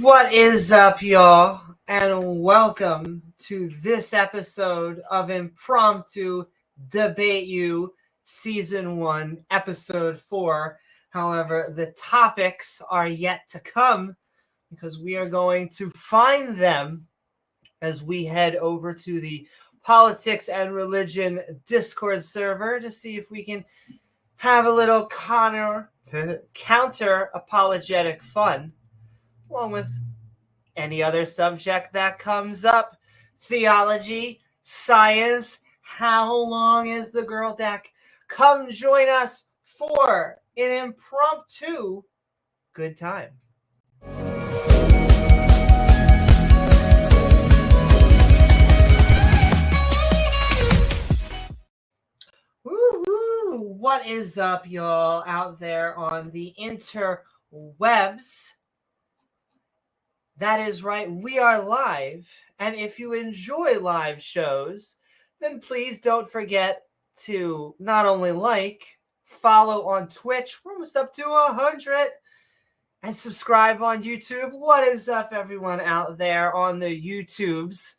What is up, y'all? And welcome to this episode of Impromptu Debate You, Season 1, Episode 4. However, the topics are yet to come because we are going to find them as we head over to the Politics and Religion Discord server to see if we can have a little counter-apologetic fun, along with any other subject that comes up. Theology, science, how long is the girl deck? Come join us for an impromptu good time. Woo-hoo! What is up, y'all, out there on the interwebs? That is right, we are live, and if you enjoy live shows, then please don't forget to not only follow on Twitch, we're almost up to 100, and subscribe on YouTube. What is up, everyone out there on the YouTubes?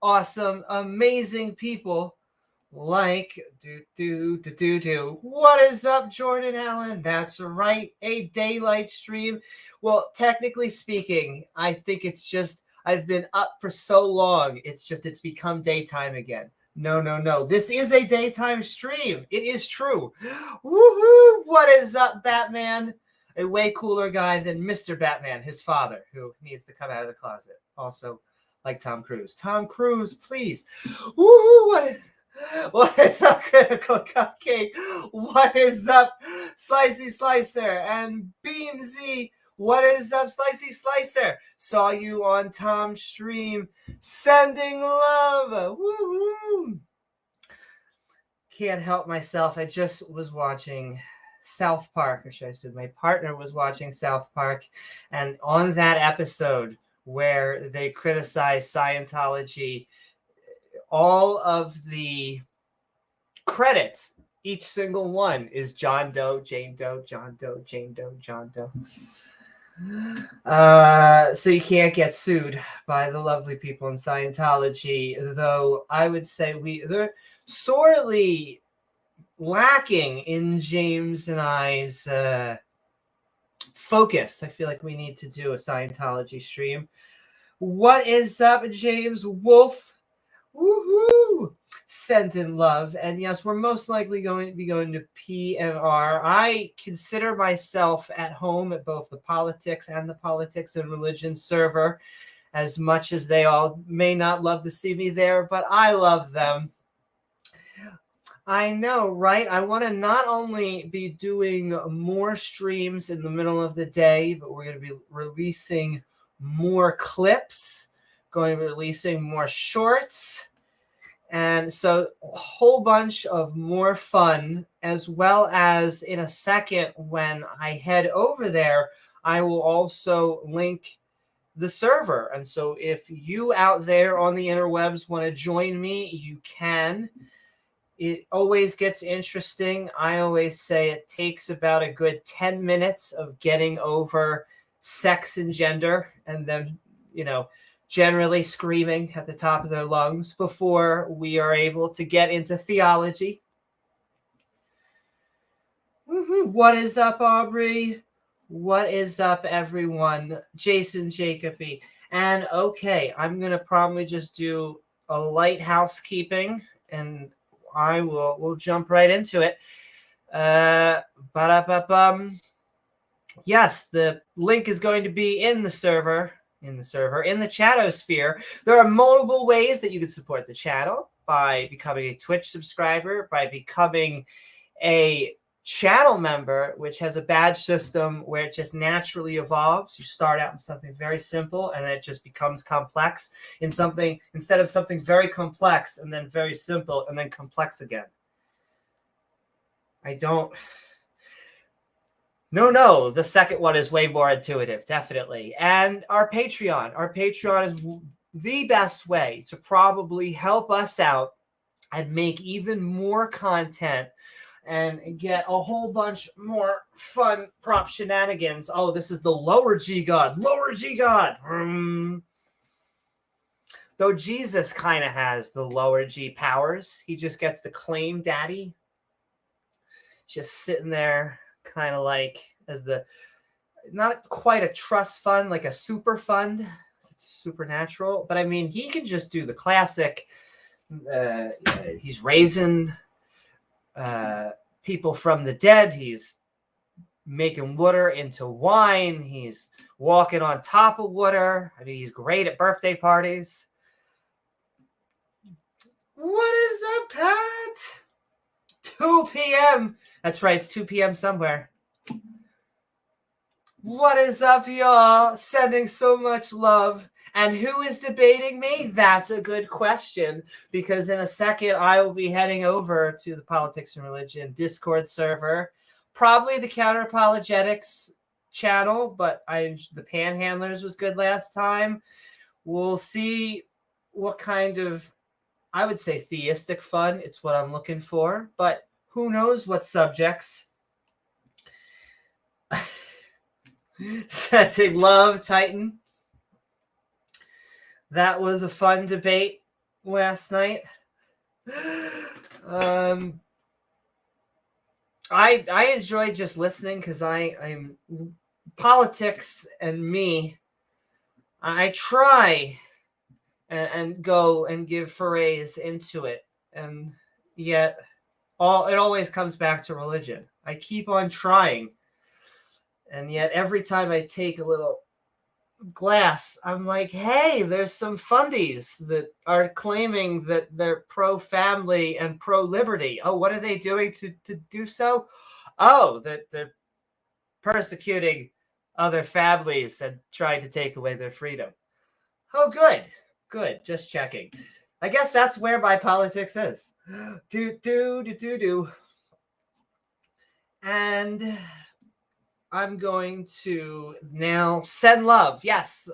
Awesome, amazing people like What is up, Jordan Allen? That's right, a daylight stream. Well, technically speaking, I think it's just I've been up for so long. It's become daytime again. No. This is a daytime stream. It is true. Woohoo! What is up, Batman? A way cooler guy than Mr. Batman, his father, who needs to come out of the closet. Also, like Tom Cruise. Tom Cruise, please. Woohoo! What is up, Critical Cupcake? What is up, Slicey Slicer? And Beamsy, what is up, Slicey Slicer? Saw you on Tom's stream. Sending love. Woo-hoo. Can't help myself. I just was watching South Park, or should I say my partner was watching South Park. And on that episode where they criticize Scientology, all of the credits, each single one is John Doe, Jane Doe, John Doe, Jane Doe, John Doe. So you can't get sued by the lovely people in Scientology, though I would say they're sorely lacking in James and I's focus. I feel like we need to do a Scientology stream. What is up, James Wolfe? Woohoo! Sent in love. And yes, we're most likely going to be going to PNR. I consider myself at home at both the Politics and the Politics and Religion server, as much as they all may not love to see me there, but I love them. I know, right? I want to not only be doing more streams in the middle of the day, but we're going to be releasing more clips, going to be releasing more shorts, and so a whole bunch of more fun, as well as in a second when I head over there, I will also link the server. And so if you out there on the interwebs want to join me, you can. It always gets interesting. I always say it takes about a good 10 minutes of getting over sex and gender, and then, generally screaming at the top of their lungs before we are able to get into theology. What is up, Aubrey? What is up, everyone? Jason Jacoby. And okay, I'm going to probably just do a light housekeeping, and we'll jump right into it. Yes, the link is going to be in the server, in the chatosphere. There are multiple ways that you can support the channel: by becoming a Twitch subscriber, by becoming a channel member, which has a badge system where it just naturally evolves. You start out with something very simple, and then it just becomes complex instead of something very complex and then very simple and then complex again. No, the second one is way more intuitive, definitely. And our Patreon is the best way to probably help us out and make even more content and get a whole bunch more fun prop shenanigans. Oh, this is the lower G god. Lower G god. Though Jesus kind of has the lower G powers. He just gets to claim daddy. Just sitting there kind of like as the, not quite a trust fund, like a super fund. It's supernatural. But I mean, he can just do the classic. He's raising people from the dead. He's making water into wine. He's walking on top of water. I mean, he's great at birthday parties. What is up, Pat? 2 p.m. That's right. It's 2 p.m. somewhere. What is up, y'all? Sending so much love. And who is debating me? That's a good question, because in a second I will be heading over to the Politics and Religion Discord server, probably the Counter Apologetics channel, but the Panhandlers was good last time. We'll see what kind of, I would say, theistic fun. It's what I'm looking for, but who knows what subjects. Setting love, Titan. That was a fun debate last night. I enjoyed just listening because I'm politics and me. I try and go and give forays into it, and yet it always comes back to religion. I keep on trying, and yet every time I take a little glass, I'm like, hey, there's some fundies that are claiming that they're pro-family and pro-liberty. Oh, what are they doing to do so? Oh, that they're persecuting other families and trying to take away their freedom. Oh, good. Just checking. I guess that's where my politics is. Do. And I'm going to now send love. Yes,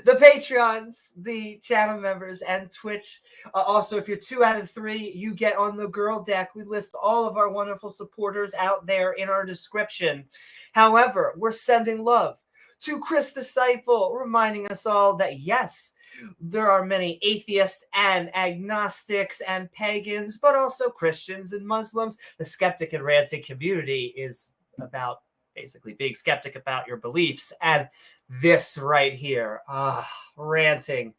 the Patrons, the channel members, and Twitch. Also, if you're 2 out of 3, you get on the girl deck. We list all of our wonderful supporters out there in our description. However, we're sending love to Chris Disciple, reminding us all that, yes, there are many atheists and agnostics and pagans, but also Christians and Muslims. The skeptic and ranting community is about basically being skeptic about your beliefs. And this right here, ranting.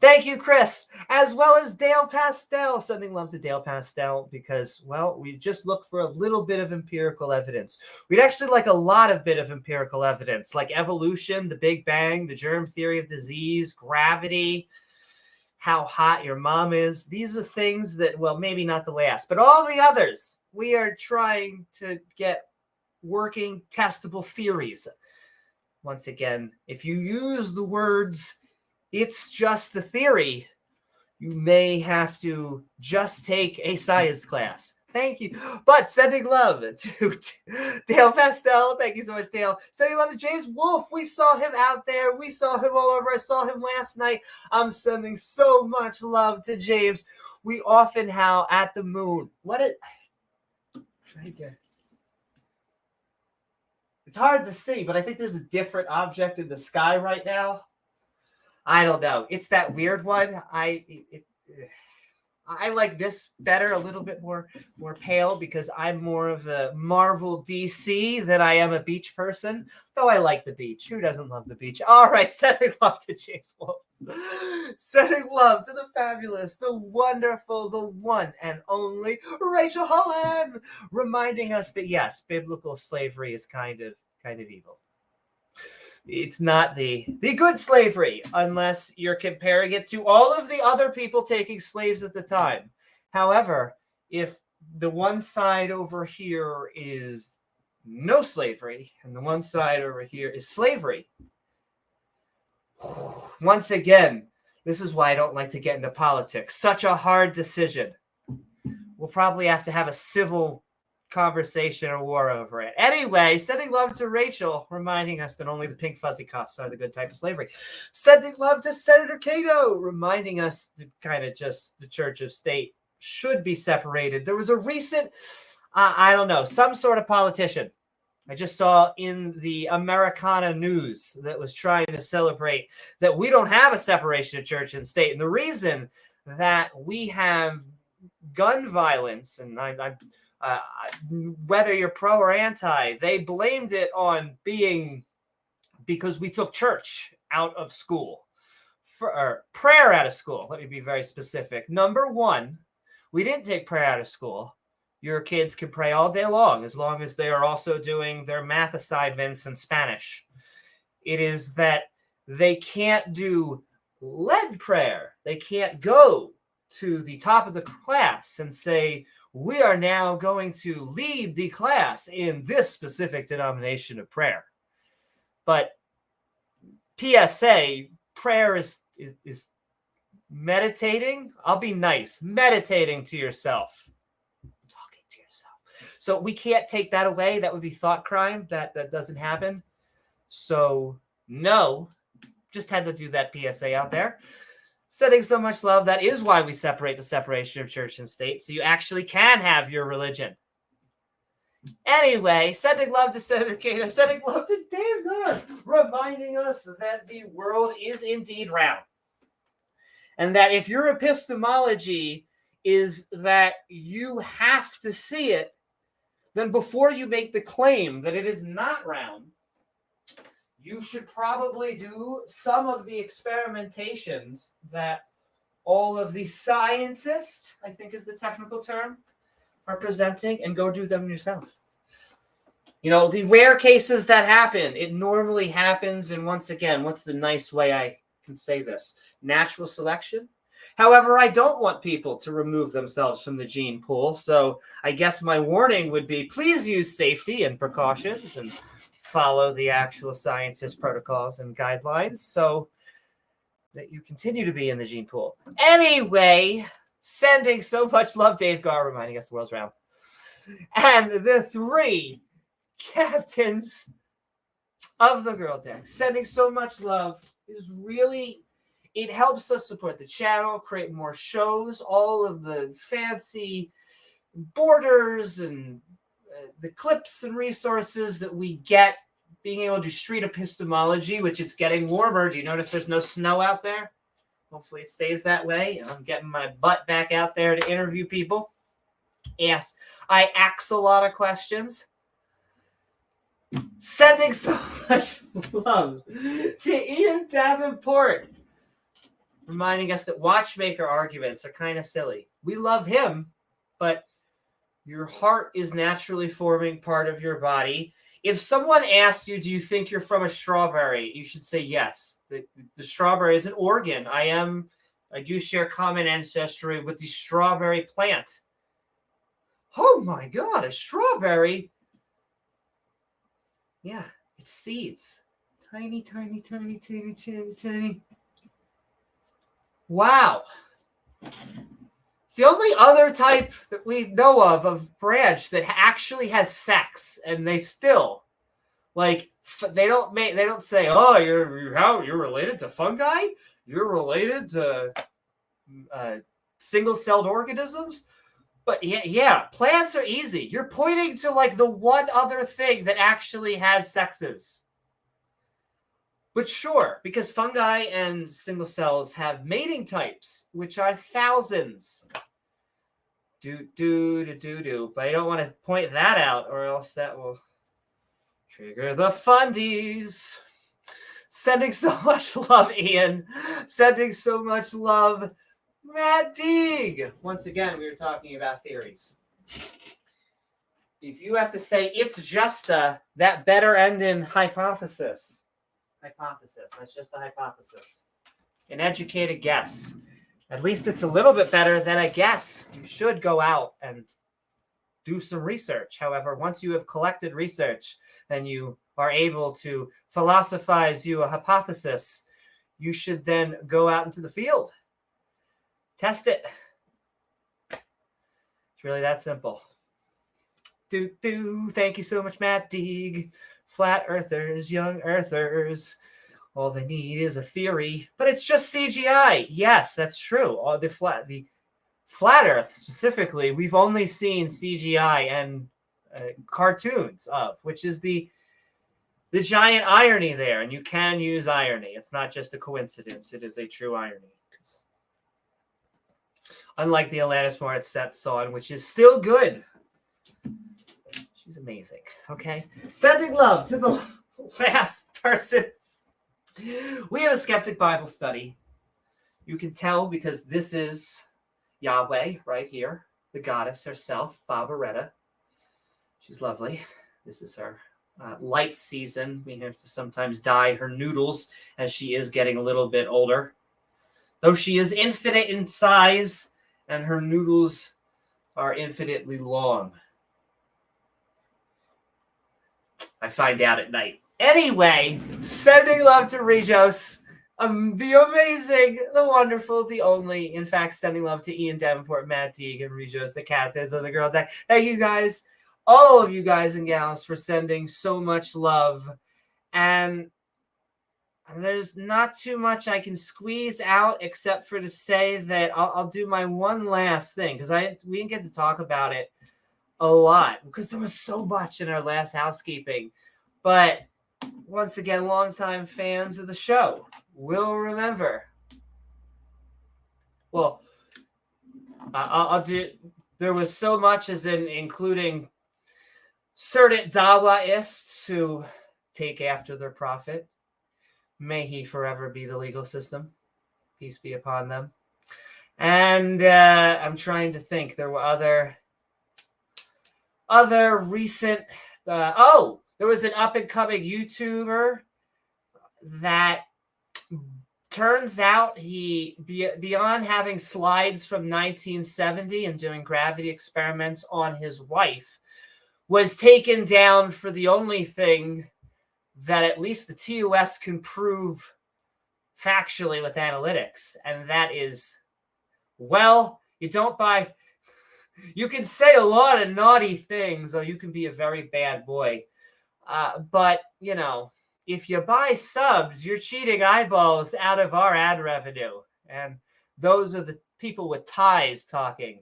Thank you, Chris, as well as Dale Pastel. Sending love to Dale Pastel because, well, we just look for a little bit of empirical evidence. We'd actually like a lot of bit of empirical evidence, like evolution, the Big Bang, the germ theory of disease, gravity, how hot your mom is. These are things that, well, maybe not the last, but all the others, we are trying to get working, testable theories. Once again, if you use the words, it's just the theory, you may have to just take a science class. Thank you. But sending love to Dale Pastel. Thank you so much, Dale. Sending love to James Wolfe. We saw him out there. We saw him all over. I saw him last night. I'm sending so much love to James. We often howl at the moon. What is... Right there. It's hard to see, but I think there's a different object in the sky right now. I don't know. It's that weird one. I like this better, a little bit more pale, because I'm more of a Marvel DC than I am a beach person. Though I like the beach. Who doesn't love the beach? All right, sending love to James Wolfe. Sending love to the fabulous, the wonderful, the one and only Rachel Holen, reminding us that yes, biblical slavery is kind of evil. It's not the good slavery, unless you're comparing it to all of the other people taking slaves at the time. However, if the one side over here is no slavery, and the one side over here is slavery, once again, this is why I don't like to get into politics. Such a hard decision. We'll probably have to have a civil conversation or war over it. Anyway, sending love to Rachel, reminding us that only the pink fuzzy cuffs are the good type of slavery. Sending love to Senator Cato, reminding us that kind of just the church of state should be separated. There was a recent, I don't know, some sort of politician I just saw in the Americana news that was trying to celebrate that we don't have a separation of church and state. And the reason that we have gun violence, and whether you're pro or anti, they blamed it on being because we took church out of school, or prayer out of school. Let me be very specific. Number one, we didn't take prayer out of school. Your kids can pray all day long as they are also doing their math assignments in Spanish. It is that they can't do lead prayer. They can't go to the top of the class and say, we are now going to lead the class in this specific denomination of prayer. But PSA, prayer is meditating. I'll be nice. Meditating to yourself. Talking to yourself. So we can't take that away. That would be thought crime. That doesn't happen. So no, just had to do that PSA out there. Sending so much love. That is why we separate the separation of church and state. So you actually can have your religion. Anyway, sending love to Senator Cato, sending love to davegar, reminding us that the world is indeed round. And that if your epistemology is that you have to see it, then before you make the claim that it is not round, you should probably do some of the experimentations that all of the scientists, I think is the technical term, are presenting, and go do them yourself. You know, the rare cases that happen, it normally happens, and once again, what's the nice way I can say this? Natural selection. However, I don't want people to remove themselves from the gene pool, so I guess my warning would be, please use safety and precautions and follow the actual scientist protocols and guidelines so that you continue to be in the gene pool. Anyway, sending so much love, davegar, reminding us the world's round. And the three captains of the Girl Deck, sending so much love is really, it helps us support the channel, create more shows, all of the fancy borders and the clips and resources that we get, being able to do street epistemology, which it's getting warmer. Do you notice there's no snow out there? Hopefully it stays that way. I'm getting my butt back out there to interview people. Yes, I ask a lot of questions. Sending so much love to Ian Davenport, reminding us that watchmaker arguments are kind of silly. We love him, but your heart is naturally forming part of your body. If someone asks you, do you think you're from a strawberry? You should say yes. The strawberry is an organ. I do share common ancestry with the strawberry plant. Oh my God, a strawberry. Yeah, it's seeds. Tiny, tiny, tiny, tiny, tiny, tiny. Wow. It's the only other type that we know of branch that actually has sex, and they still, like, they don't say, oh, you're related to fungi? You're related to single-celled organisms? But yeah, plants are easy. You're pointing to like the one other thing that actually has sexes. But sure, because fungi and single cells have mating types, which are thousands. But I don't want to point that out, or else that will trigger the fundies. Sending so much love, Ian. Sending so much love, Matt Deig. Once again, we were talking about theories. If you have to say it's just that better end in hypothesis. That's just a hypothesis. An educated guess. At least it's a little bit better than a guess. You should go out and do some research. However, once you have collected research and you are able to philosophize you a hypothesis, you should then go out into the field. Test it. It's really that simple. Thank you so much, Matt Deig. Flat earthers, young earthers. All they need is a theory, but it's just CGI. Yes, that's true. Flat Earth specifically, we've only seen CGI and cartoons of, which is the giant irony there. And you can use irony. It's not just a coincidence. It is a true irony. Unlike the Alanis Morissette song, which is still good. She's amazing. Okay. Sending love to the last person. We have a Skeptic Bible study. You can tell because this is Yahweh right here. The goddess herself, Barbaretta. She's lovely. This is her light season. We have to sometimes dye her noodles as she is getting a little bit older. Though she is infinite in size, and her noodles are infinitely long. I find out at night. Anyway, sending love to Rijos, the amazing, the wonderful, the only. In fact, sending love to Ian Davenport, Matt Deig, and Rijos, the captains of the girl deck. Thank you guys, all of you guys and gals, for sending so much love. And there's not too much I can squeeze out except for to say that I'll do my one last thing, because we didn't get to talk about it a lot because there was so much in our last housekeeping. But once again, longtime fans of the show will remember. Well, I'll do. There was so much, as in including certain Dawaists who take after their prophet. May he forever be the legal system. Peace be upon them. And I'm trying to think. There were other recent... there was an up-and-coming YouTuber that turns out he, beyond having slides from 1970 and doing gravity experiments on his wife, was taken down for the only thing that at least the TOS can prove factually with analytics. And that is, well, you don't buy... You can say a lot of naughty things, or you can be a very bad boy. But, you know, if you buy subs, you're cheating eyeballs out of our ad revenue. And those are the people with ties talking.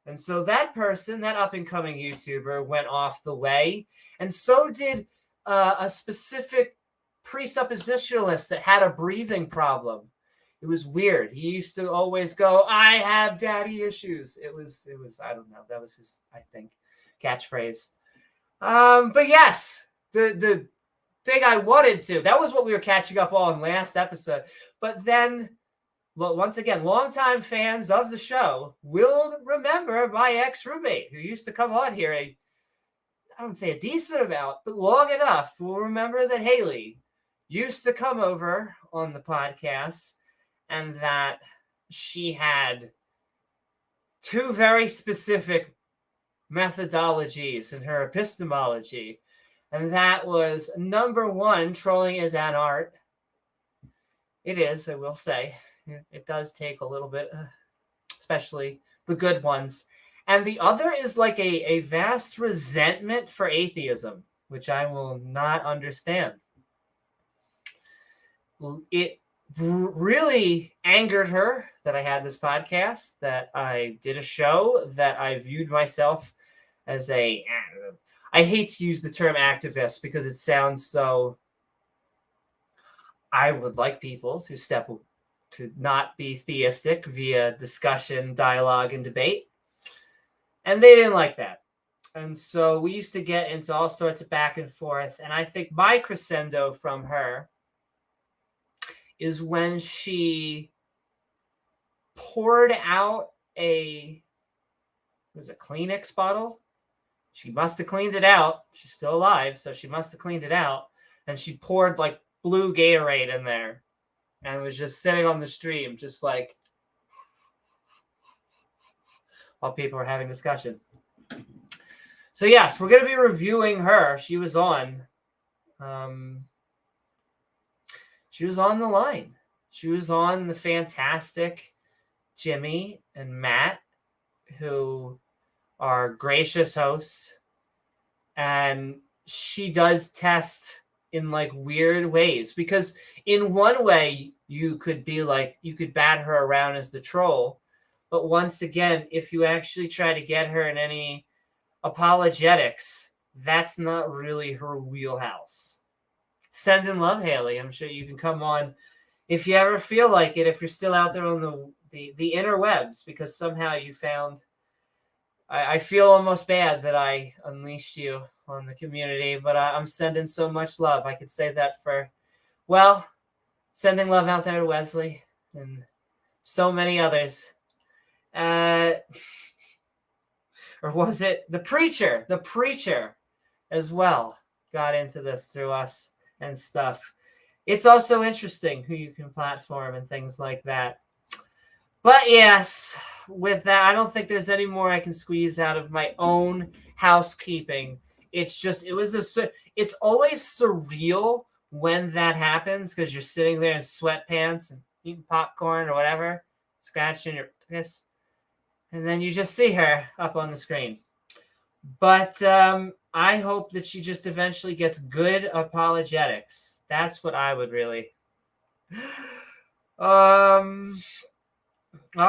And so that person, that up-and-coming YouTuber, went off the way. And so did a specific presuppositionalist that had a breathing problem. It was weird. He used to always go, I have daddy issues. It was, I don't know. That was his, I think, catchphrase. But yes, the thing I wanted to, that was what we were catching up on last episode. But then, once again, longtime fans of the show will remember my ex-roommate who used to come on here I don't say a decent amount, but long enough. We'll remember that Haley used to come over on the podcast and that she had two very specific methodologies in her epistemology. And that was, number one, trolling is an art. It is, I will say. It does take a little bit, especially the good ones. And the other is like a vast resentment for atheism, which I will not understand. It really angered her that I had this podcast, that I did a show, that I viewed myself as I hate to use the term activist because it sounds so... I would like people to not be theistic via discussion, dialogue, and debate. And they didn't like that. And so we used to get into all sorts of back and forth. And I think my crescendo from her is when she poured out a Kleenex bottle. She must have cleaned it out. She's still alive, so she must have cleaned it out. And she poured like blue Gatorade in there and was just sitting on the stream, just like, while people were having discussion. So yes, we're going to be reviewing her. She was on the line. She was on the fantastic Jimmy and Matt, who are gracious hosts. And she does test in like weird ways, because in one way you could be like, you could bat her around as the troll, But once again, if you actually try to get her in any apologetics, that's not really her wheelhouse. Send in love, Haley. I'm sure you can come on if you ever feel like it, if you're still out there on the interwebs, because somehow you found... I feel almost bad that I unleashed you on the community, but I'm sending so much love. I could say that for, well, sending love out there to Wesley and so many others. Or was it the preacher? The preacher as well got into this through us and stuff. It's also interesting who you can platform and things like that. But yes, with that, I don't think there's any more I can squeeze out of my own housekeeping. It's just, it's always surreal when that happens, because you're sitting there in sweatpants and eating popcorn or whatever, scratching your piss, and then you just see her up on the screen. But I hope that she just eventually gets good apologetics. That's what I would really... All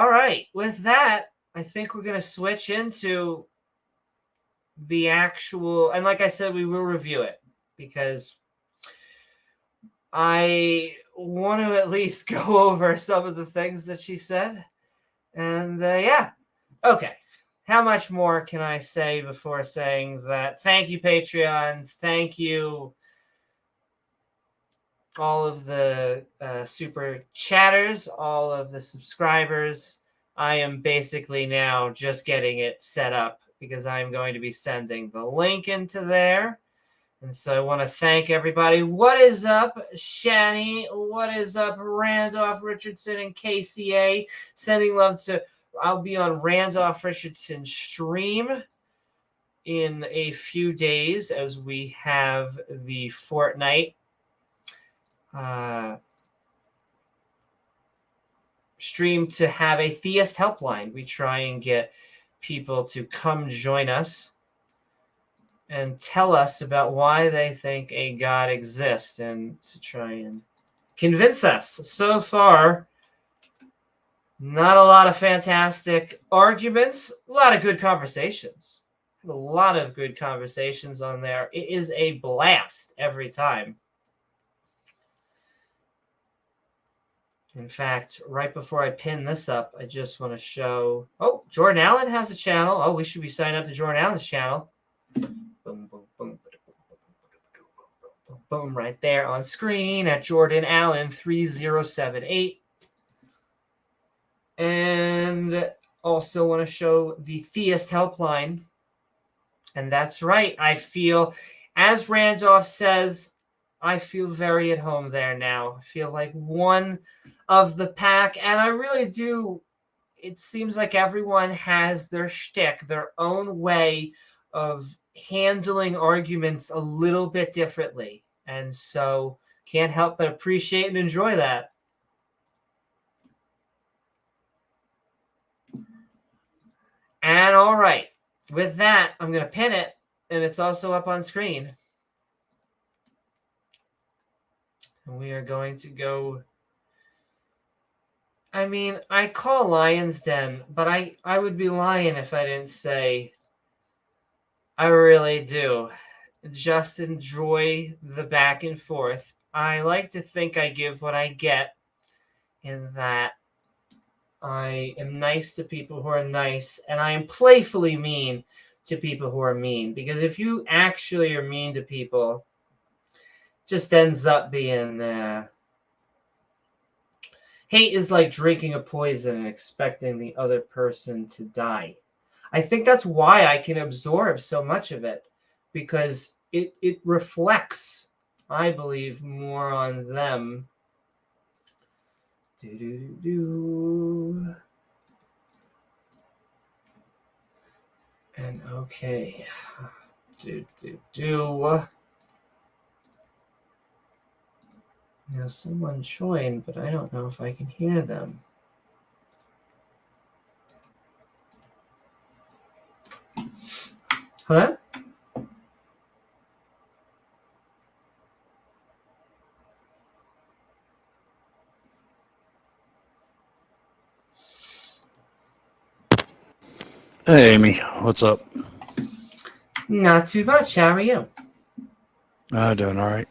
right. With that, I think we're going to switch into the actual... And like I said, we will review it, because I want to at least go over some of the things that she said. And yeah. Okay. How much more can I say before saying that? Thank you, Patreons. Thank you, all of the super chatters, all of the subscribers. I am basically now just getting it set up, because I'm going to be sending the link into there. And so I want to thank everybody. What is up, Shani? What is up, Randolph Richardson and KCA? Sending love to... I'll be on Randolph Richardson's stream in a few days, as we have the Fortnite stream to have a theist helpline. We try and get people to come join us and tell us about why they think a God exists, and to try and convince us. So far, not a lot of fantastic arguments, a lot of good conversations. A lot of good conversations on there. It is a blast every time. In fact, right before I pin this up, I just want to show... Oh, Jordan Allen has a channel. Oh, we should be signing up to Jordan Allen's channel. Boom, boom, boom. Boom, right there on screen at Jordan Allen 3078. And also want to show the Theist Helpline. And that's right. I feel, as Randolph says, I feel very at home there now. I feel like one of the pack. And I really do. It seems like everyone has their shtick, their own way of handling arguments a little bit differently. And so can't help but appreciate and enjoy that. And all right, with that, I'm going to pin it, and it's also up on screen. And we are going to go... I mean, I call Lion's Den, but I would be lying if I didn't say I really do just enjoy the back and forth. I like to think I give what I get, in that I am nice to people who are nice, and I am playfully mean to people who are mean. Because if you actually are mean to people, it just ends up being... hate is like drinking a poison and expecting the other person to die. I think that's why I can absorb so much of it, because it reflects, I believe, more on them. And okay. Now someone joined, but I don't know if I can hear them. Huh? Hey, Amy. What's up? Not too much. How are you? Doing all right.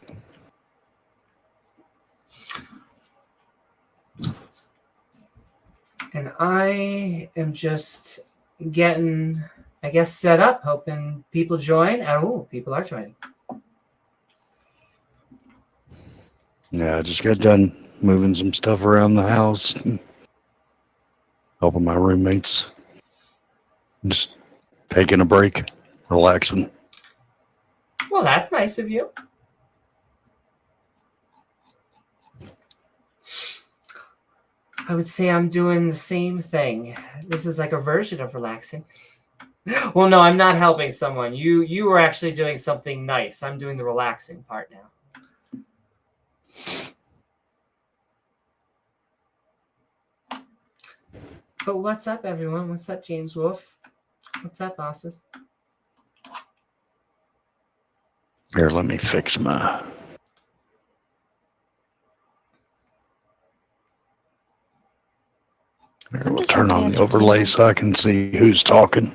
And I am just getting, I guess, set up, hoping people join. Oh, people are joining. Yeah, I just got done moving some stuff around the house, helping my roommates. Just taking a break, relaxing. Well, that's nice of you. I would say I'm doing the same thing. This is like a version of relaxing. Well, no, I'm not helping someone. You were actually doing something nice. I'm doing the relaxing part now. But what's up, everyone? What's up, James Wolfe? What's up, bosses? Here, let me fix my... Here, we'll turn on the overlay so I can see who's talking.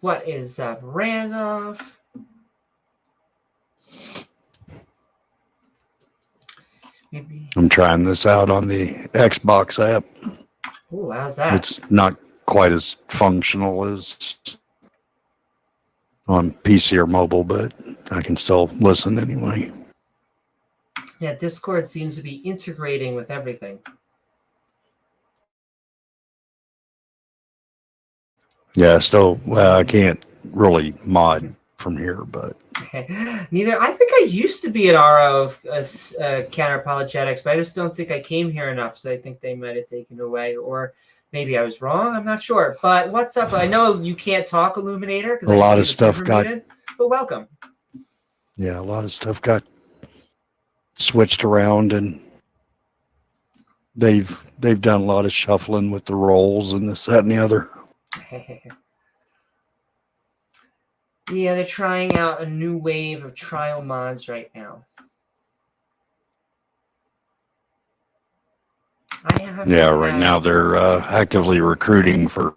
What is up, Razov? Maybe. I'm trying this out on the Xbox app. Oh, how's that? It's not quite as functional as on PC or mobile, but I can still listen anyway. Yeah, Discord seems to be integrating with everything. Yeah, still, I can't really mod from here, but... Neither. I think I used to be an RO of counter-apologetics, but I just don't think I came here enough, so I think they might have taken it away, or maybe I was wrong. I'm not sure. But what's up? I know you can't talk, Illuminator, because a lot of stuff got... but welcome. Yeah, a lot of stuff got switched around, and they've done a lot of shuffling with the roles and this, that, and the other. Yeah, they're trying out a new wave of trial mods right now. Yeah, right now they're actively recruiting for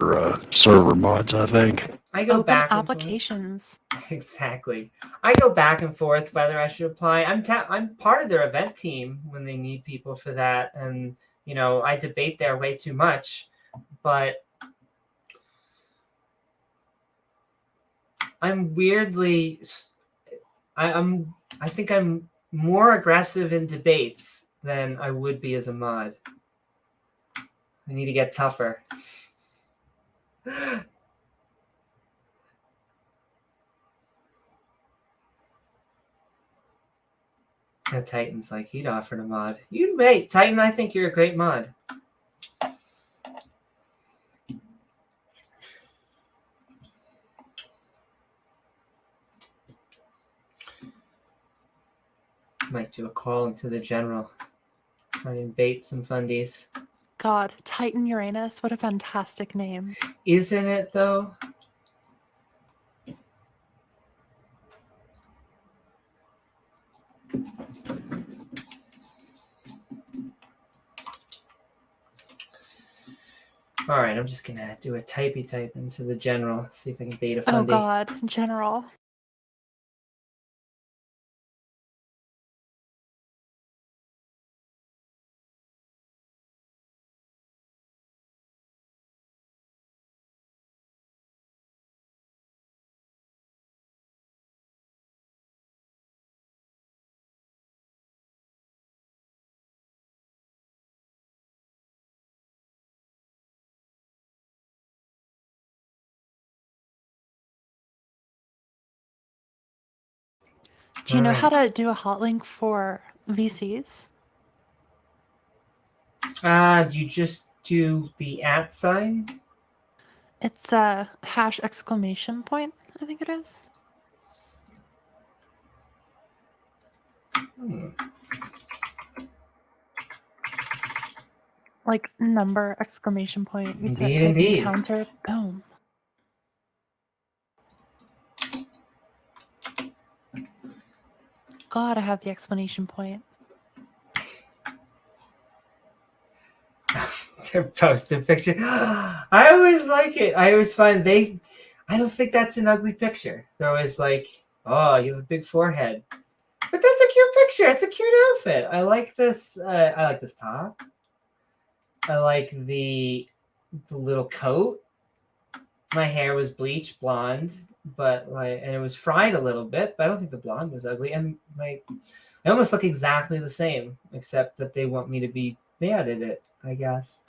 server mods, I think. I go back applications. Exactly. I go back and forth whether I should apply. I'm part of their event team when they need people for that, and you know I debate there way too much, but I'm weirdly, I think I'm more aggressive in debates than I would be as a mod. I need to get tougher. And Titan's like, he'd offered a mod. You wait, Titan, I think you're a great mod. Might do a call into the general. Try and bait some fundies. God, Titan Uranus, what a fantastic name. Isn't it, though? All right, I'm just going to do a type into the general, see if I can bait a fundy. Oh, God, general. Do you know how to do a hotlink for VCs? Do you just do the @ sign? It's a #! I think it is. Like number ! You Indeed. Counter. Boom. gotta have the explanation point. They're posting picture. I always like it. I always find I don't think that's an ugly picture. They're always like, oh, you have a big forehead. But that's a cute picture. It's a cute outfit. I like this. I like this top. I like the little coat. My hair was bleached blonde, and it was fried a little bit, but I don't think the blonde was ugly. And I almost look exactly the same, except that they want me to be mad at it, I guess.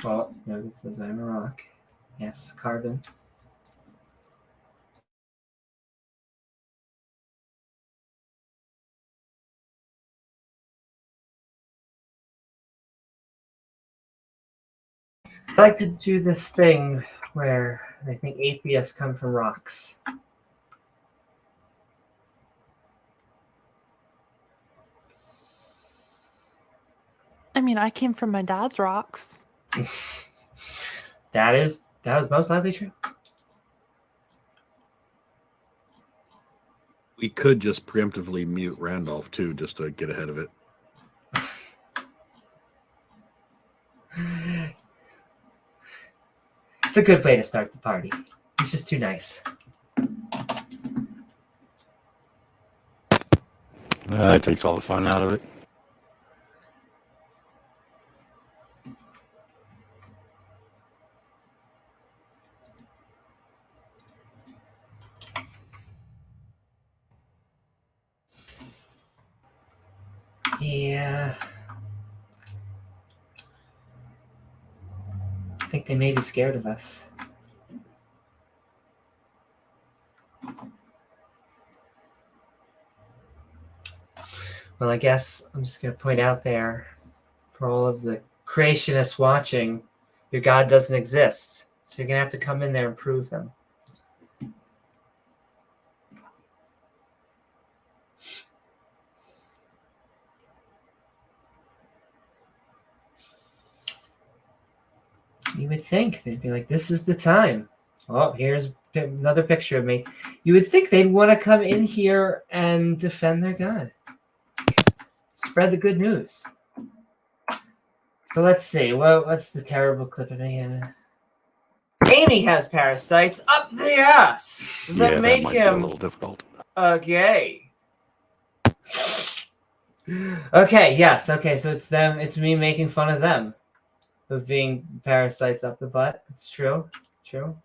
Well, no, it says I'm a rock. Yes, carbon. I like to do this thing where I think atheists come from rocks. I mean, I came from my dad's rocks. That was most likely true. We could just preemptively mute Randolph too, just to get ahead of it. It's a good way to start the party. He's just too nice. It takes all the fun out of it. Yeah. I think they may be scared of us. Well, I guess I'm just going to point out there for all of the creationists watching, your God doesn't exist. So you're going to have to come in there and prove them. You would think they'd be like, this is the time. Oh, here's another picture of me. You would think they'd want to come in here and defend their God. Spread the good news. So let's see. What's the terrible clip of me? Amy has parasites up the ass that make might be a him little difficult. gay. Okay, yes. Okay, so it's them. It's me making fun of them. Of being parasites up the butt. It's true. True.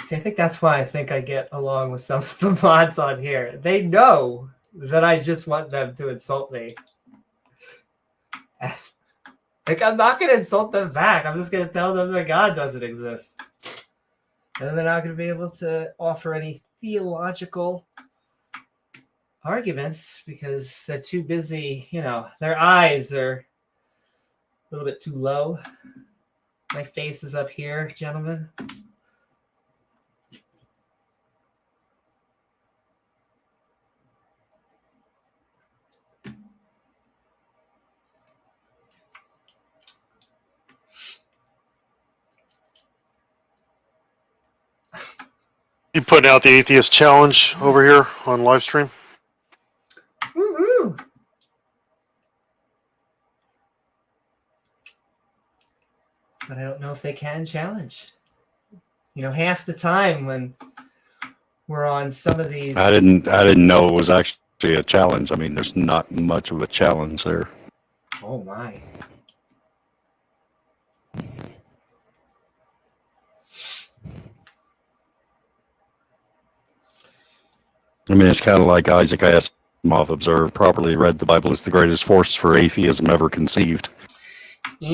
See, I think that's why I think I get along with some of the mods on here. They know that I just want them to insult me. Like, I'm not going to insult them back. I'm just going to tell them their God doesn't exist. And then they're not going to be able to offer any theological arguments because they're too busy, their eyes are a little bit too low. My face is up here, gentlemen. You putting out the atheist challenge over here on live stream? Woo-hoo. But I don't know if they can challenge. Half the time when we're on some of these, I didn't know it was actually a challenge. I mean, there's not much of a challenge there. Oh my. I mean, it's kind of like Isaac Asimov observed, properly read, the Bible is the greatest force for atheism ever conceived.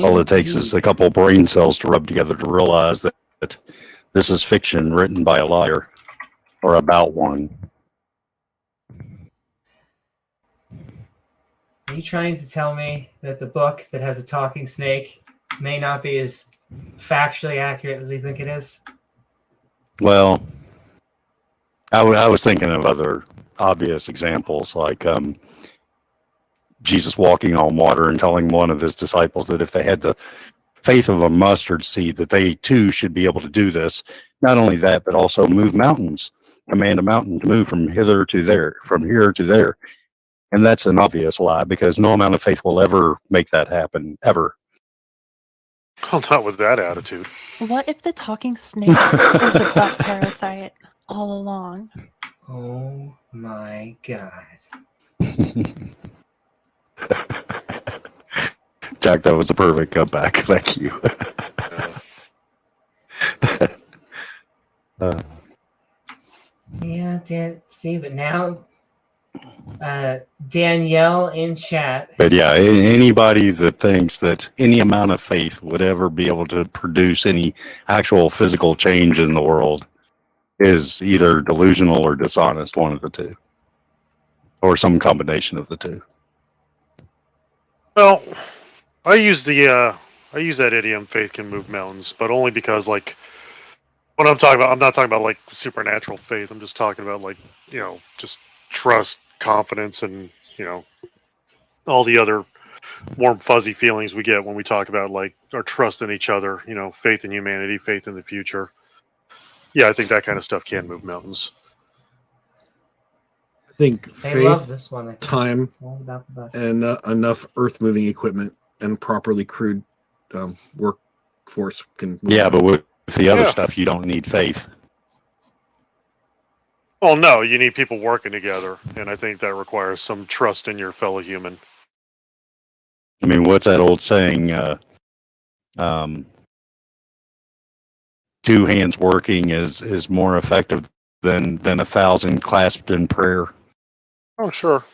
All it takes is a couple brain cells to rub together to realize that this is fiction written by a liar, or about one. Are you trying to tell me that the book that has a talking snake may not be as factually accurate as we think it is? Well, I was thinking of other obvious examples, like Jesus walking on water and telling one of his disciples that if they had the faith of a mustard seed, that they too should be able to do this. Not only that, but also move mountains, command a mountain to move from hither to there, from here to there. And that's an obvious lie, because no amount of faith will ever make that happen, ever. Well, not with that attitude. What if the talking snake was a butt parasite all along? Oh my god. Jack, that was a perfect comeback. Thank you. Yeah, see, but now Danielle in chat. But yeah, anybody that thinks that any amount of faith would ever be able to produce any actual physical change in the world is either delusional or dishonest, one of the two, or some combination of the two. Well, I use that idiom, faith can move mountains, but only because, like, what I'm talking about, I'm not talking about like supernatural faith. I'm just talking about, like, just trust, confidence, and all the other warm fuzzy feelings we get when we talk about, like, our trust in each other, faith in humanity, faith in the future. Yeah, I think that kind of stuff can move mountains. I think They love faith, this one. I think. time, All about the butt. and enough earth-moving equipment and properly crewed workforce can. Yeah, but with the other Yeah. stuff, you don't need faith. Well, no, you need people working together, and I think that requires some trust in your fellow human. I mean, what's that old saying? Two hands working is more effective than 1,000 clasped in prayer. Oh, sure.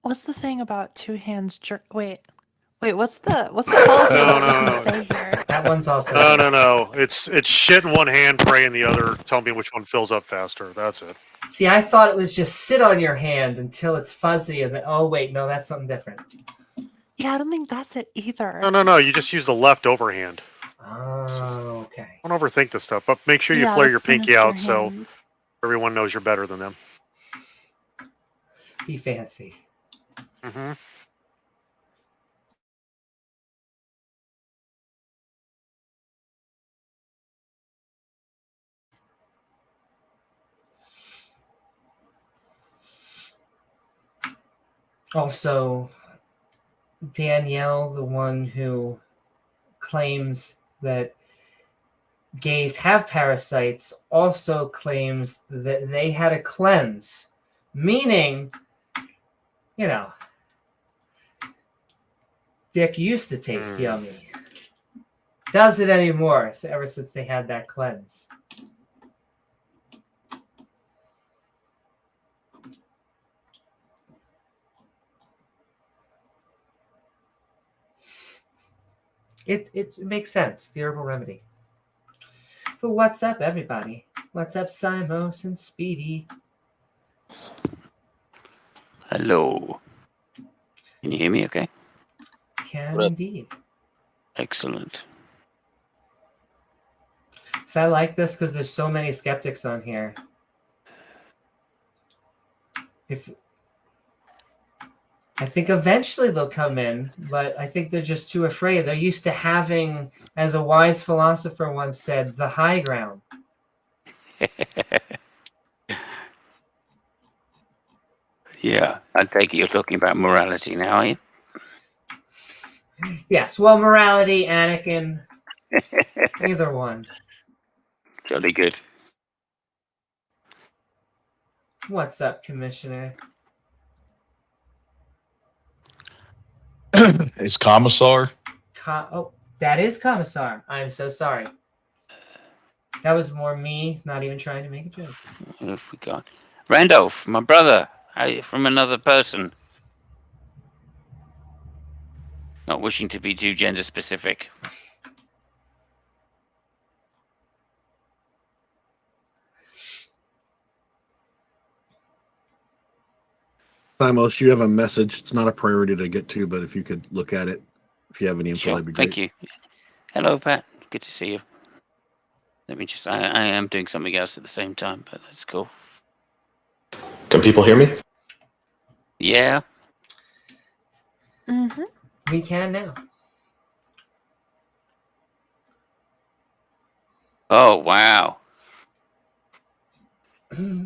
What's the saying about two hands? Wait, what's the policy No, that we no. can say here? That one's also. No. It's shit in one hand, pray in the other. Tell me which one fills up faster. That's it. See, I thought it was just sit on your hand until it's fuzzy, and then wait, no, that's something different. Yeah, I don't think that's it either. No. You just use the left overhand. Oh, okay. Don't overthink this stuff, but make sure you Yeah, flare the your pinky sinister out so hand. everyone knows you're better than them. Be fancy. Mm-hmm. Also, Danielle, the one who claims that gays have parasites, also claims that they had a cleanse, meaning, dick used to taste yummy. Doesn't anymore, ever since they had that cleanse. It makes sense, the herbal remedy. But what's up, everybody? What's up, Simos and Speedy? Hello. Can you hear me okay? Can indeed. Excellent. So I like this because there's so many skeptics on here. I think eventually they'll come in, but I think they're just too afraid. They're used to having, as a wise philosopher once said, the high ground. Yeah, I take it you're talking about morality now, are you? Yes, well, morality, Anakin, either one. Jolly good. What's up, Commissioner? Is Commissar? That is Commissar. I'm so sorry. That was more me not even trying to make a joke. What have we got? Randolph, my brother, from another person. Not wishing to be too gender specific. Simos, you have a message. It's not a priority to get to, but if you could look at it, if you have any info, Sure. that'd be great. Thank you. Hello, Pat. Good to see you. Let me just. I am doing something else at the same time, but that's cool. Can people hear me? Yeah. Mm-hmm. We can now. Oh wow. Is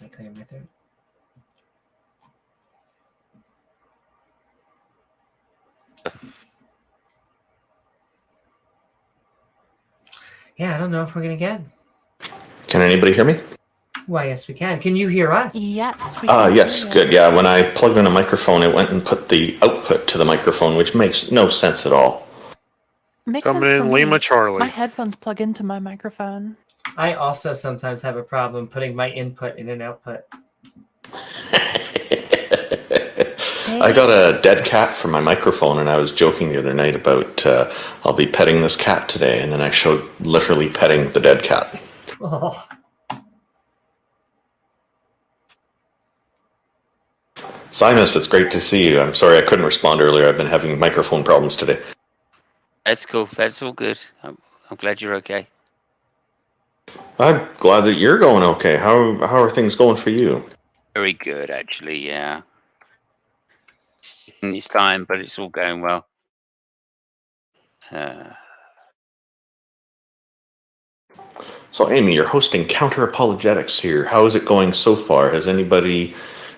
that clear my throat? Yeah, I don't know if we're gonna get. Can anybody hear me? Why, yes, we can. Can you hear us? Yes. We can Yes, hear you. good. Yeah, when I plugged in a microphone, it went and put the output to the microphone, which makes no sense at all. Makes Coming sense for in, me. Lima Charlie. My headphones plug into my microphone. I also sometimes have a problem putting my input in an output. I got a dead cat for my microphone, and I was joking the other night about I'll be petting this cat today, and then I showed literally petting the dead cat. Oh. Simus, it's great to see you. I'm sorry I couldn't respond earlier. I've been having microphone problems today. That's cool. That's all good. I'm glad you're okay. I'm glad that you're going okay. How are things going for you? Very good, actually. Yeah. In this time, but it's all going well. So, Amy, you're hosting Counter Apologetics here. How is it going so far? Has anybody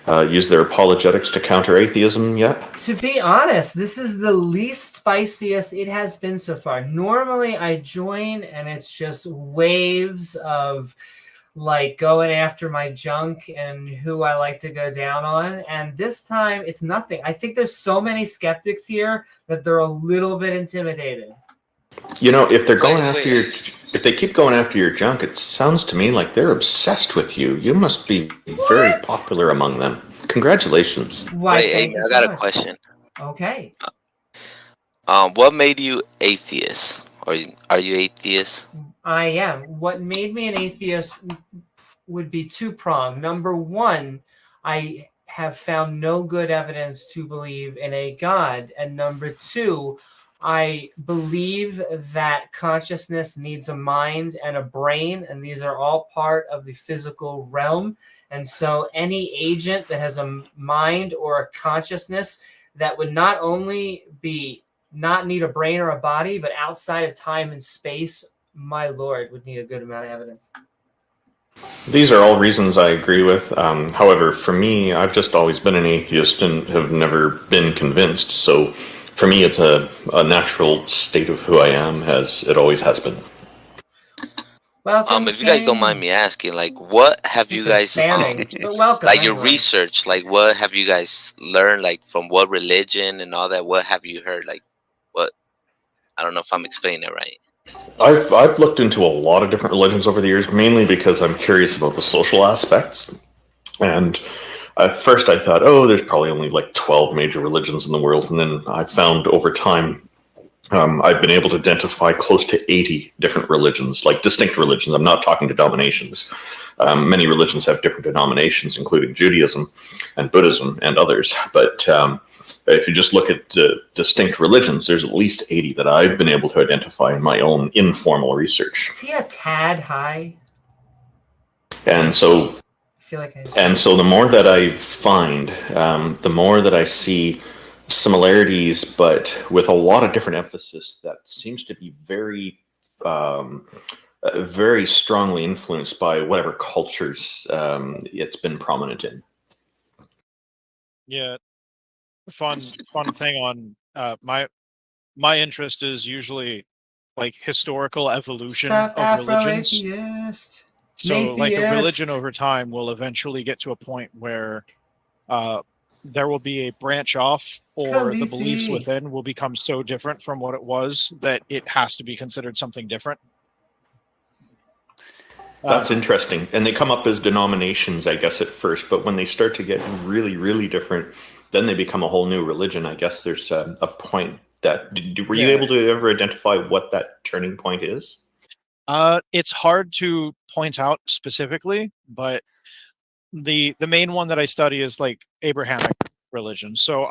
used their apologetics to counter atheism yet? To be honest, this is the least spiciest it has been so far. Normally, I join and it's just waves of like going after my junk and who I like to go down on. And this time, it's nothing. I think there's so many skeptics here that they're a little bit intimidated. You know, if they're going if they keep going after your junk, it sounds to me like they're obsessed with you. You must be very popular among them. Congratulations. Why, Wait, thank Amy, you I so got a much. question. Okay. What made you atheist? Or are you atheist? I am. What made me an atheist would be two-pronged. Number one, I have found no good evidence to believe in a God. And number two, I believe that consciousness needs a mind and a brain, and these are all part of the physical realm. And so any agent that has a mind or a consciousness that would not only not need a brain or a body, but outside of time and space, my lord, would need a good amount of evidence. These are all reasons I agree with. However, for me, I've just always been an atheist and have never been convinced. So for me, it's a natural state of who I am, as it always has been. Welcome, If you guys don't mind me asking, like, what have you guys but welcome, like your anyway. research, like what have you guys learned, like from what religion and all that? What have you heard? Like, what? I don't know if I'm explaining it right. I've looked into a lot of different religions over the years, mainly because I'm curious about the social aspects. And at first I thought, oh, there's probably only like 12 major religions in the world. And then I found over time, I've been able to identify close to 80 different religions, like distinct religions. I'm not talking denominations. Many religions have different denominations, including Judaism and Buddhism and others. But if you just look at distinct religions, there's at least 80 that I've been able to identify in my own informal research. Is he a tad high? And so, I feel like the more that I find, the more that I see similarities, but with a lot of different emphasis that seems to be very, very strongly influenced by whatever cultures it's been prominent in. Yeah, fun thing on my interest is usually like historical evolution of religions. Afro-atheist. So like a religion over time will eventually get to a point where there will be a branch off, or the beliefs within will become so different from what it was that it has to be considered something different. That's interesting. And they come up as denominations, I guess, at first, but when they start to get really, really different, then they become a whole new religion. I guess there's a point that, were you able to ever identify what that turning point is? It's hard to point out specifically, but the main one that I study is like Abrahamic religion. So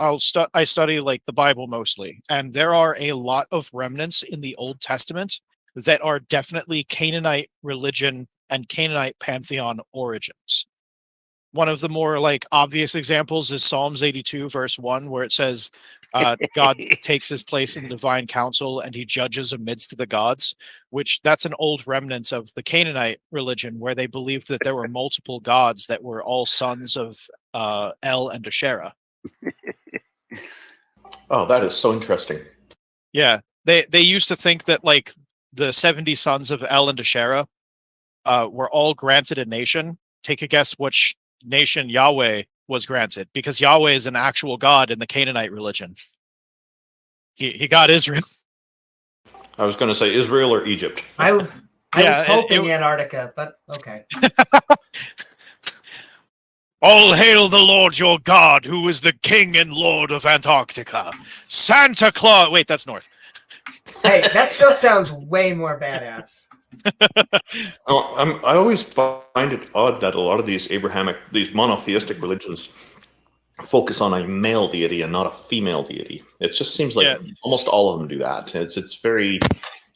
I study like the Bible mostly, and there are a lot of remnants in the Old Testament that are definitely Canaanite religion and Canaanite pantheon origins. One of the more like obvious examples is Psalms 82 verse 1, where it says God takes his place in the divine council and he judges amidst the gods, which that's an old remnant of the Canaanite religion, where they believed that there were multiple gods that were all sons of El and Asherah. Oh, that is so interesting. Yeah, they used to think that like the 70 sons of El and Asherah were all granted a nation. Take a guess which nation Yahweh was granted, because Yahweh is an actual god in the Canaanite religion. He got Israel. I was going to say Israel or Egypt. I was hoping Antarctica, but okay. All hail the Lord your God, who is the king and lord of Antarctica. Santa Claus. Wait, that's north. Hey, that still sounds way more badass. I always find it odd that a lot of these these monotheistic religions focus on a male deity and not a female deity. It just seems like almost all of them do that. It's very,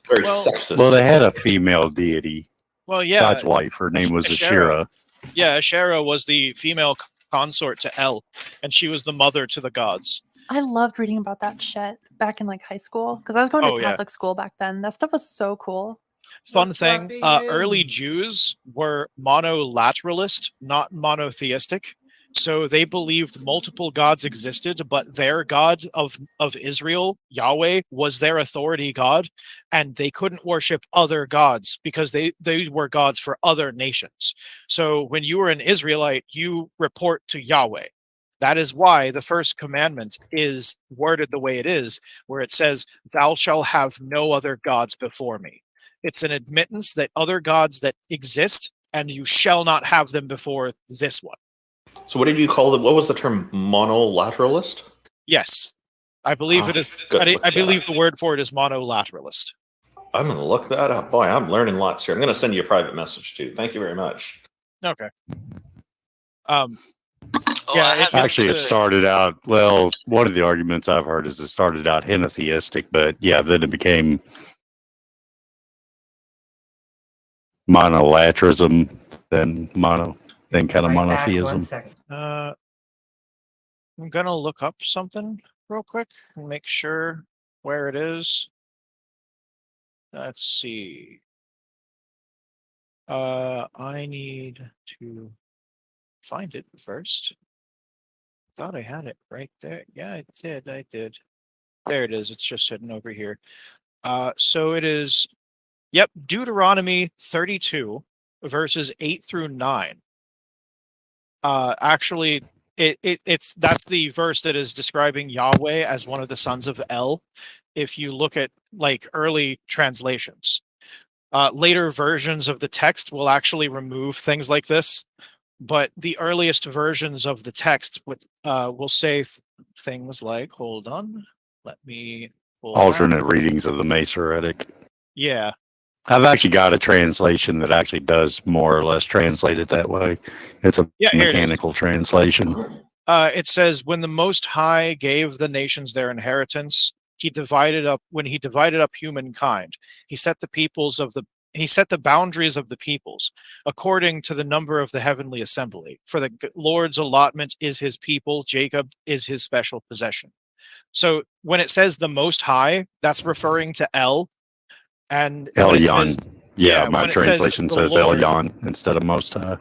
very sexist. Well, they had a female deity. Well, yeah. God's wife. Her name was Asherah. Yeah, Asherah was the female consort to El, and she was the mother to the gods. I loved reading about that shit back in like high school, because I was going to Catholic school back then. That stuff was so cool. Fun thing, early Jews were monolateralist, not monotheistic. So they believed multiple gods existed, but their God of Israel, Yahweh, was their authority God, and they couldn't worship other gods because they were gods for other nations. So when you were an Israelite, you report to Yahweh. That is why the first commandment is worded the way it is, where it says, "Thou shalt have no other gods before me." It's an admittance that other gods that exist, and you shall not have them before this one. So what did you call it? What was the term? Monolateralist? Yes. I believe it is. I believe the word for it is monolateralist. I'm going to look that up. Boy, I'm learning lots here. I'm going to send you a private message too. Thank you very much. Okay. Actually, it started out, well, one of the arguments I've heard is it started out henotheistic, but yeah, then it became monolatrism, then kind of monotheism. I'm gonna look up something real quick and make sure where it is. Let's see. I need to find it first. Thought I had it right there. Yeah, I did. There it is. It's just sitting over here. So it is, Deuteronomy 32, verses 8 through 9. Actually, that's the verse that is describing Yahweh as one of the sons of El. If you look at like early translations, later versions of the text will actually remove things like this, but the earliest versions of the text will say things like, hold on, let me alternate readings of the Masoretic. Yeah. I've actually got a translation that actually does more or less translate it that way. It's a mechanical translation. It says, when the Most High gave the nations their inheritance, he divided up humankind. He set the boundaries of the peoples according to the number of the heavenly assembly. For the Lord's allotment is his people, Jacob is his special possession. So when it says the Most High, that's referring to El. And Elyon. My translation says Elyon instead of Most High.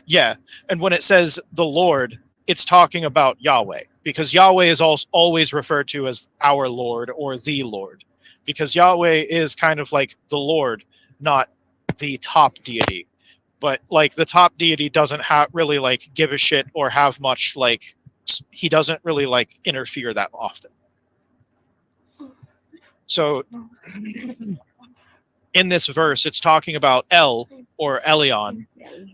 Yeah, and when it says the Lord, it's talking about Yahweh, because Yahweh is always referred to as our Lord or the Lord, because Yahweh is kind of like the Lord, not the top deity. But like the top deity doesn't really like give a shit or have much, like he doesn't really like interfere that often. So in this verse, it's talking about El or Elyon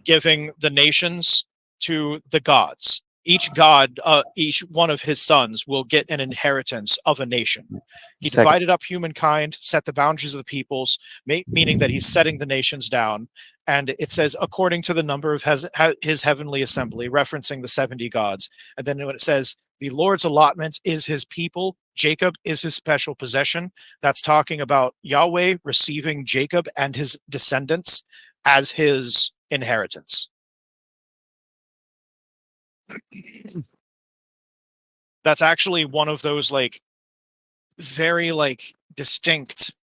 giving the nations to the gods. Each god, each one of his sons will get an inheritance of a nation. He divided up humankind, set the boundaries of the peoples, meaning that he's setting the nations down. and it says according to the number of his heavenly assembly, referencing the 70 gods. And then when it says the Lord's allotment is his people, Jacob is his special possession, that's talking about Yahweh receiving Jacob and his descendants as his inheritance. That's actually one of those like very like distinct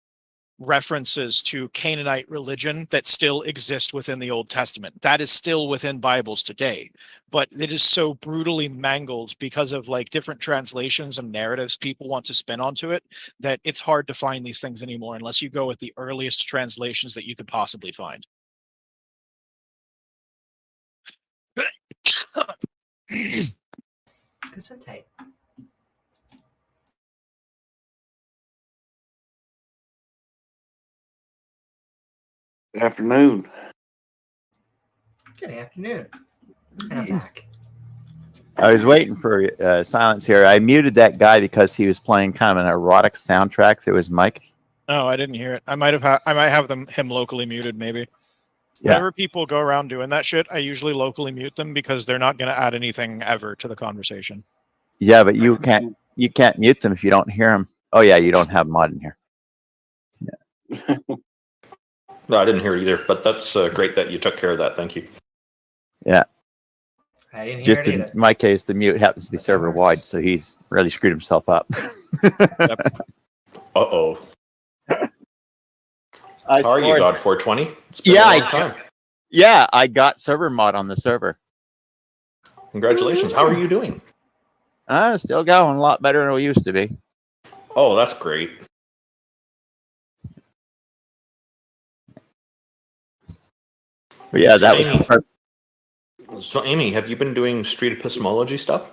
references to Canaanite religion that still exist within the Old Testament. That is still within Bibles today, but it is so brutally mangled because of like different translations and narratives people want to spin onto it that it's hard to find these things anymore unless you go with the earliest translations that you could possibly find. Gesundheit. Good afternoon. Good afternoon. And I'm back. I was waiting for silence here. I muted that guy because he was playing kind of an erotic soundtrack through his mic. Oh, I didn't hear it. I might have him locally muted maybe. Yeah. Whenever people go around doing that shit, I usually locally mute them because they're not going to add anything ever to the conversation. Yeah, but you can't mute them if you don't hear them. Oh yeah, you don't have mod in here. Yeah. No, I didn't hear either, but that's great that you took care of that. Thank you. Yeah. I didn't hear Just it in either. my case, the mute happens to be server wide, so he's really screwed himself up. Uh-oh. How are you, God 420? It's been a long time. Yeah, I got server mod on the server. Congratulations. How are you doing? Still going a lot better than we used to be. Oh, that's great. But yeah, that was. So, Amy, have you been doing street epistemology stuff?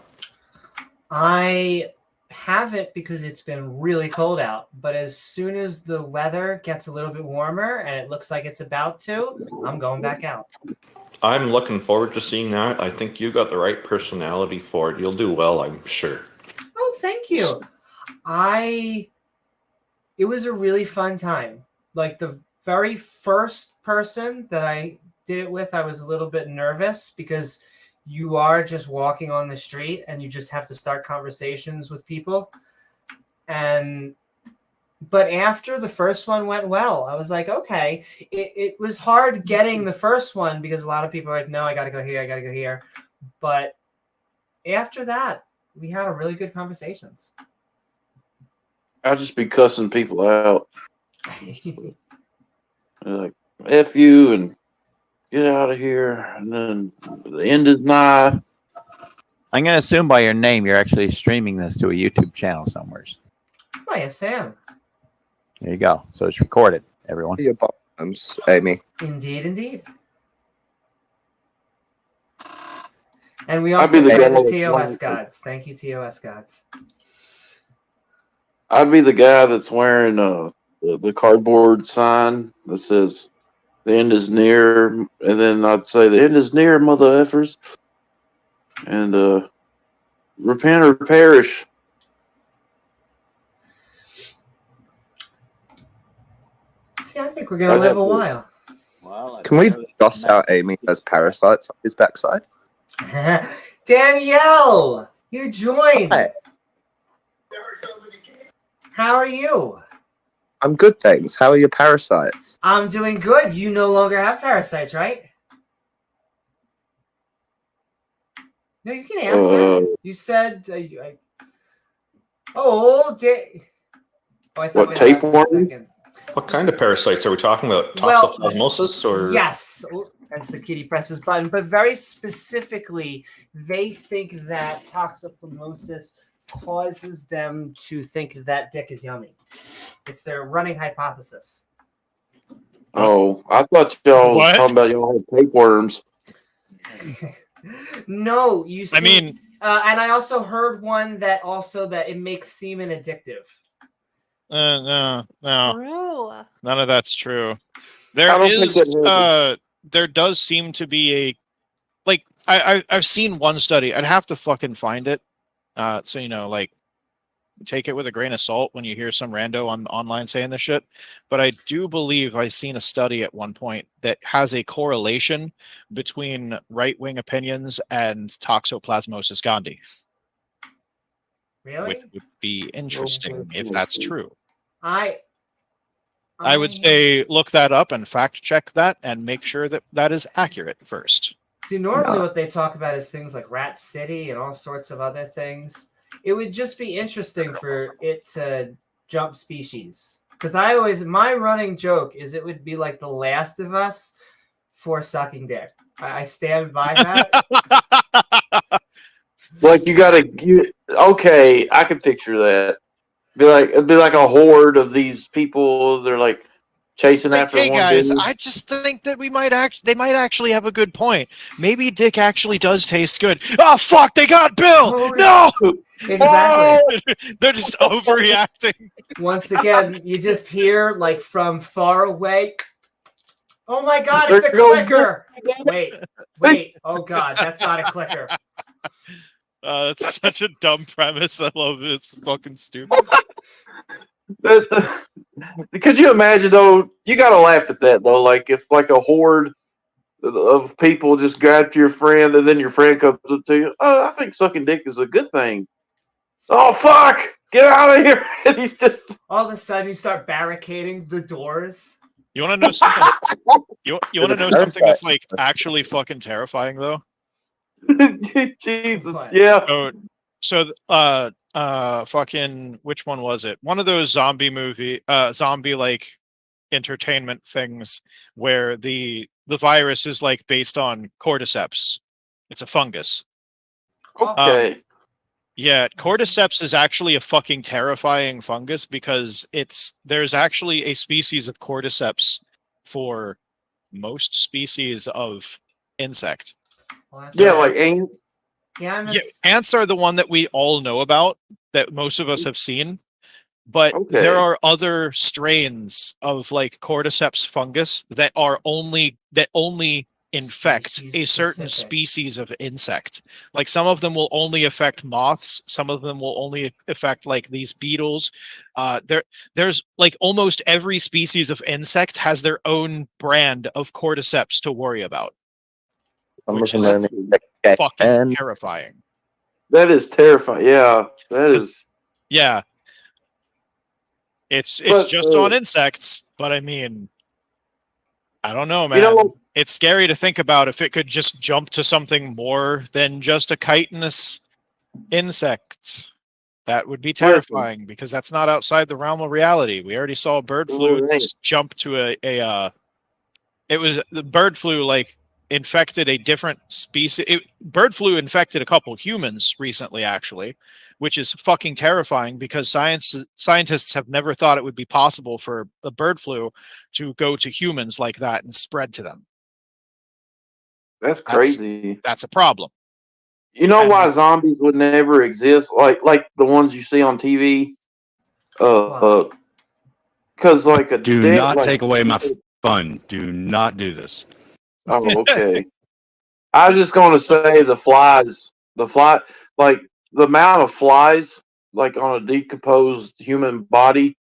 I haven't because it's been really cold out. But as soon as the weather gets a little bit warmer and it looks like it's about to, I'm going back out. I'm looking forward to seeing that. I think you got the right personality for it. You'll do well, I'm sure. Oh, thank you. It was a really fun time. Like the very first person that I did it with, I was a little bit nervous because you are just walking on the street and you just have to start conversations with people. But after the first one went well, I was like, okay, it was hard getting the first one because a lot of people are like, no, I got to go here. I got to go here. But after that, we had a really good conversations. I'll just be cussing people out. Like, F you and get out of here. And then the end is nigh. I'm going to assume by your name, you're actually streaming this to a YouTube channel somewhere. Oh, yes, I am. There you go. So it's recorded, everyone. Your bottoms, Amy. Indeed, indeed. And we also have the TOS gods. Thank you, TOS gods. I'd be the guy that's wearing the cardboard sign that says the end is near, and then I'd say the end is near, mother effers, and repent or perish. See, I think we're going to live a while. Can we toss out Amy as Parasites on his backside? Danielle, you joined. Hi. How are you? I'm good, thanks. How are your parasites? I'm doing good. You no longer have parasites, right? No, you can answer. You said... I thought what, we tapeworm? What kind of parasites are we talking about? Well, Toxoplasmosis or? Yes. That's the kitty presses button. But very specifically, they think that toxoplasmosis causes them to think that dick is yummy. It's their running hypothesis. Oh, I thought y'all was talking about y'all had tapeworms. No, you see. I mean, and I also heard one that it makes semen addictive. No. True. None of that's true. There does seem to be I've seen one study. I'd have to fucking find it. So take it with a grain of salt when you hear some rando on online saying this shit. But I do believe I've seen a study at one point that has a correlation between right-wing opinions and Toxoplasmosis gondii. Really? Which would be interesting if that's true. I would say look that up and fact check that and make sure that that is accurate first. See, normally what they talk about is things like Rat City and all sorts of other things. It would just be interesting for it to jump species. Because my running joke is it would be like The Last of Us for sucking dick. I stand by that. Like okay, I can picture that. It'd be like a horde of these people. They're like chasing after hey one guys, dude. I just think that they might actually have a good point. Maybe dick actually does taste good. Oh fuck, they got Bill! No! Exactly. They're just overreacting. Once again, you just hear like from far away. Oh my god, it's a clicker! Wait. Oh god, that's not a clicker. That's such a dumb premise. I love it. It's fucking stupid. Could you imagine though? You gotta laugh at that though. Like if like a horde of people just grab your friend and then your friend comes up to you. Oh, I think sucking dick is a good thing. Oh fuck! Get out of here! And he's just all of a sudden you start barricading the doors. You want to know something? You want to know something that's like actually fucking terrifying though? Jesus, yeah. So, fucking, which one was it? One of those zombie like entertainment things where the virus is like based on cordyceps. It's a fungus. Okay. Yeah, cordyceps is actually a fucking terrifying fungus because there's actually a species of cordyceps for most species of insect. Yeah, like ants. Yeah, ants are the one that we all know about, that most of us have seen. But there are other strains of like cordyceps fungus that only infect a certain species of insect. Like some of them will only affect moths, some of them will only affect like these beetles. There's like almost every species of insect has their own brand of cordyceps to worry about. Which is fucking terrifying. That is terrifying. Yeah, that is. Yeah. It's just on insects, but I mean, I don't know, man. You know, it's scary to think about if it could just jump to something more than just a chitinous insect. That would be terrifying because that's not outside the realm of reality. We already saw bird flu jump to it was the bird flu like infected a different species. Bird flu infected a couple humans recently, actually, which is fucking terrifying because scientists have never thought it would be possible for the bird flu to go to humans like that and spread to them. That's crazy. That's a problem. You know why zombies would never exist? Like the ones you see on TV? Because like do not take away my fun. Do not do this. Oh, okay. I was just going to say the like the amount of flies, like on a decomposed human body,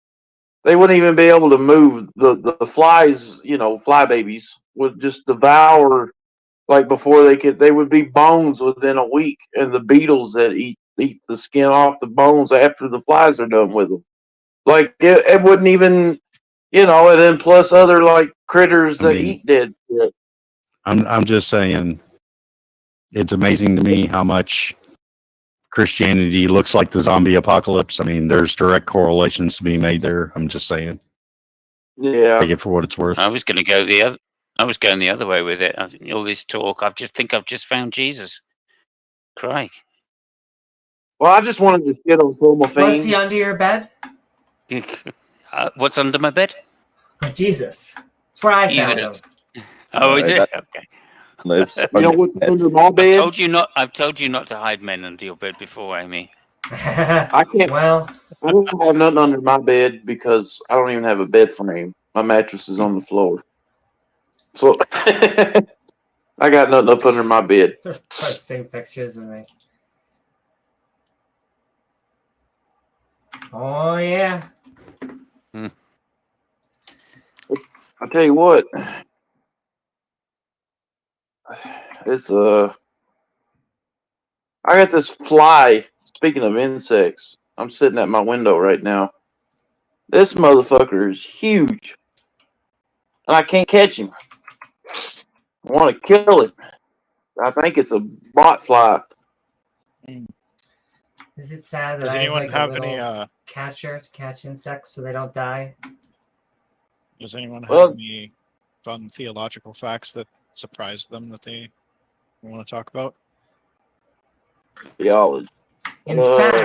they wouldn't even be able to move. The flies, fly babies would just devour, like before they would be bones within a week, and the beetles that eat the skin off the bones after the flies are done with them. Like it wouldn't even, and then plus other like critters that eat dead shit. I'm just saying, it's amazing to me how much Christianity looks like the zombie apocalypse. I mean, there's direct correlations to be made there. I'm just saying. Yeah. Take it for what it's worth. I was going the other way with it. I think all this talk, I've just found Jesus. Craig. Well, I just wanted to get on Chroma Fame. Was he under your bed? What's under my bed? Jesus. That's where I found him. Oh, is it? Okay. You know what's under my bed? I've told you not to hide men under your bed before, Amy. I can't. Well, I don't have nothing under my bed because I don't even have a bed frame. My mattress is on the floor, so I got nothing up under my bed. They're posting pictures of me. Oh yeah. I tell you what, it's I got this fly. Speaking of insects, I'm sitting at my window right now. This motherfucker is huge, and I can't catch him. I want to kill him. I think it's a bot fly. Is it sad that Does I anyone have, like, have a little any catcher to catch insects so they don't die? Does anyone have Well- any fun theological facts that surprised them that they want to talk about? Theology. In fact,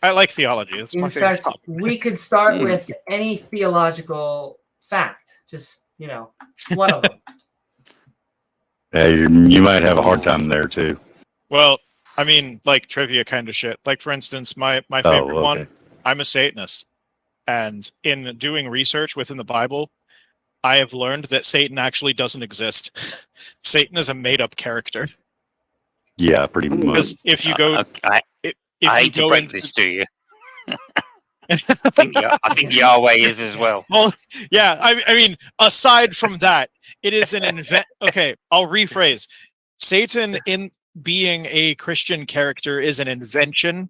I like theology. It's my in favorite fact, topic. we could start with any theological fact. Just, one of them. Yeah, you might have a hard time there too. Well, I mean, like trivia kind of shit. Like for instance, my favorite okay. one. I'm a Satanist, and in doing research within the Bible, I have learned that Satan actually doesn't exist. Satan is a made-up character. Yeah, pretty much. Because if you go, I hate to break this to you. I think Yahweh is as well. Well, yeah. I mean, aside from that, it is an invent. Okay, I'll rephrase. Satan, in being a Christian character, is an invention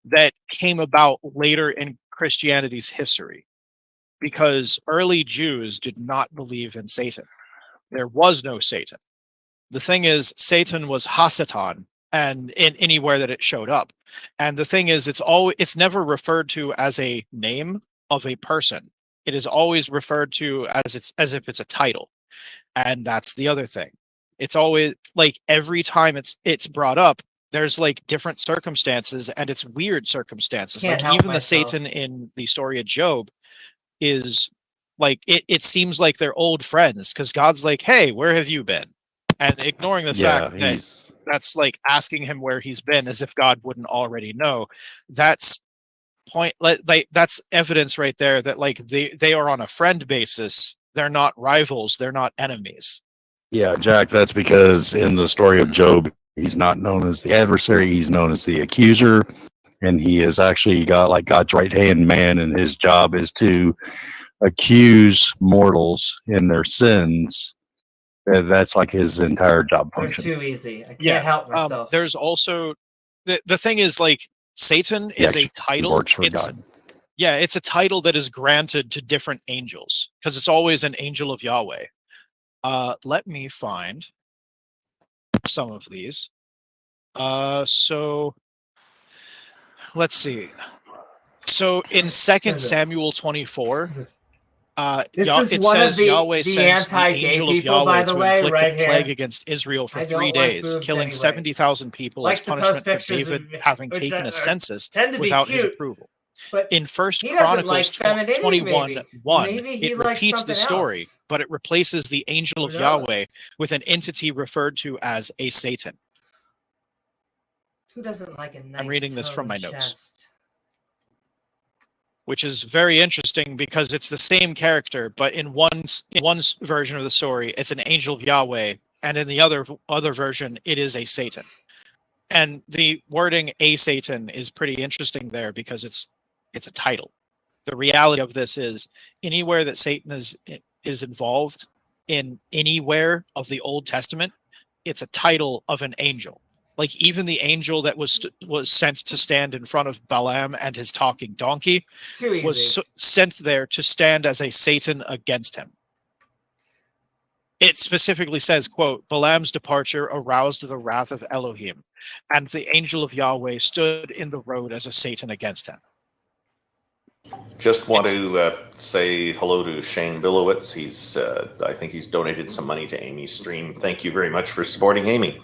that came about later in Christianity's history, because early Jews did not believe in Satan. There was no Satan. The thing is, Satan was Hasatan, and in anywhere that it showed up. And the thing is, it's never referred to as a name of a person. It is always referred to as if it's a title. And that's the other thing. It's always like every time it's brought up, there's like different circumstances, and it's weird circumstances. Can't like help even the myself. Satan in the story of Job is like it seems like they're old friends, because God's like, hey, where have you been? And ignoring the fact that that's like asking him where he's been as if God wouldn't already know. That's that's evidence right there that like they are on a friend basis. They're not rivals. They're not enemies. Yeah, Jack, that's because in the story of Job, he's not known as the adversary, he's known as the accuser, and he has actually got like God's right-hand man, and his job is to accuse mortals in their sins. That's like his entire job They're function. too easy. I can't help myself. There's also the thing is like Satan is a title. Works for God. Yeah, it's a title that is granted to different angels, because it's always an angel of Yahweh. Let me find some of these. So let's see. So in 2 Samuel 24, This is it one of says the- Yahweh the sends the anti-gay angel of people, by Yahweh the to way, inflict right a plague here. against Israel for I 3 don't like days, boobs killing anyway. 70,000 people Likes as to post punishment for pictures David of- having which taken are- a census tend to be without his cute, approval. but In First he doesn't Chronicles like femininity, 21:1, maybe he it likes repeats the something story, else. but it replaces the angel of Who Yahweh knows? with an entity referred to as a Satan. Who doesn't like a nice I'm reading this from my toned notes. chest? Which is very interesting because it's the same character, but in one version of the story, it's an angel of Yahweh, and in the other version, it is a Satan. And the wording "a Satan" is pretty interesting there because it's a title. The reality of this is anywhere that Satan is involved in anywhere of the Old Testament, it's a title of an angel. Like even the angel that was sent to stand in front of Balaam and his talking donkey Too easy. was sent there to stand as a Satan against him. It specifically says, quote, Balaam's departure aroused the wrath of Elohim, and the angel of Yahweh stood in the road as a Satan against him. Just want to say hello to Shane Bilowitz. He's, I think he's donated some money to Amy's stream. Thank you very much for supporting Amy.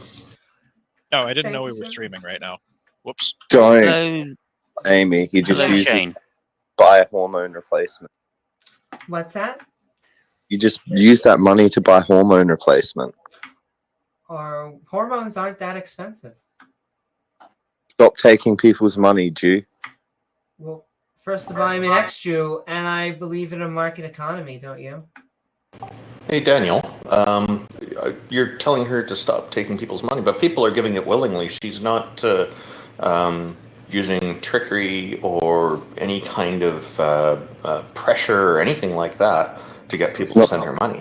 No, I didn't know we were streaming right now. Whoops. Don't, Amy. He just Hello, used Shane. it to buy a hormone replacement. What's that? You just use that money to buy hormone replacement. Or hormones aren't that expensive. Stop taking people's money, Jew. Well, first of all, I'm an ex-Jew, and I believe in a market economy, don't you? Hey, Daniel. You're telling her to stop taking people's money, but people are giving it willingly. She's not using trickery or any kind of pressure or anything like that to get people to send her money.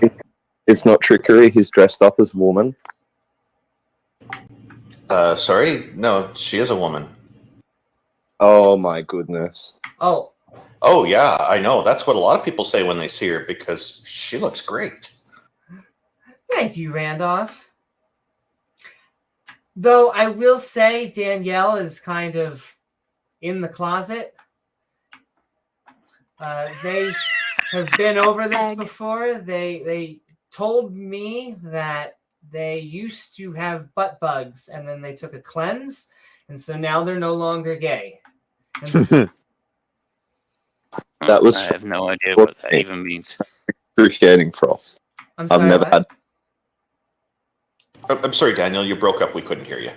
It's not trickery. He's dressed up as a woman. Sorry? No, she is a woman. Oh my goodness. Oh. Oh yeah, I know. That's what a lot of people say when they see her because she looks great. Thank you, Randolph. Though I will say Danielle is kind of in the closet. They have been over this before. They told me that they used to have butt bugs and then they took a cleanse, and so now they're no longer gay. And That was. I have no idea what that even means. Excruciating frost. I'm sorry, I've never what? had. I'm sorry, Daniel. You broke up. We couldn't hear you.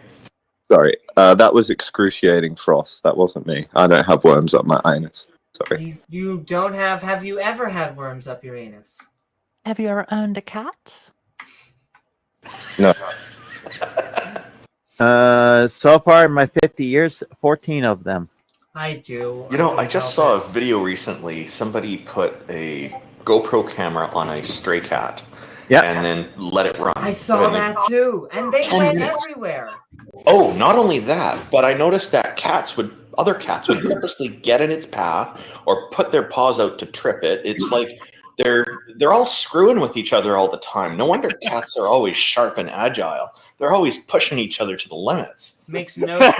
Sorry, that was excruciating frost. That wasn't me. I don't have worms up my anus. Sorry. You don't have you ever had worms up your anus? Have you ever owned a cat? No. So far in my 50 years, 14 of them. I do. You know, I just saw a video recently. Somebody put a GoPro camera on a stray cat. Yeah. And then let it run. I saw And that too, and they 10 went minutes. everywhere. Oh, not only that, but I noticed that other cats would purposely get in its path or put their paws out to trip it. It's like they're all screwing with each other all the time. No wonder cats are always sharp and agile. They're always pushing each other to the limits. Makes no sense.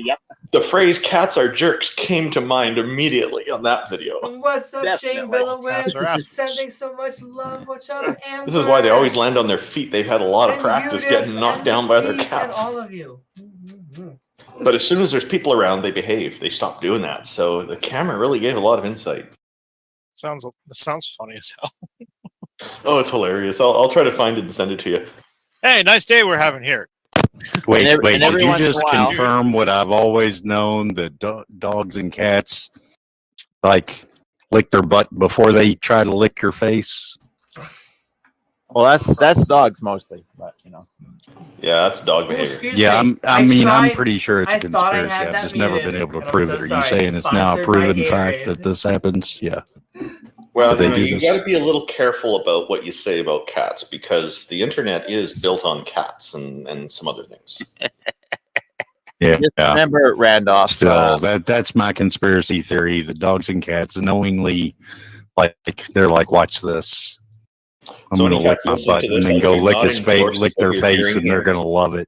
Yep. The phrase "cats are jerks" came to mind immediately on that video. What's up, Shane Definitely. Bilowitz? Cats are assholes. Sending so much love. What's up, Amber? This is why they always land on their feet. They've had a lot of And practice Judith getting knocked and down by other Mystique cats. And all of you. Mm-hmm. But as soon as there's people around, they behave. They stop doing that. So the camera really gave a lot of insight. That sounds funny as hell. Oh, it's hilarious. I'll try to find it and send it to you. Hey, nice day we're having here. Wait, And did every you once in just a while- confirm what I've always known, that dogs and cats, like, lick their butt before they try to lick your face? Well, that's dogs mostly, but you know. Yeah, that's dog Well, behavior. excuse Yeah, me. I'm tried- pretty sure it's I a thought I conspiracy. had I've that just never muted, been able to and I'm prove so it. Are you sorry. saying it's now a Sponsored by proven fact Gatorade. that this happens? Yeah. Well, They you know, do you this. got to be a little careful about what you say about cats because the internet is built on cats and some other things. Yeah. Just remember, Randolph. Still, that's my conspiracy theory. The dogs and cats knowingly, like, they're like, watch this. I'm So going to any lick cats my listening butt to and this, then I go do lick not his face, endorse lick what their you're face, hearing and they're here. going to love it.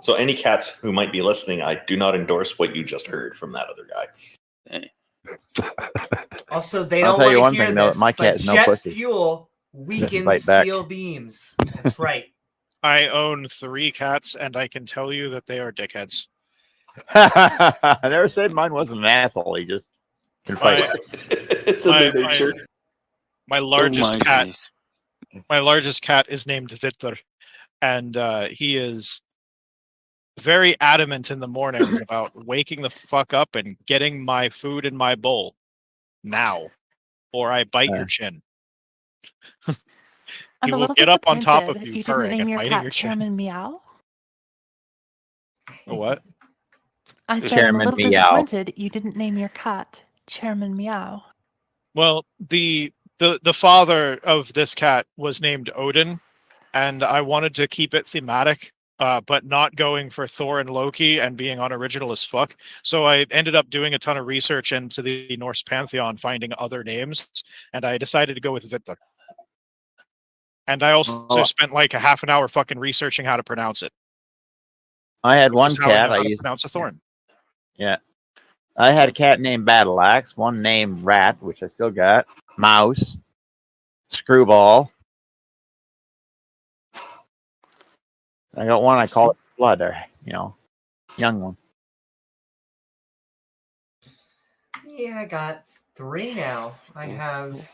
So any cats who might be listening, I do not endorse what you just heard from that other guy. Also, they I'll don't tell you want one to hear thing, though, this, my but cat's no jet pussy. fuel weakens Bite back. steel beams. That's right. I own 3 cats, and I can tell you that they are dickheads. I never said mine wasn't an asshole. He just can fight. It's in their nature. My largest my cat. goodness. My largest cat is named Victor, and he is very adamant in the mornings about waking the fuck up and getting my food in my bowl now, or I bite your chin. I'm He a will little get up on top of disappointed you, you didn't purring name and your biting cat your chin. Chairman Meow. A what? I said I'm a Chairman little Meow. disappointed you didn't name your cat Chairman Meow. Well, the father of this cat was named Odin, and I wanted to keep it thematic, but not going for Thor and Loki and being unoriginal as fuck. So I ended up doing a ton of research into the Norse pantheon, finding other names, and I decided to go with Victor. And I also spent like a half an hour fucking researching how to pronounce it. I had which one is how cat. know I how to used pronounce a thorn. Yeah. I had a cat named Battle Axe, one named Rat, which I still got, Mouse, Screwball. I got one I call it Blood, or young one. Yeah, I got 3 now. I have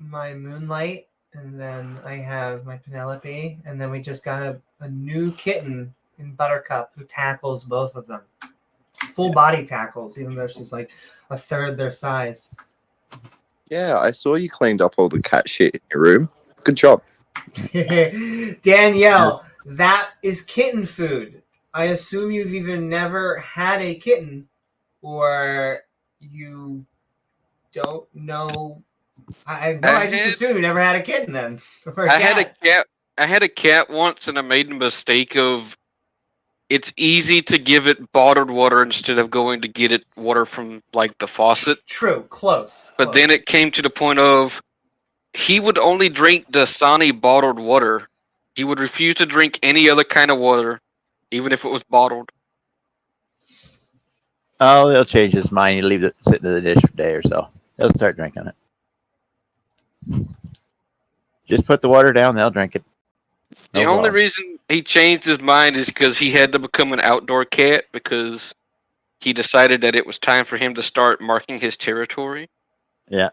my Moonlight, and then I have my Penelope, and then we just got a new kitten in Buttercup who tackles both of them. Full body tackles, even though she's like a third their size. Yeah, I saw you cleaned up all the cat shit in your room. Good job. Danielle, that is kitten food. I assume you've even never had a kitten, or you don't know. I just assume you never had a kitten then. Or a I had a cat. cat. I had a cat once, and I made the mistake of. It's easy to give it bottled water instead of going to get it water from like the faucet. True, close. But then it came to the point of he would only drink Dasani bottled water. He would refuse to drink any other kind of water, even if it was bottled. Oh, they'll change his mind. You leave it sitting in the dish for a day or so. They'll start drinking it. Just put the water down, they'll drink it. The only reason he changed his mind is because he had to become an outdoor cat because he decided that it was time for him to start marking his territory. Yeah.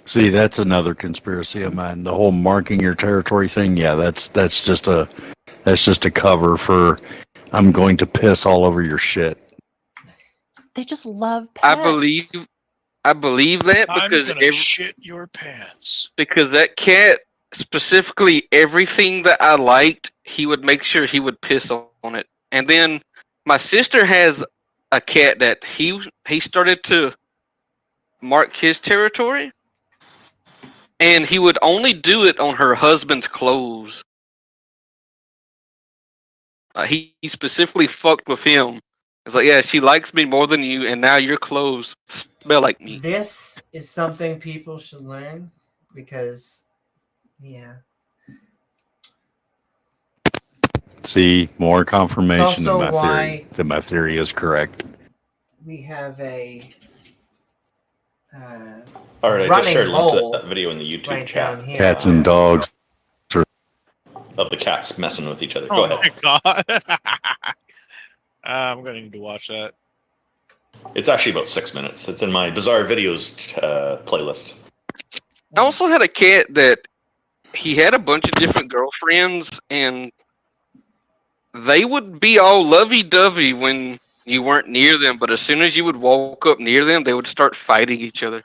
See, that's another conspiracy of mine. The whole marking your territory thing. Yeah, that's just a cover for I'm going to piss all over your shit. They just love pets. I believe that because I'm gonna shit your pants. Because that cat specifically, everything that I liked, he would make sure he would piss on it. And then my sister has a cat that he started to mark his territory. And he would only do it on her husband's clothes. He specifically fucked with him. It's like, yeah, she likes me more than you, and now your clothes smell like me. This is something people should learn because, yeah. See, more confirmation also why that my theory is correct. We have a All right, I just running shared a link to mole that video in the YouTube right chat down here. Cats and dogs. of the cats messing with each other. Oh Go ahead. my god. I'm gonna need to watch that. It's actually about 6 minutes. It's in my Bizarre Videos playlist. I also had a cat that he had a bunch of different girlfriends, and they would be all lovey-dovey when you weren't near them, but as soon as you would walk up near them, they would start fighting each other.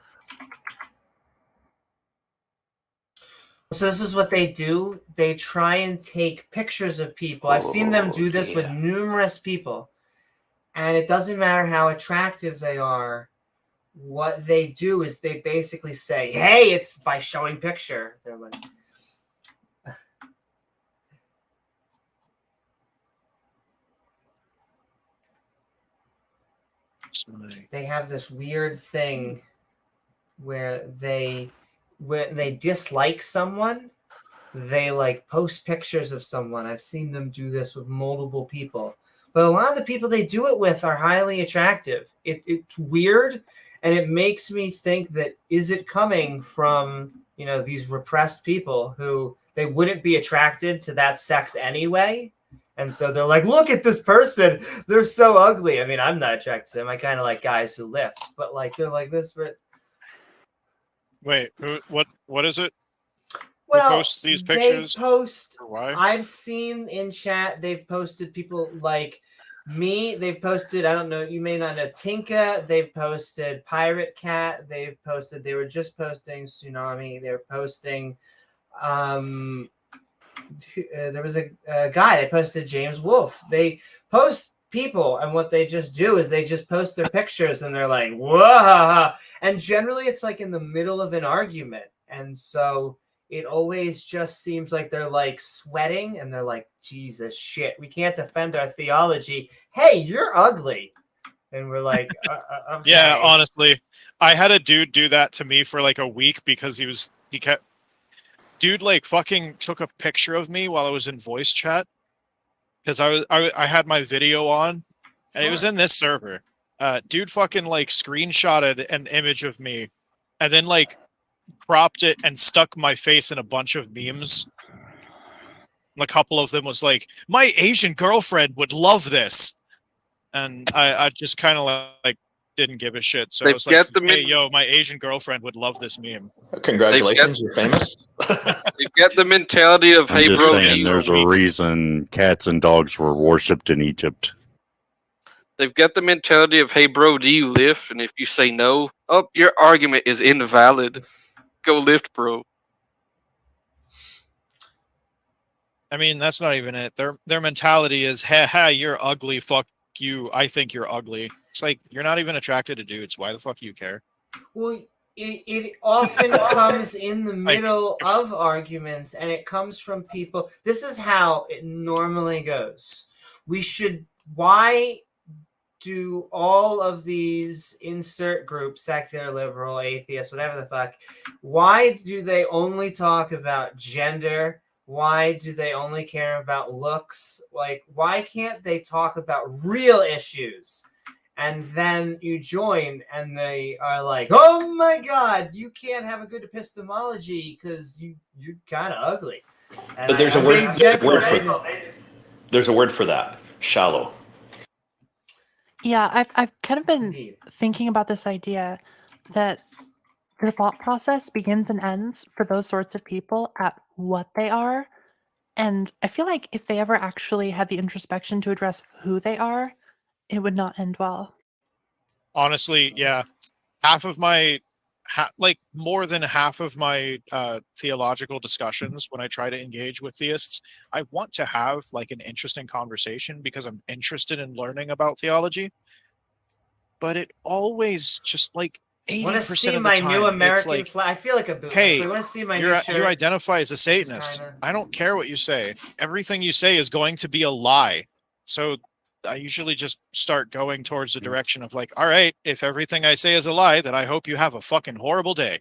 So this is what they do. They try and take pictures of people. I've seen them do this with numerous people. And it doesn't matter how attractive they are. What they do is they basically say, hey, it's by showing picture. They're like... They have this weird thing where when they dislike someone, they like post pictures of someone. I've seen them do this with multiple people. But a lot of the people they do it with are highly attractive. It's weird, and it makes me think that is it coming from, these repressed people who they wouldn't be attracted to that sex anyway? And so they're like, look at this person. They're so ugly. I mean, I'm not attracted to them. I kind of like guys who lift. But like they're like this. Wait, what is it? Well, who posts these pictures? They post. Why? I've seen in chat they've posted people like me. They've posted, I don't know, you may not know, Tinka. They've posted Pirate Cat. They were just posting Tsunami. They were posting there was a guy, they posted James Wolfe. They post people, and what they just do is they just post their pictures, and they're like, whoa. And generally it's like in the middle of an argument. And so it always just seems like they're like sweating, and they're like, Jesus shit, we can't defend our theology. Hey, you're ugly. And we're like, okay. Yeah, honestly, I had a dude do that to me for like a week because dude like fucking took a picture of me while I was in voice chat because I had my video on and it was in this server. Dude fucking like screenshotted an image of me and then like cropped it and stuck my face in a bunch of memes. A couple of them was like, my Asian girlfriend would love this. And I just kind of like didn't give a shit. So I was like, hey, yo, my Asian girlfriend would love this meme. Congratulations, you're famous. You've got the mentality of, hey, I'm just bro, saying, there's a reason cats and dogs were worshipped in Egypt. They've got the mentality of, hey, bro, do you lift? And if you say no, oh, your argument is invalid. Go lift, bro. I mean, that's not even it. Their mentality is, ha ha, you're ugly, fuck you, I think you're ugly. It's like, you're not even attracted to dudes. Why the fuck do you care? Well, it often comes in the middle of arguments, and it comes from people. This is how it normally goes. Why do all of these insert groups, secular, liberal, atheist, whatever the fuck, why do they only talk about gender? Why do they only care about looks? Like, why can't they talk about real issues? And then you join, and they are like, "Oh my God, you can't have a good epistemology because you're kind of ugly." And But there's a word for that. Shallow. Yeah, I've kind of been thinking about this idea that the thought process begins and ends for those sorts of people at what they are. And I feel like if they ever actually had the introspection to address who they are, it would not end well. Honestly, yeah. Half of my, like more than half of my theological discussions when I try to engage with theists, I want to have like an interesting conversation because I'm interested in learning about theology. But it always just like 80% of the time, new American it's like, flag. I feel like a bootleg. hey, I want to see my new you shirt. identify as a Satanist. I don't care what you say. Everything you say is going to be a lie. So I usually just start going towards the direction of like, all right, if everything I say is a lie, then I hope you have a fucking horrible day.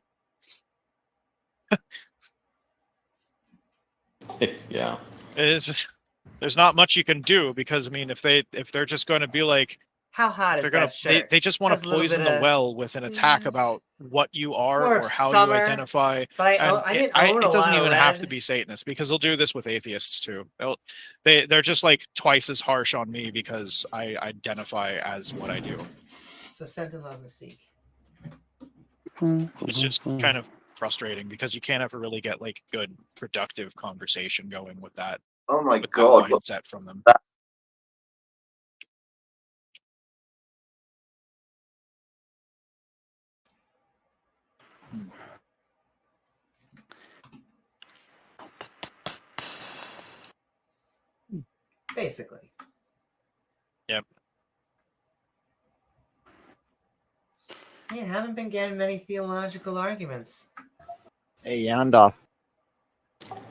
Yeah. It's just, there's not much you can do because I mean, if they're just going to be like, how hot is that shirt? They just want Has to a little poison bit the of- well with an attack about what you are More or of how summer, you identify. but And I didn't own a it doesn't lot of even have red. to be Satanist because they'll do this with atheists too. They're just like twice as harsh on me because I identify as what I do. So send in love, Mystique. It's just kind of frustrating because you can't ever really get like good productive conversation going with that. Oh my with God, that mindset from them. Basically. Yep. Yeah, haven't been getting many theological arguments. Hey, Yondoff.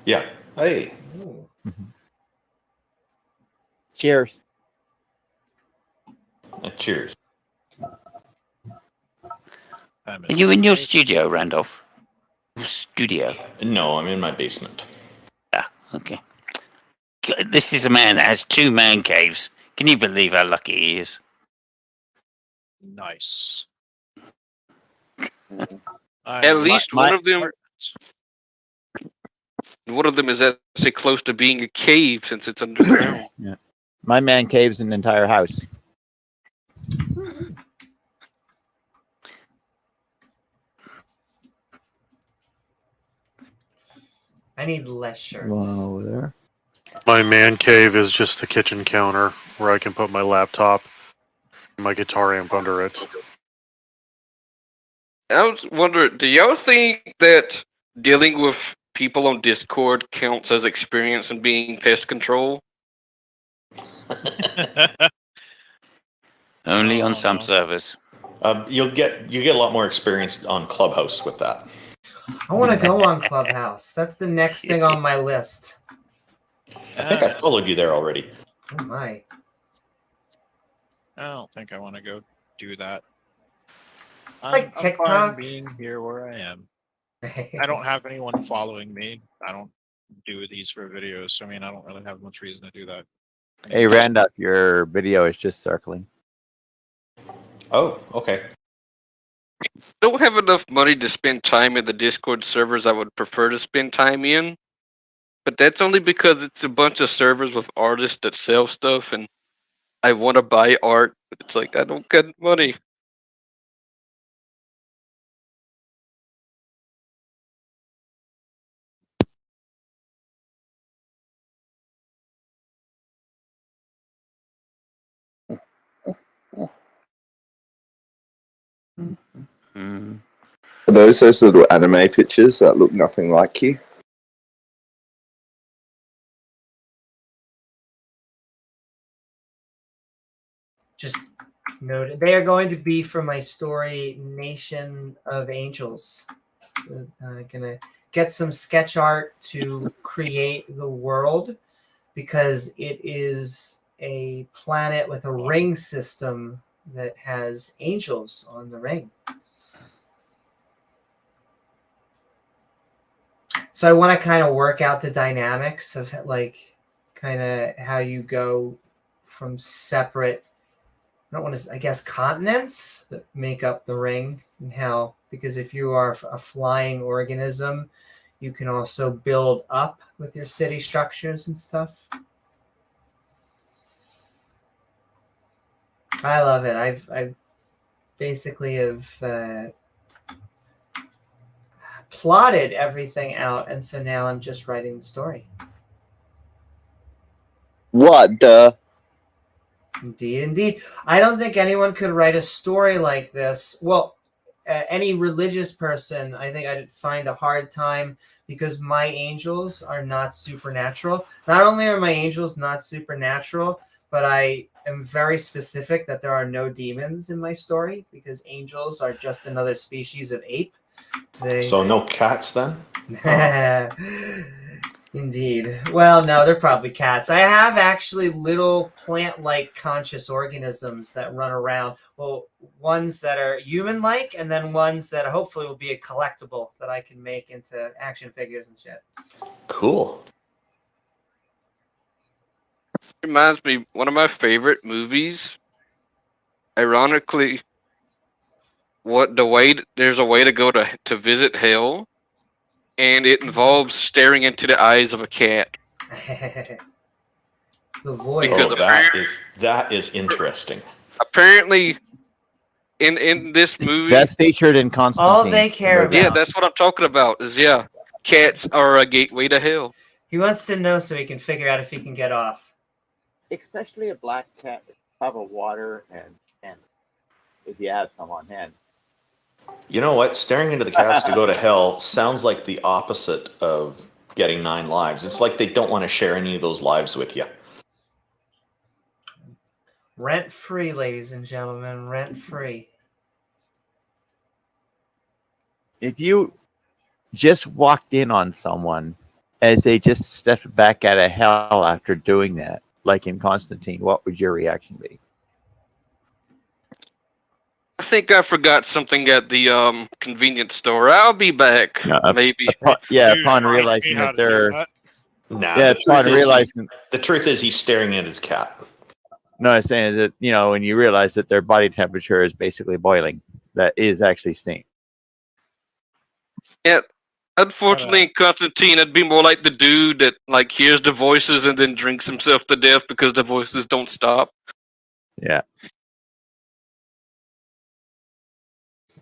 Yeah. Hey. Ooh. Cheers. Cheers. Are you in your studio, Randolph? Studio? No, I'm in my basement. Ah, okay. This is a man that has 2 man caves. Can you believe how lucky he is? Nice. At least one of them. One of them is actually close to being a cave since it's underground. Yeah. My man cave's an entire house. I need less shirts. Over there. My man cave is just the kitchen counter where I can put my laptop and my guitar amp under it. I was wondering, do y'all think that dealing with people on Discord counts as experience in being pest control? Only on some servers. You get a lot more experience on Clubhouse with that. I want to go on Clubhouse. That's the next thing on my list. I think I followed you there already. Oh my. I don't think I want to go do that. Like I'm TikTok. fine being here where I am. I don't have anyone following me. I don't do these for videos, so I mean, I don't really have much reason to do that. Hey, Randolph, your video is just circling. Oh, okay. Don't have enough money to spend time in the Discord servers I would prefer to spend time in. But that's only because it's a bunch of servers with artists that sell stuff, and I want to buy art, but it's like, I don't get money. Mm. Are those little anime pictures that look nothing like you? Just noted. They are going to be for my story, Nation of Angels. I'm gonna get some sketch art to create the world because it is a planet with a ring system that has angels on the ring. So I want to kind of work out the dynamics of like kind of how you go from separate, I don't want to, I guess, continents that make up the ring, and how, because if you are a flying organism, you can also build up with your city structures and stuff. I love it. I've basically have plotted everything out, and so now I'm just writing the story. What the? Indeed. I don't think anyone could write a story like this. Well, any religious person, I think I'd find a hard time because my angels are not supernatural. Not only are my angels not supernatural, but I am very specific that there are no demons in my story because angels are just another species of ape. So no cats then? Indeed. Well, no, they're probably cats. I have actually little plant-like conscious organisms that run around. Well, ones that are human-like, and then ones that hopefully will be a collectible that I can make into action figures and shit. Cool. Reminds me, one of my favorite movies. Ironically, there's a way to go to visit hell, and it involves staring into the eyes of a cat. The void. Because that is interesting. Apparently, in this movie, That's featured in Constantine. All they care about. Yeah, that's what I'm talking about. Cats are a gateway to hell. He wants to know so he can figure out if he can get off. Especially a black cat with a tub of water and if you have some on hand. You know what? Staring into the cats to go to hell sounds like the opposite of getting 9 lives. It's like they don't want to share any of those lives with you. Rent free, ladies and gentlemen, rent free. If you just walked in on someone as they just stepped back out of hell after doing that, like in Constantine, what would your reaction be? I think I forgot something at the convenience store. I'll be back. Maybe. Upon realizing that they're. The truth is he's staring at his cat. No, I'm saying that, when you realize that their body temperature is basically boiling, that is actually steam. Yeah. Unfortunately, in Constantine, it'd be more like the dude that hears the voices and then drinks himself to death because the voices don't stop. Yeah.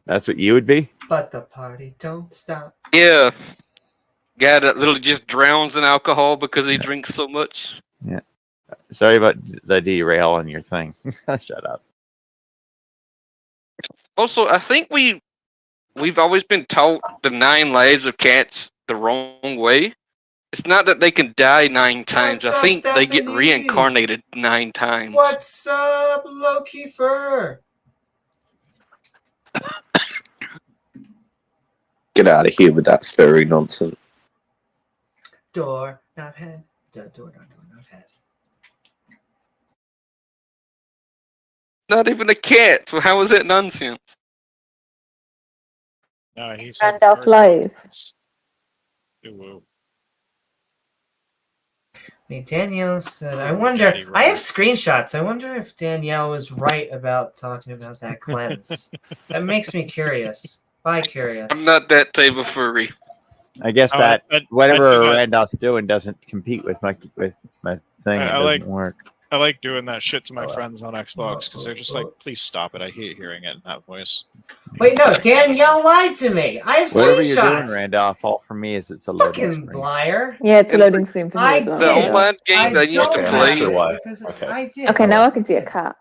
That's what you would be? But the party don't stop. Yeah. Guy that literally just drowns in alcohol because he drinks so much. Yeah. Sorry about the derail on your thing. Shut up. Also, I think we've always been taught the 9 lives of cats the wrong way. It's not that they can die 9 times. I think they get reincarnated 9 times. What's up, Loki Fur? Get out of here with that furry nonsense. Door, not head. Door, not head. Not even a cat. So how is that nonsense? No, he said Randolph Live. Ooh. I mean, Danielle said, I wonder, I have screenshots. I wonder if Danielle was right about talking about that cleanse. That makes me curious. Bi-curious. I'm not that type of furry. I guess whatever Randolph's doing doesn't compete with my thing. It doesn't work. I like doing that shit to my friends on Xbox because they're just like, please stop it. I hate hearing it in that voice. Wait, no, Danielle lied to me. I have Whatever screenshots. you're doing, Randolph, all for me is it's a loading Fucking screen. liar. Yeah, it's a loading screen for me as well. The online game I used to play. Okay, now I can see a cat.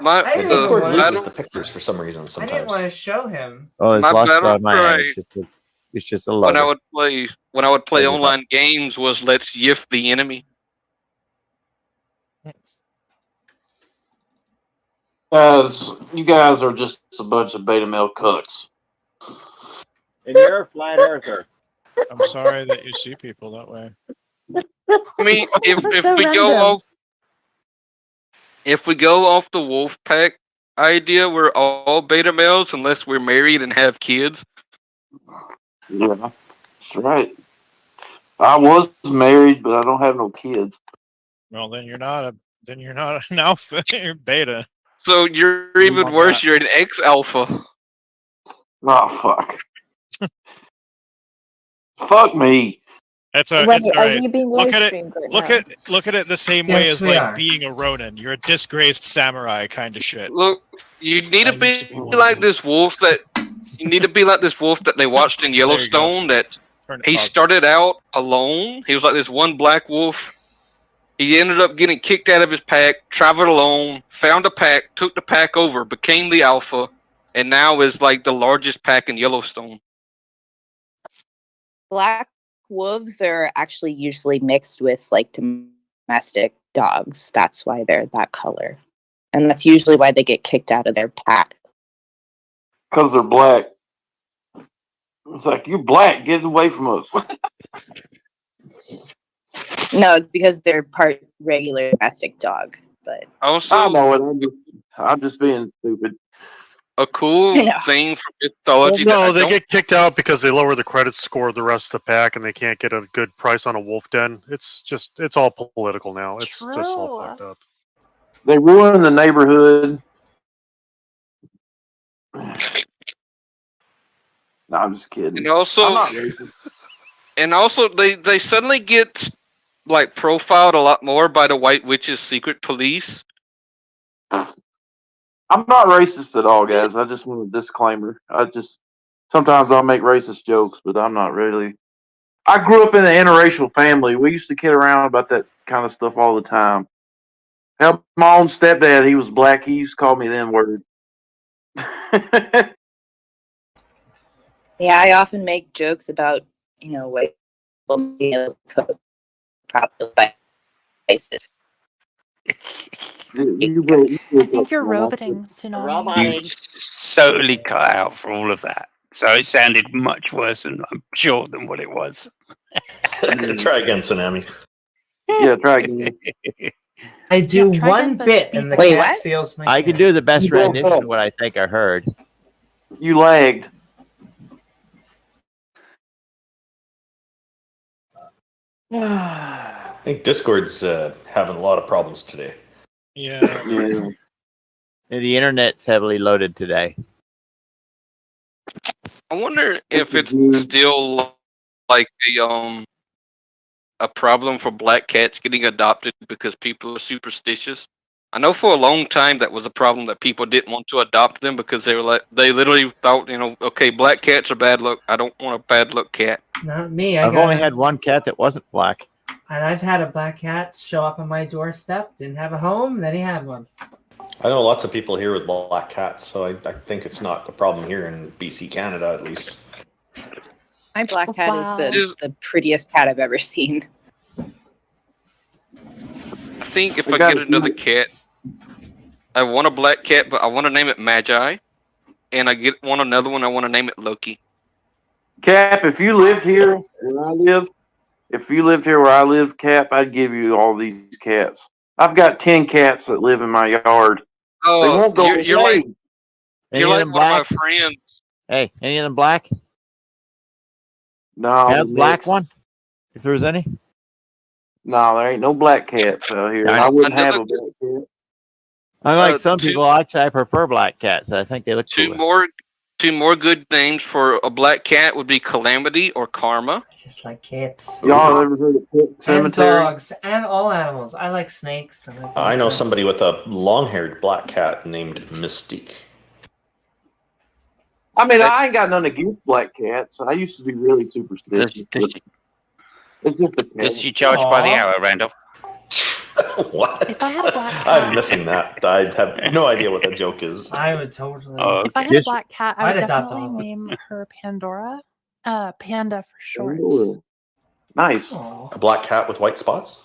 I didn't Discord wanna- loses the pictures for some reason I didn't sometimes. want to show him. Oh, it's My lost battle on my end. cry It's just a when I loader. would play Load it up. online games was let's yiff the enemy. Guys, you guys are just a bunch of beta male cucks. And you're a flat earther. I'm sorry that you see people that way. I mean, if So we go random. off the wolf pack idea, we're all beta males unless we're married and have kids. Yeah, that's right. I was married, but I don't have no kids. Well, then you're not an alpha. You're beta. So you're even worse. You're an ex-alpha. Oh, fuck. Fuck me. That's Wait, it's all are right. we being Look at live-streamed right Look now? at it the same way Yes, as we like are. being a Ronin. You're a disgraced samurai kind of shit. Look, you need to I be used to be one of like them. this wolf that they watched in Yellowstone. That Turn it he up. started out alone. He was like this one black wolf. He ended up getting kicked out of his pack, traveled alone, found a pack, took the pack over, became the alpha, and now is like the largest pack in Yellowstone. Black wolves are actually usually mixed with like domestic dogs. That's why they're that color. And that's usually why they get kicked out of their pack. Because they're black. It's like, you're black, get away from us. No, it's because they're part regular domestic dog. But Also, I know it. I'm just being stupid. a cool I know. thing from Well, mythology that I no, they don't get kicked out because they lower the credit score of the rest of the pack, and they can't get a good price on a wolf den. It's all political now. It's just all fucked up. They ruin the neighborhood. No, I'm just kidding. And also, I'm not racist. and also they suddenly get like profiled a lot more by the White Witch's secret police. I'm not racist at all, guys. I just want a disclaimer. Sometimes I'll make racist jokes, but I'm not really. I grew up in an interracial family. We used to kid around about that kind of stuff all the time. Hell, my own stepdad, he was black. He used to call me the N-word. yeah, I often make jokes about, white people being able to cook properly by places. I think you're roboting, Tsunami. You totally cut out for all of that. So it sounded much worse than I'm sure than what it was. Try again, Tsunami. Yeah, try again. I do try one again, but bit, be and the quick. cat steals my. I can cat. do the best You broke rendition up. of what I think I heard. You lagged. I think Discord's having a lot of problems today. Yeah. Yeah. And the internet's heavily loaded today. I wonder if it's Mhm. still like a problem for black cats getting adopted because people are superstitious. I know for a long time that was a problem that people didn't want to adopt them because they literally thought, okay, black cats are bad luck. I don't want a bad luck cat. Not me. I've only had one cat that wasn't black. And I've had a black cat show up on my doorstep. Didn't have a home. Then he had one. I know lots of people here with black cats, so I think it's not a problem here in BC, Canada, at least. My black cat Wow. is the prettiest cat I've ever seen. I think if I I got get it. another cat, I want a black cat, but I want to name it Magi. And want another one, I want to name it Loki. Cap, if you lived here where I live, Cap, I'd give you all these cats. I've got 10 cats that live in my yard. They Oh, won't go you're away. like Any you're of like them one of my black? friends. Hey, any of them black? No, Yeah, the black mixed. one? If there was any? No, there ain't no black cats out here. Yeah, I wouldn't have a another- black cat. Unlike some two- people, actually, I prefer black cats. I think they look Two cooler. more good names for a black cat would be Calamity or Karma. Just like cats. Y'all ever heard of Pet And Cemetery? dogs and all animals. I like snakes. I know somebody with a long-haired black cat named Mystique. I mean, I ain't got none against black cats. I used to be really superstitious. Does but it's just a cat. she charge by the Aw. hour, Randolph? What? If I had a black cat, I'm missing that. I have no idea what that joke is. I would totally. if I had a black cat, I I'd would adopt definitely all of them. name her Pandora. Panda for short. Ooh. Nice. A black cat with white spots?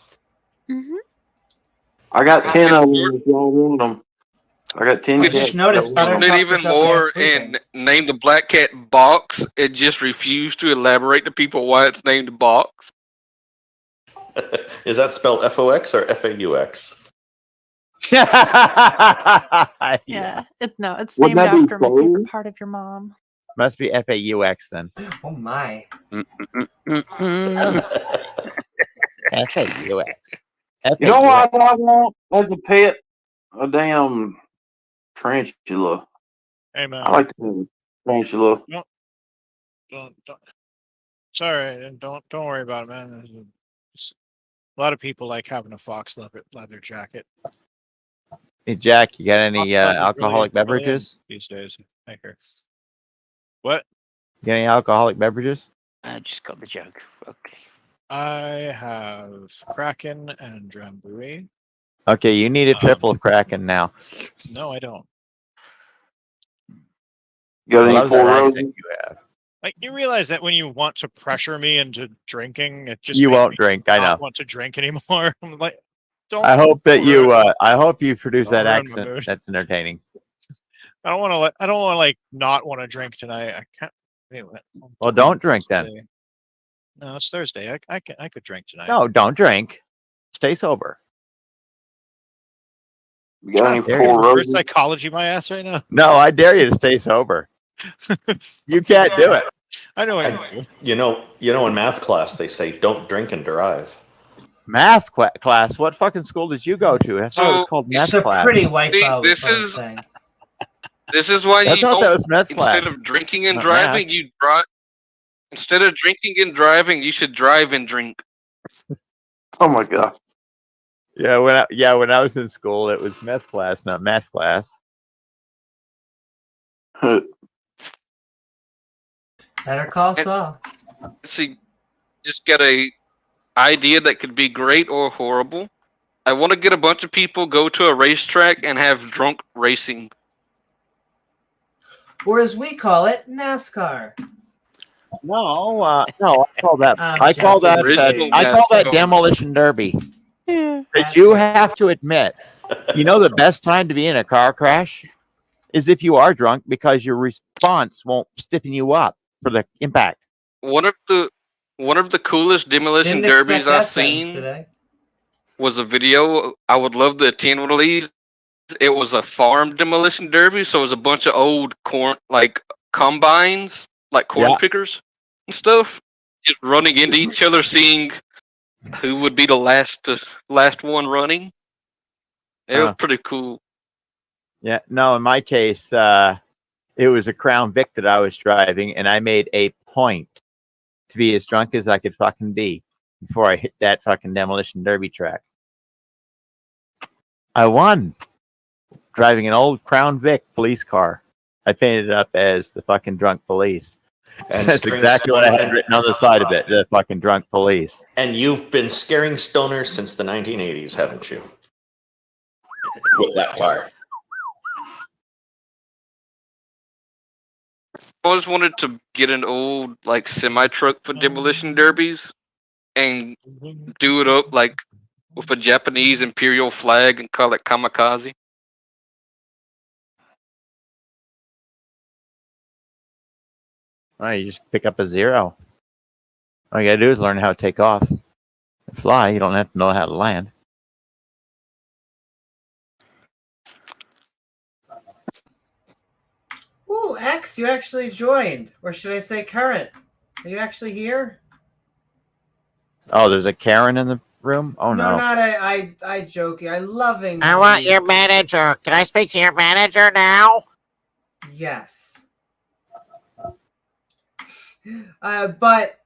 Mm-hmm. I got 10 of them if y'all want them. I got 10 I cats. just noticed Did even more and named the black cat Box and just refused to elaborate to people why it's named Box. Is that spelled F-O-X or F-A-U-X? Yeah, it's Wouldn't named that be after my favorite fun? part of your mom. Must be FAUX then. Oh my. FAUX. You know what I want as a pet? A damn tarantula. Hey man. I like to have a tarantula. Don't. It's all right. Don't worry about it, man. A lot of people like having a fox leather jacket. Hey Jack, you got any Fox leather's alcoholic really in beverages? these days? I hear. What? You got any alcoholic beverages? I just got the joke. Okay. I have Kraken and Drambuie. Okay, you need a triple of Kraken now. No, I don't. Got any Love Four that Roses? accent you have. Like you realize that when you want to pressure me into drinking, it just You makes won't me drink. I not know. want to drink anymore. I'm like, don't. I hope that don't you. ruin- I hope you produce don't that ruin my accent. mood. That's entertaining. I don't want to. I don't want to like not want to drink tonight. I can't. Anyway. Well, don't drink then. Thursday. No, it's Thursday. I could drink tonight. No, don't drink. Stay sober. You got any There Four you go. Reverse Roses? psychology my ass right now. No, I dare you to stay sober. You can't do it. I know. I know. You know, in math class they say don't drink and derive. Math class. What fucking school did you go to? I thought it was called math It's a class. pretty white See, belt. this Is what I'm is- saying. This is why I you thought that don't. was math class. Instead of drinking and Not driving, you drive. Instead of drinking and driving, you should drive and drink. Oh my god. Yeah, when I was in school, it was math class, not math class. Better call Saul. See, just get a idea that could be great or horrible. I want to get a bunch of people go to a racetrack and have drunk racing. Or as we call it, NASCAR. No, no, I call that. I'm I call just that. Original I call that NASCAR. demolition derby. Because you have to admit, you know, the best time to be in a car crash is if you are drunk, because your response won't stiffen you up for the impact. One of the coolest demolition Didn't expect derbies that I've sentence seen today. was a video. I would love to attend one of these. It was a farm demolition derby, so it was a bunch of old corn, like combines, like corn Yeah. pickers and stuff, just running into each other, seeing who would be the last one running. It was pretty cool. Yeah, no, in my case, it was a Crown Vic that I was driving, and I made a point to be as drunk as I could fucking be before I hit that fucking demolition derby track. I won. Driving an old Crown Vic police car. I painted it up as the fucking drunk police. And That's scaring exactly what I had stoners. written on the side of it, the fucking drunk police. And you've been scaring stoners since the 1980s, haven't you? With that car. I always wanted to get an old like semi truck for demolition derbies and do it up like with a Japanese imperial flag and call it kamikaze. All right, you just pick up a zero. All you gotta do is learn how to take off. Fly, you don't have to know how to land. Ooh, X, you actually joined. Or should I say current? Are you actually here? Oh, there's a Karen in the room? Oh No, no. not I joking. I loving. I want your manager. Can I speak to your manager now? Yes. But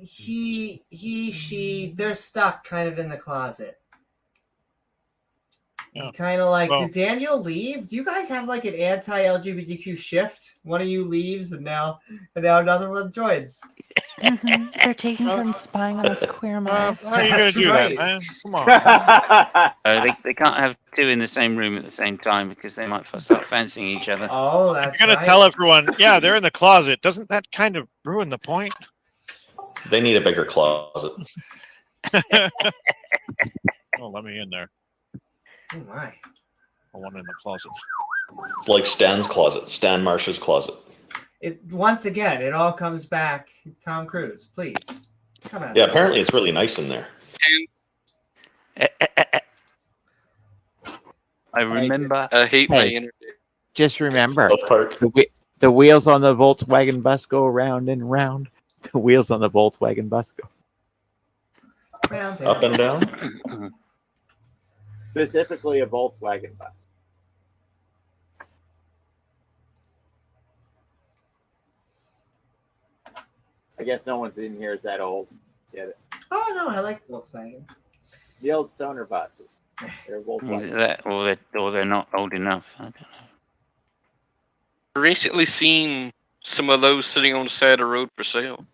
she, they're stuck kind of in the closet. Yeah. Kind of like, Well- did Daniel leave? Do you guys have like an anti-LGBTQ shift? One of you leaves, and now another one joins. They're taking turns spying on us queer minds. How are you gonna That's do right. that, man? Come on. They can't have two in the same room at the same time because they might start fancying each other. Oh, If that's you're gonna right. tell everyone, yeah, they're in the closet. Doesn't that kind of ruin the point? They need a bigger closet. Oh, let me in there. Oh my. I want in the closet. It's like Stan's closet, Stan Marsh's closet. Once again, it all comes back. Tom Cruise, please. Come on. Yeah, apparently it's really nice in there. I remember. I hate my Hey. internet. Just remember, South Park. the wheels on the Volkswagen bus go round and round. The wheels on the Volkswagen bus go. Up and down. Specifically a Volkswagen bus. I guess no one's in here is that old. Get it? Oh no, I like Volkswagens. The old stoner buses. They're Volkswagen. Or they're not old enough. I don't know. Recently seen some of those sitting on the side of the road for sale.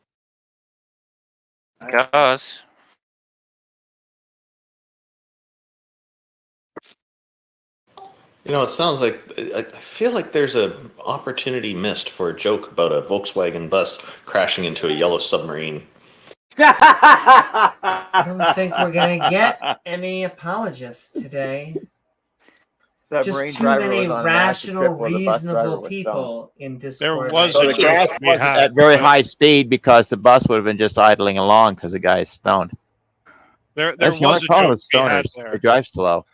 Cars. You know, it sounds like I feel like there's a opportunity missed for a joke about a Volkswagen bus crashing into a yellow submarine. I don't think we're gonna get any apologists today. Just too many rational, reasonable people in Discord. There was So a the joke crash to be wasn't had. at very high speed because the bus would have been just idling along because the guy is stoned. There That's the was only a problem joke with to be had stoners. there. They drive slow.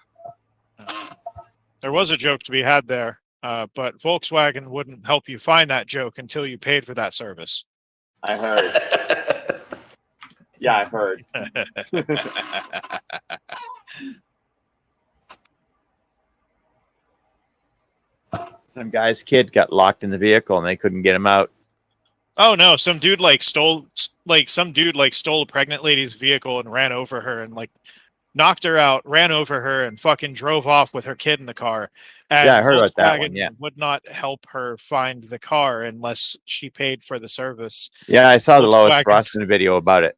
There was a joke to be had there, but Volkswagen wouldn't help you find that joke until you paid for that service. I heard. Yeah, I heard. Some guy's kid got locked in the vehicle and they couldn't get him out. Oh no! Some dude stole a pregnant lady's vehicle and ran over her and knocked her out, ran over her, and fucking drove off with her kid in the car. And Yeah, I heard about that one, Volkswagen yeah. would not help her find the car unless she paid for the service. Yeah, I saw the Lois Volkswagen- Froston video about it.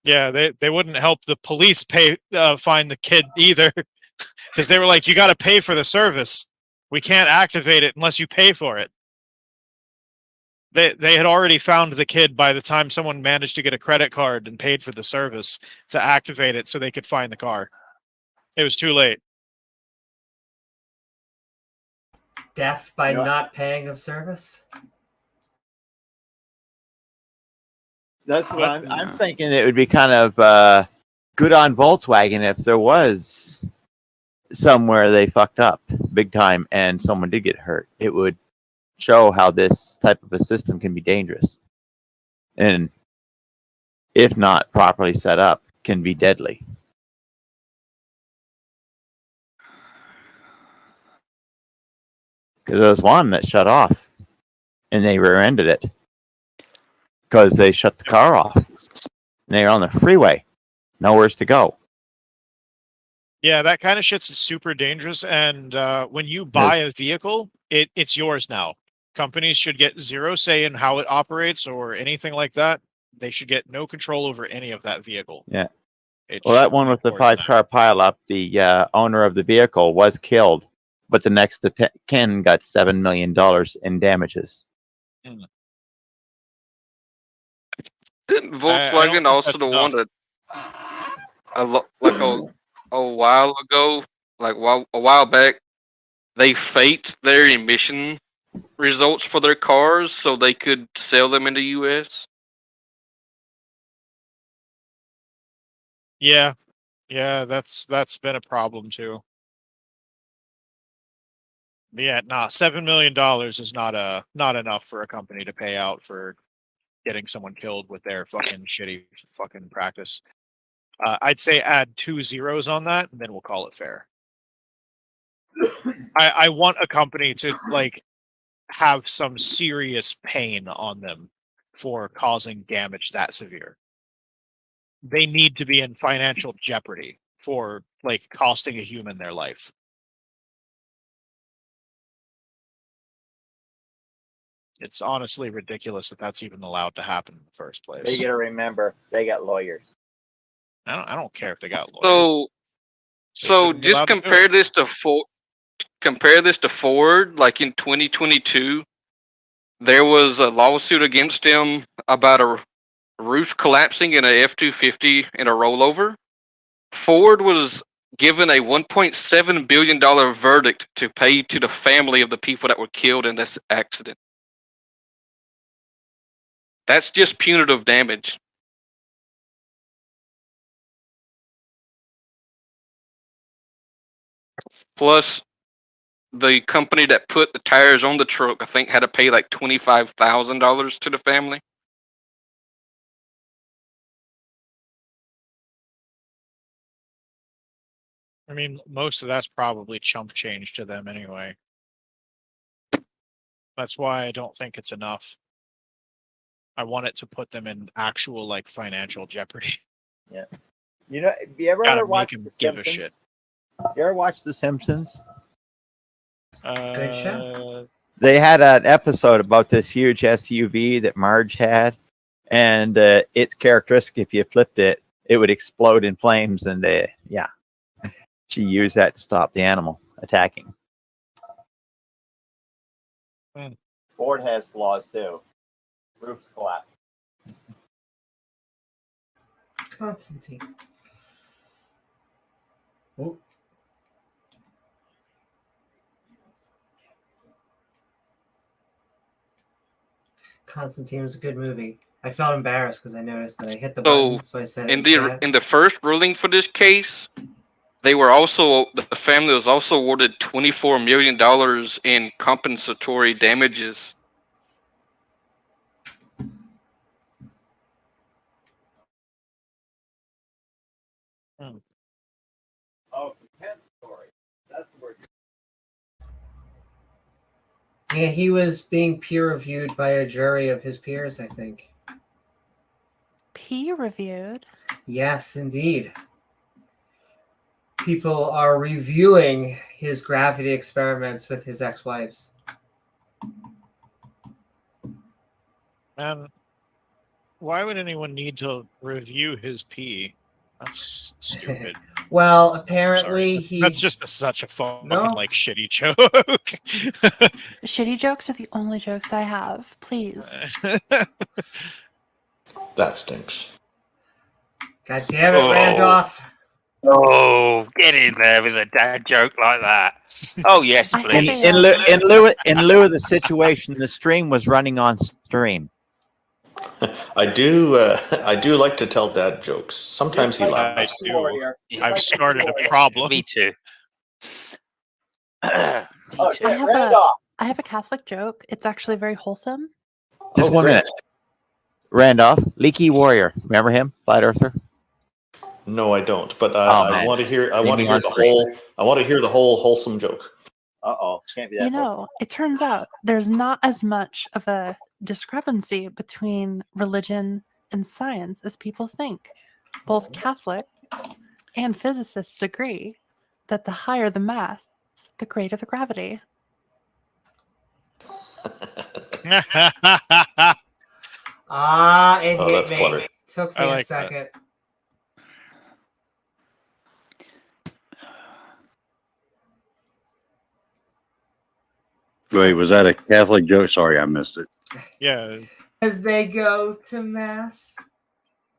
Yeah, they wouldn't help the police find the kid either, because they were like, "You got to pay for the service. We can't activate it unless you pay for it." They had already found the kid by the time someone managed to get a credit card and paid for the service to activate it so they could find the car. It was too late. Death by You know- not paying of service? That's what I'm thinking. It would be kind of good on Volkswagen if there was somewhere they fucked up big time and someone did get hurt. It would show how this type of a system can be dangerous. And if not properly set up, can be deadly. Because there was one that shut off and they rear-ended it because they shut the car off. And they were on the freeway. Nowheres to go. Yeah, that kind of shit's super dangerous. And when you buy a vehicle, it's yours now. Companies should get zero say in how it operates or anything like that. They should get no control over any of that vehicle. Yeah. It Well, that should one be with the yours now. 5-car pileup, the owner of the vehicle was killed, but the next of kin got $7 million in damages. Mm. Isn't I Volkswagen don't also think the that's one that a while ago, a while back, they faked their emission results for their cars so they could sell them in the U.S.? Yeah, that's been a problem too. Yeah, nah, $7 million is not enough for a company to pay out for getting someone killed with their fucking shitty fucking practice. I'd say add 2 zeros on that, and then we'll call it fair. I want a company to have some serious pain on them for causing damage that severe. They need to be in financial jeopardy for costing a human their life. It's honestly ridiculous that that's even allowed to happen in the first place. They got to remember they got lawyers. I don't care if they got lawyers. So shouldn't be allowed just to do compare this to Ford. Like in 2022, there was a lawsuit against him about a roof collapsing in a F-250 in a rollover. Ford was given a $1.7 billion verdict to pay to the family of the people that were killed in this accident. That's just punitive damage. Plus, the company that put the tires on the truck, I think, had to pay like $25,000 to the family. I mean, most of that's probably chump change to them anyway. That's why I don't think it's enough. I want it to put them in actual like financial jeopardy. Yeah. You know, have you ever Gotta watched make 'em The give a Simpsons? shit. You ever watched The Simpsons? Good show. They had an episode about this huge SUV that Marge had, and its characteristic, if you flipped it, it would explode in flames, and yeah, she used that to stop the animal attacking. Ford has flaws too. Roofs collapse. Constantine. Oh. Constantine was a good movie. I felt embarrassed because I noticed that I hit the button, so I said it in the first ruling for this case, the family was also awarded $24 million in compensatory damages. Oh, compensatory. That's the word. Yeah, he was being peer reviewed by a jury of his peers, I think. Peer reviewed? Yes, indeed. People are reviewing his gravity experiments with his ex-wives. Man, why would anyone need to review his pee? That's stupid. Well, apparently that's just such a fucking like shitty joke. Shitty jokes are the only jokes I have. Please. That stinks. God damn it, Randolph. Oh, get in there with a dad joke like that. Oh yes, please. In lieu of the situation, the stream was running on stream. I do like to tell dad jokes. Sometimes he laughs. I've started a problem. Me too. I have a Catholic joke. It's actually very wholesome. Just 1 minute. Randolph, Leaky Warrior. Remember him? Flat Earther? No, I don't. But I want to hear. I want to hear the whole. I want to hear the whole wholesome joke. Can't be that. You know, it turns out there's not as much of a discrepancy between religion and science as people think. Both Catholics and physicists agree that the higher the mass, the greater the gravity. It hit that's me. clever. Took me a second. Wait, was that a Catholic joke? Sorry, I missed it. Yeah. As they go to mass.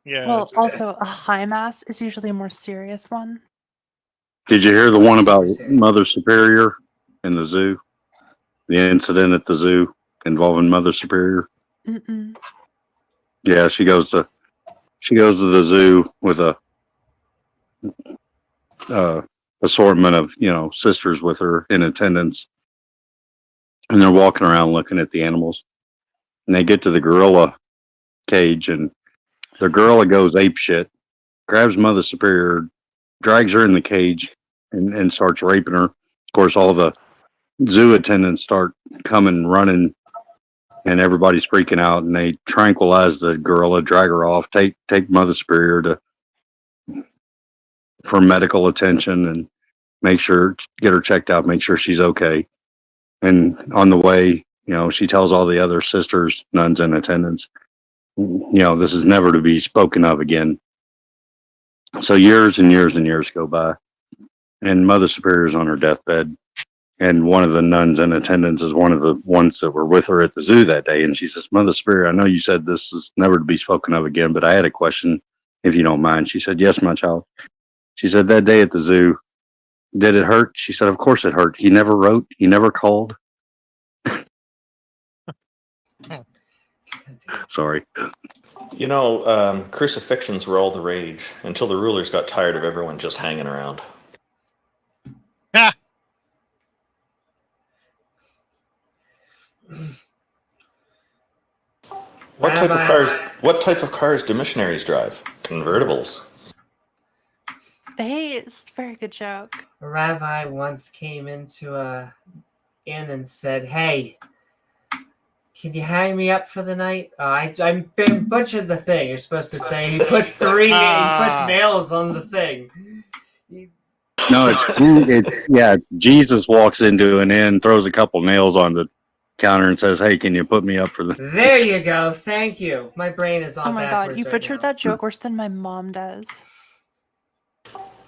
Yeah. Well, also a high mass is usually a more serious one. Did you hear the one about Mother Superior in the zoo? The incident at the zoo involving Mother Superior? Mm-mm. Yeah, she goes to the zoo with a assortment of sisters with her in attendance, and they're walking around looking at the animals, and they get to the gorilla cage, and the gorilla goes ape shit, grabs Mother Superior, drags her in the cage, and starts raping her. Of course, all the zoo attendants start coming running, and everybody's freaking out, and they tranquilize the gorilla, drag her off, take Mother Superior for medical attention, and get her checked out, make sure she's okay. And on the way, She tells all the other sisters, nuns in attendance, this is never to be spoken of again. So years and years and years go by, and Mother Superior's on her deathbed, and one of the nuns in attendance is one of the ones that were with her at the zoo that day, and she says, Mother Superior, I know you said this is never to be spoken of again, but I had a question, if you don't mind. She said, yes, my child. She said, that day at the zoo, did it hurt? She said, of course it hurt. He never wrote, he never called. Sorry. Crucifixions were all the rage until the rulers got tired of everyone just hanging around. What type of cars do missionaries drive? Convertibles. Based. Very good joke. A rabbi once came into a inn and said, "Hey, can you hang me up for the night?" I butchered the thing. You're supposed to say he puts he puts nails on the thing. No, Jesus walks into an inn, throws a couple nails on the counter and says, "Hey, can you put me up for the?" There you go. Thank you. My brain is on. Oh my god, you butchered that joke worse than my mom does.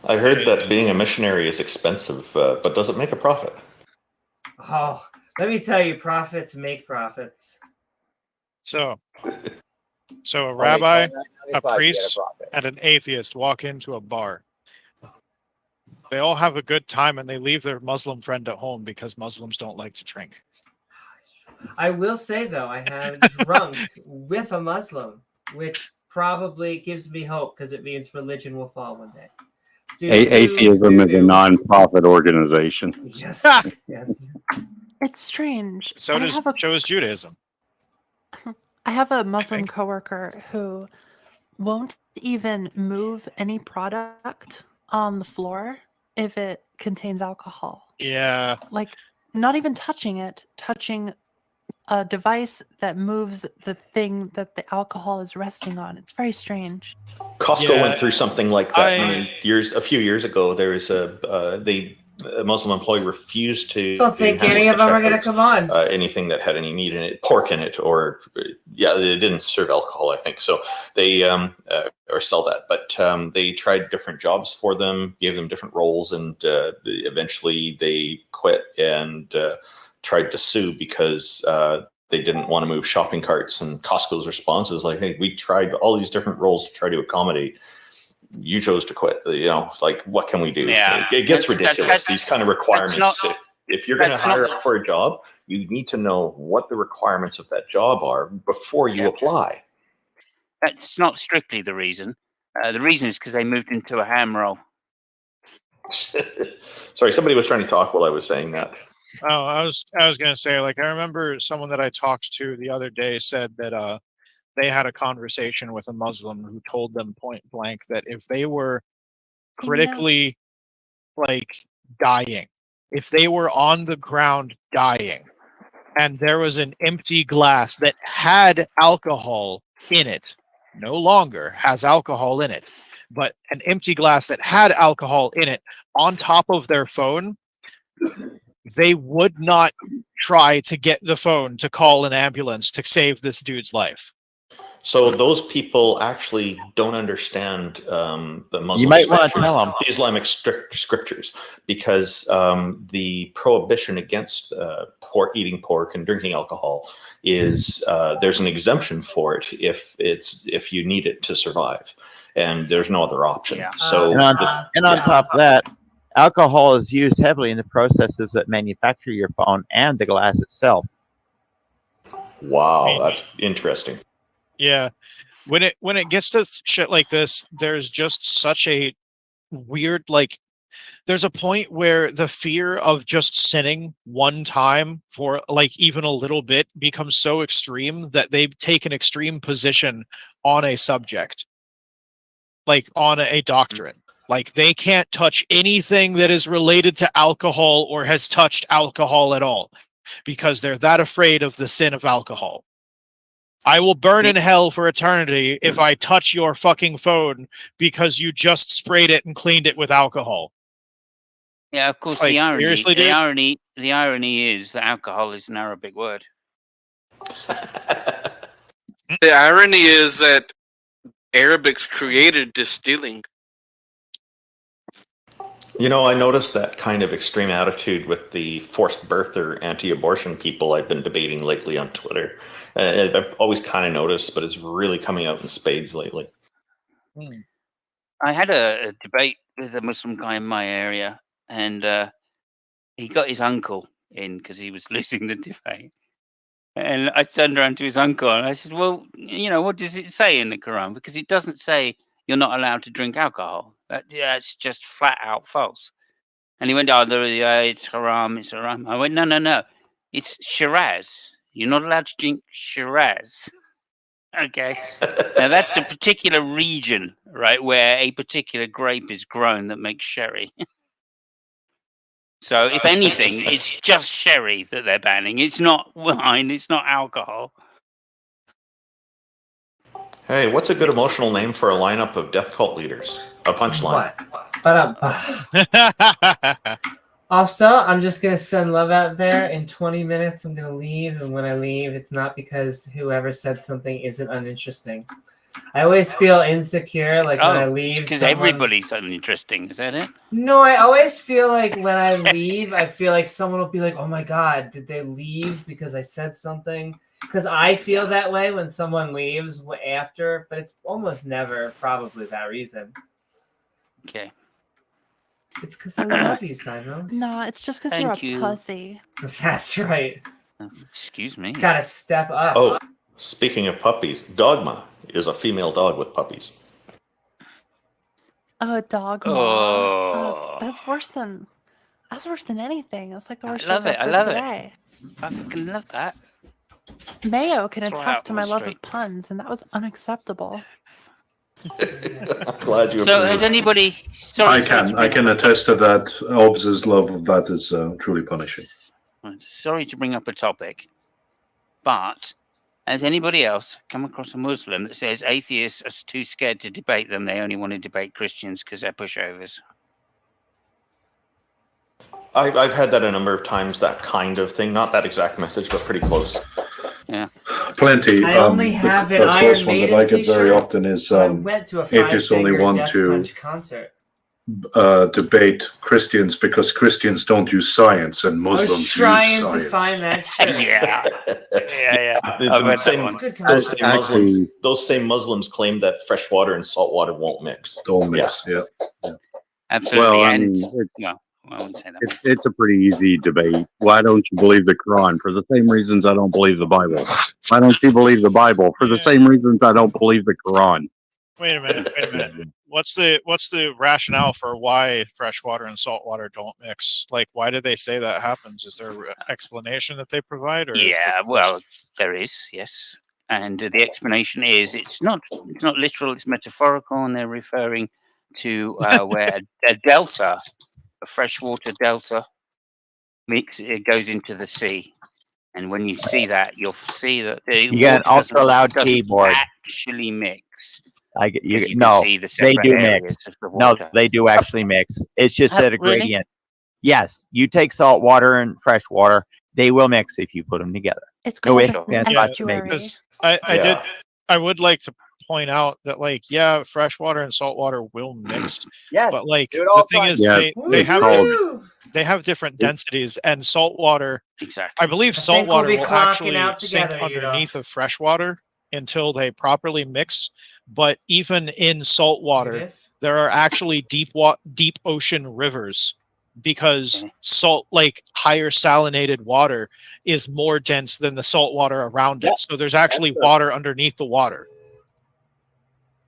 I heard that being a missionary is expensive, but does it make a profit? Oh, let me tell you, profits make profits. So a rabbi, a priest, and an atheist walk into a bar. They all have a good time and they leave their Muslim friend at home because Muslims don't like to drink. I will say, though, I have drunk with a Muslim, which probably gives me hope because it means religion will fall one day. Atheism is a non-profit organization. Yes. Yes. It's strange. So is Judaism. I have a Muslim coworker who won't even move any product on the floor if it contains alcohol. Yeah. Like, not even touching it, touching a device that moves the thing that the alcohol is resting on. It's very strange. Costco went through something like that a few years ago. There was a Muslim employee refused to. Don't think any of them are going to come on. Anything that had any meat in it, pork in it, or they didn't serve alcohol, I think. So they or sell that, but they tried different jobs for them, gave them different roles, and eventually they quit and tried to sue because they didn't want to move shopping carts. And Costco's response is like, "Hey, we tried all these different roles to try to accommodate. You chose to quit. It's like, what can we do?" Yeah. It gets ridiculous. These kind of requirements. If you're going to hire up for a job, you need to know what the requirements of that job are before you apply. That's not strictly the reason. The reason is because they moved into a ham roll. Sorry, somebody was trying to talk while I was saying that. Oh, I was going to say, like, I remember someone that I talked to the other day said that they had a conversation with a Muslim who told them point blank that if they were critically, dying, if they were on the ground dying, and there was an empty glass that had alcohol in it, no longer has alcohol in it, but an empty glass that had alcohol in it on top of their phone, they would not try to get the phone to call an ambulance to save this dude's life. So those people actually don't understand the Muslim You might want to tell them. Islamic scriptures, because the prohibition against eating pork and drinking alcohol is there's an exemption for it if you need it to survive, and there's no other option. Yeah. So and on top of that, alcohol is used heavily in the processes that manufacture your phone and the glass itself. Wow, that's interesting. Yeah, when it gets to shit like this, there's just such a weird, there's a point where the fear of just sinning one time for even a little bit becomes so extreme that they take an extreme position on a subject, on a doctrine. They can't touch anything that is related to alcohol or has touched alcohol at all because they're that afraid of the sin of alcohol. I will burn in hell for eternity if I touch your fucking phone because you just sprayed it and cleaned it with alcohol. Yeah, of course. Seriously, the irony is that alcohol is an Arabic word. The irony is that Arabics created distilling. You know, I noticed that kind of extreme attitude with the forced birther anti-abortion people I've been debating lately on Twitter. I've always kind of noticed, but it's really coming out in spades lately. I had a debate with a Muslim guy in my area, and he got his uncle in because he was losing the debate. And I turned around to his uncle and I said, well, you know, what does it say in the Quran? Because it doesn't say you're not allowed to drink alcohol. That's just flat out false. And he went, oh, it's haram, it's haram. I went, no. It's Shiraz. You're not allowed to drink Shiraz. Okay. Now, that's a particular region, right, where a particular grape is grown that makes sherry. So, if anything, it's just sherry that they're banning. It's not wine. It's not alcohol. Hey, what's a good emotional name for a lineup of death cult leaders? A punchline. Also, I'm just going to send love out there. In 20 minutes, I'm going to leave. And when I leave, it's not because whoever said something isn't uninteresting. I always feel insecure, like when I leave. Because everybody's uninteresting, is that it? No, I always feel like when I leave, I feel like someone will be like, oh my God, did they leave because I said something? Because I feel that way when someone leaves after, but it's almost never probably that reason. Okay. It's because I love you, Simon. No, it's just because you're a pussy. That's right. Excuse me. Gotta step up. Oh, speaking of puppies, Dogma is a female dog with puppies. Oh, dog. Oh. That's worse than anything. That's like the worst. I love joke it. I've I heard love today. it. I fucking love that. Mayo can That's attest right, to my Wall love Street. of puns, and that was unacceptable. I'm glad you So, approve. has anybody? I can attest to that. Ob's love of that is truly punishing. Sorry to bring up a topic, but has anybody else come across a Muslim that says atheists are too scared to debate them? They only want to debate Christians because they're pushovers. I've had that a number of times, that kind of thing. Not that exact message, but pretty close. Yeah. Plenty. I only have an the close Iron one that Maiden I get very t-shirt. often is I went to a atheists only five-finger want Death to Punch concert. debate Christians because Christians don't use science and I was Muslims trying use to science. find that shirt. Yeah. Those same Muslims claim that fresh water and salt water won't mix. Don't mix, yeah. Absolutely. Well, I and mean, no, I wouldn't say that. it's a pretty easy debate. Why don't you believe the Quran? For the same reasons I don't believe the Bible. Why don't you believe the Bible? For the same reasons I don't believe the Quran. Wait a minute. What's the rationale for why fresh water and salt water don't mix? Like, why do they say that happens? Is there an explanation that they provide? Or Yeah, well, there is, yes. And the explanation is it's not literal, it's metaphorical, and they're referring to where a delta, a freshwater delta, it goes into the sea. And when you see that, you'll see that the You got an water doesn't- ultra loud doesn't keyboard. actually mix. I get you. Because you can No, see the they separate do areas mix. of the No, water. they do actually mix. It's just at a Really? gradient. Yes, you take salt water and fresh water, they will mix if you put them together. It's no called ifs, an ands, buts, maybe. Because I would like to point out that, like, yeah, fresh water and salt water will mix. Yes, but like do it all the thing fun. is, Yeah, they have different densities, and salt water. Exactly. I believe I salt think we'll water be will clocking actually out sink together, you know. underneath of fresh water until they properly mix. But even in salt water, there are actually deep ocean rivers, because salt, like higher salinated water, is more dense than the salt water around it. So there's actually water underneath the water.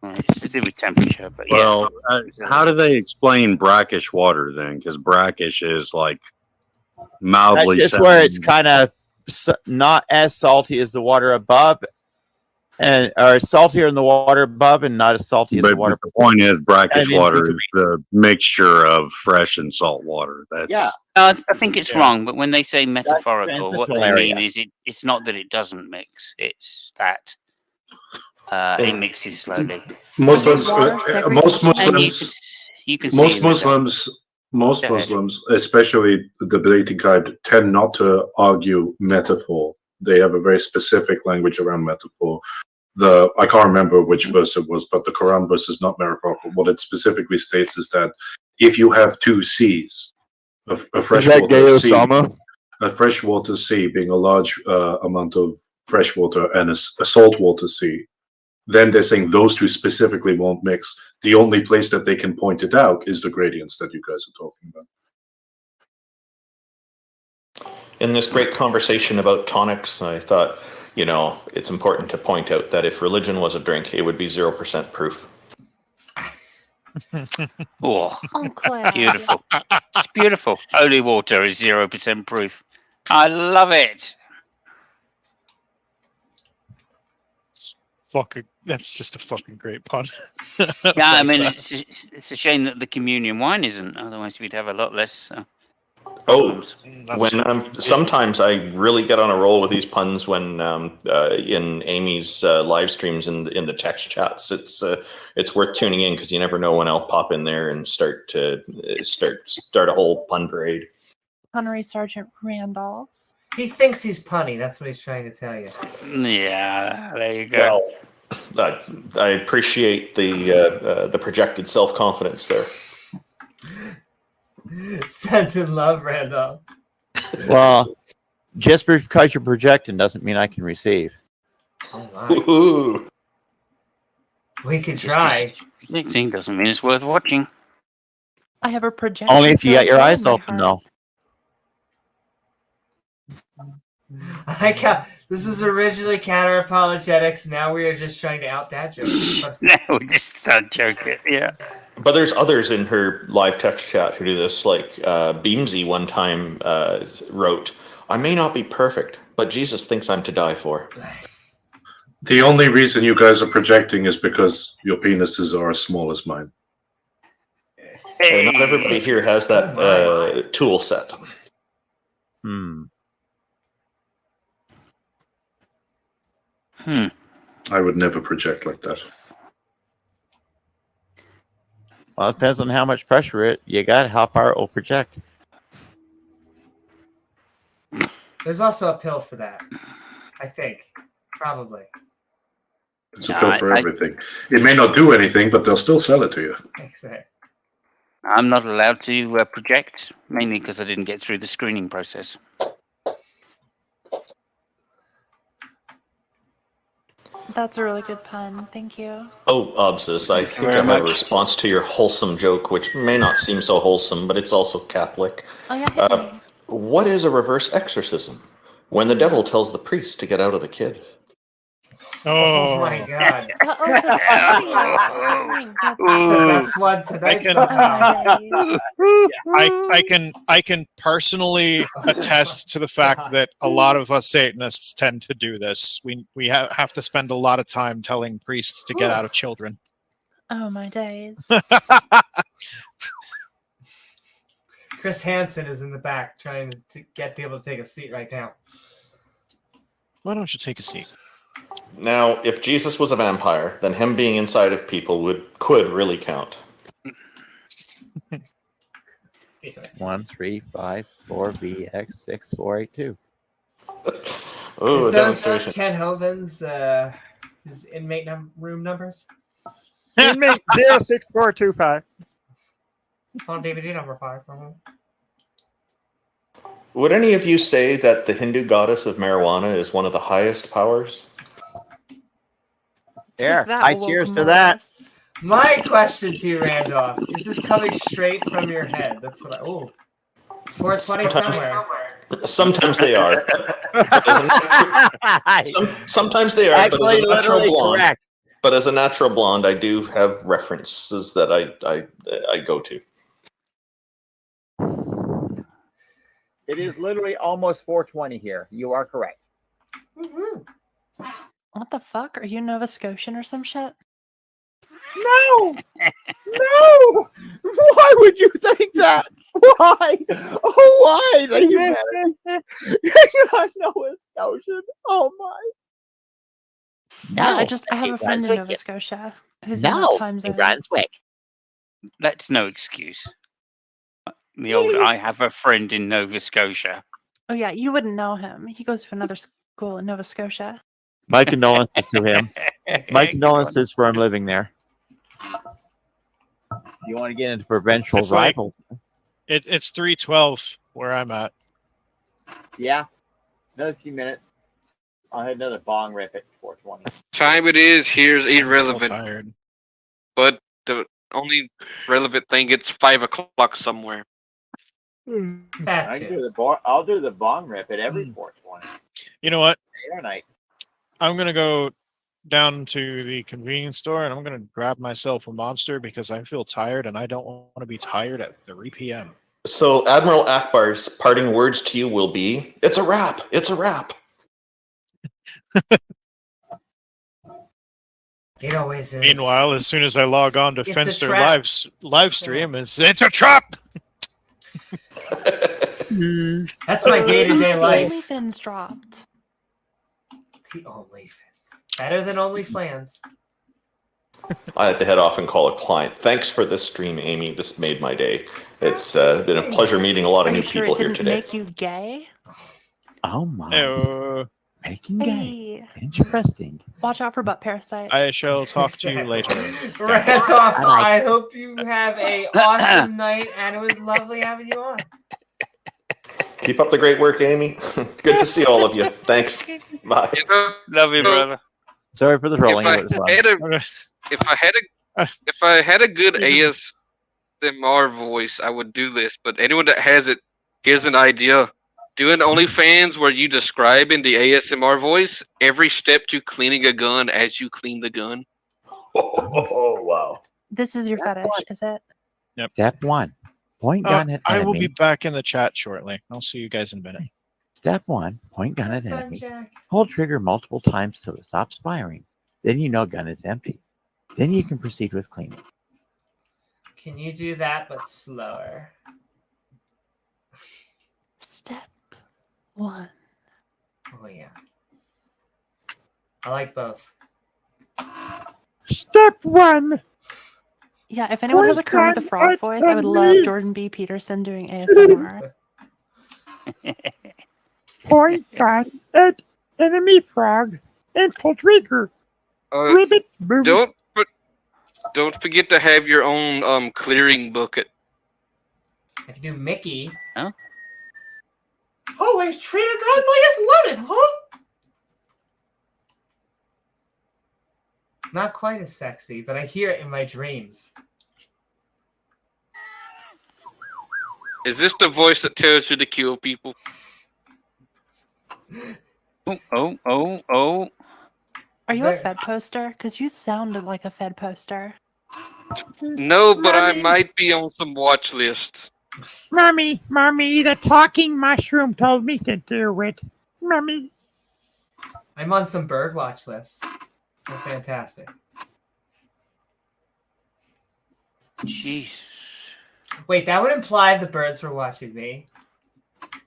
It's to do with temperature, but Well, yeah. how do they explain brackish water then? Because brackish is like mildly. That's just where it's kind of not as salty as the water above, and or saltier in the water above, and not as salty as the water. The point is, brackish And in water between. is the mixture of fresh and salt water. That's Yeah. I think it's wrong, but when they say metaphorical, what they transitional mean area. is it's not that it doesn't mix; it's that it mixes slowly. Muslims, most And Muslims, you can see most in the Muslims, most Go ahead. Muslims, especially the debating kind, tend not to argue metaphor. They have a very specific language around metaphor. I can't remember which verse it was, but the Quran verse is not metaphorical. What it specifically states is that if you have two seas, a freshwater sea, a freshwater sea being a large amount of freshwater and a saltwater sea, then they're saying those two specifically won't mix. The only place that they can point it out is the gradients that you guys are talking about. In this great conversation about tonics, I thought, it's important to point out that if religion was a drink, it would be 0% proof. Oh, beautiful. It's beautiful. Holy water is 0% proof. I love it. That's just a fucking great pun. Yeah, I mean, it's a shame that the communion wine isn't. Otherwise, we'd have a lot less. Sometimes I really get on a roll with these puns when in Amy's live streams in the text chats. It's worth tuning in because you never know when I'll pop in there and start a whole pun parade. Honorary Sergeant Randolph. He thinks he's punny. That's what he's trying to tell you. Yeah, there you go. Well, I appreciate the projected self-confidence there. Sense and love, Randolph. Well, just because you're projecting doesn't mean I can receive. Oh my. We could try. Projecting doesn't mean it's worth watching. I have a projection. Only if you got your eyes open, though. This is originally counter apologetics. Now we are just trying to out dad joke. No, we just start joking. Yeah. But there's others in her live text chat who do this. Like Beamsy one time wrote, "I may not be perfect, but Jesus thinks I'm to die for." The only reason you guys are projecting is because your penises are as small as mine. Not everybody here has that tool set. I would never project like that. Well, it depends on how much pressure you got, how far it will project. There's also a pill for that. I think. Probably. It's a pill for everything. It may not do anything, but they'll still sell it to you. Exactly. I'm not allowed to project, mainly because I didn't get through the screening process. That's a really good pun. Thank you. Oh, Obsis, I think I have a response to your wholesome joke, which may not seem so wholesome, but it's also Catholic. Oh, yeah. What is a reverse exorcism? When the devil tells the priest to get out of the kid. Oh my god. That's one tonight. I can personally attest to the fact that a lot of us Satanists tend to do this. We have to spend a lot of time telling priests to get out of children. Oh my days. Chris Hansen is in the back trying to get people to take a seat right now. Why don't you take a seat? Now, if Jesus was a vampire, then him being inside of people could really count. 1, 3, 5, 4, BX 6, 4, 8, 2. Oh, is those Ken Hoven's his inmate room numbers? Inmate 06425. It's on DVD number 5. Would any of you say that the Hindu goddess of marijuana is one of the highest powers? Here, I cheers to that. My question to you, Randolph, is this coming straight from your head? That's what it's 420 somewhere. Sometimes they are. Sometimes they are. Actually, but as a natural literally blonde, correct. But as a natural blonde, I do have references that I go to. It is literally almost 420 here. You are correct. What the fuck? Are you Nova Scotian or some shit? No! No! Why would you think that? Why? Oh, why? That you You're not Nova Scotian. Oh, my. Yeah, I have a friend in Nova Scotia who's in the time zone. Brunswick. That's no excuse. The old I have a friend in Nova Scotia. Oh yeah, you wouldn't know him. He goes to another Cool, in Nova Scotia. My condolences to him. My condolences for him living there. You want to get into provincial It's like- rivals? It's 3:12 where I'm at. Yeah. Another few minutes. I'll hit another bong rip at 4:20. Time it is, here's I'm so irrelevant. tired. But the only relevant thing, it's 5 o'clock somewhere. I can do the I'll do the bong rip at every 4:20. You know what? Day or night. I'm gonna go down to the convenience store and I'm gonna grab myself a monster because I feel tired and I don't want to be tired at 3 p.m. So Admiral Akbar's parting words to you will be, "It's a wrap. It's a wrap." It always is. Meanwhile, as soon as I log on to It's a Fenster trap. live stream, it's a trap. That's my day-to-day life. OnlyFans dropped. The OnlyFans. Better than OnlyFans. I had to head off and call a client. Thanks for this stream, Amy. This made my day. It's been a pleasure meeting a lot Are of you new sure people it here didn't today. make you gay? Oh my. Uh, Making gay. Hey, Interesting. watch out for butt parasites. I shall talk to you later. Rats off. I like- I hope you have a awesome night, and it was lovely having you on. Keep up the great work, Amy. Good to see all of you. Thanks. Bye. Love you, brother. Sorry for the trolling. If It was fun. if I had a good ASMR voice, I would do this. But anyone that has it, here's an idea: do an OnlyFans where you describe in the ASMR voice every step to cleaning a gun as you clean the gun. Oh wow! This is your fetish, is it? Yep. Step 1. Point gun at I will enemy. be back in the chat shortly. I'll see you guys in a minute. Step 1. Point gun at Fun, enemy. Jack. Hold trigger multiple times till it stops firing. Then you know gun is empty. Then you can proceed with cleaning. Can you do that, but slower? Step 1. Oh yeah. I like both. Step 1. Yeah, if anyone has a Kermit the Frog voice, I would love Jordan B. Peterson doing ASMR. Point gun at enemy frog and pull trigger. Ribbit, movie. Don't forget to have your own clearing bucket. I can do Mickey. Huh? Always treat a gun like it's loaded, huh? Not quite as sexy, but I hear it in my dreams. Is this the voice that tells you to kill people? Oh. Are you a Fed poster? Because you sounded like a Fed poster. No, but I might be on some watch lists. Mommy, the talking mushroom told me to do it. Mommy. I'm on some bird watch lists. They're fantastic. Jeez. Wait, that would imply the birds were watching me.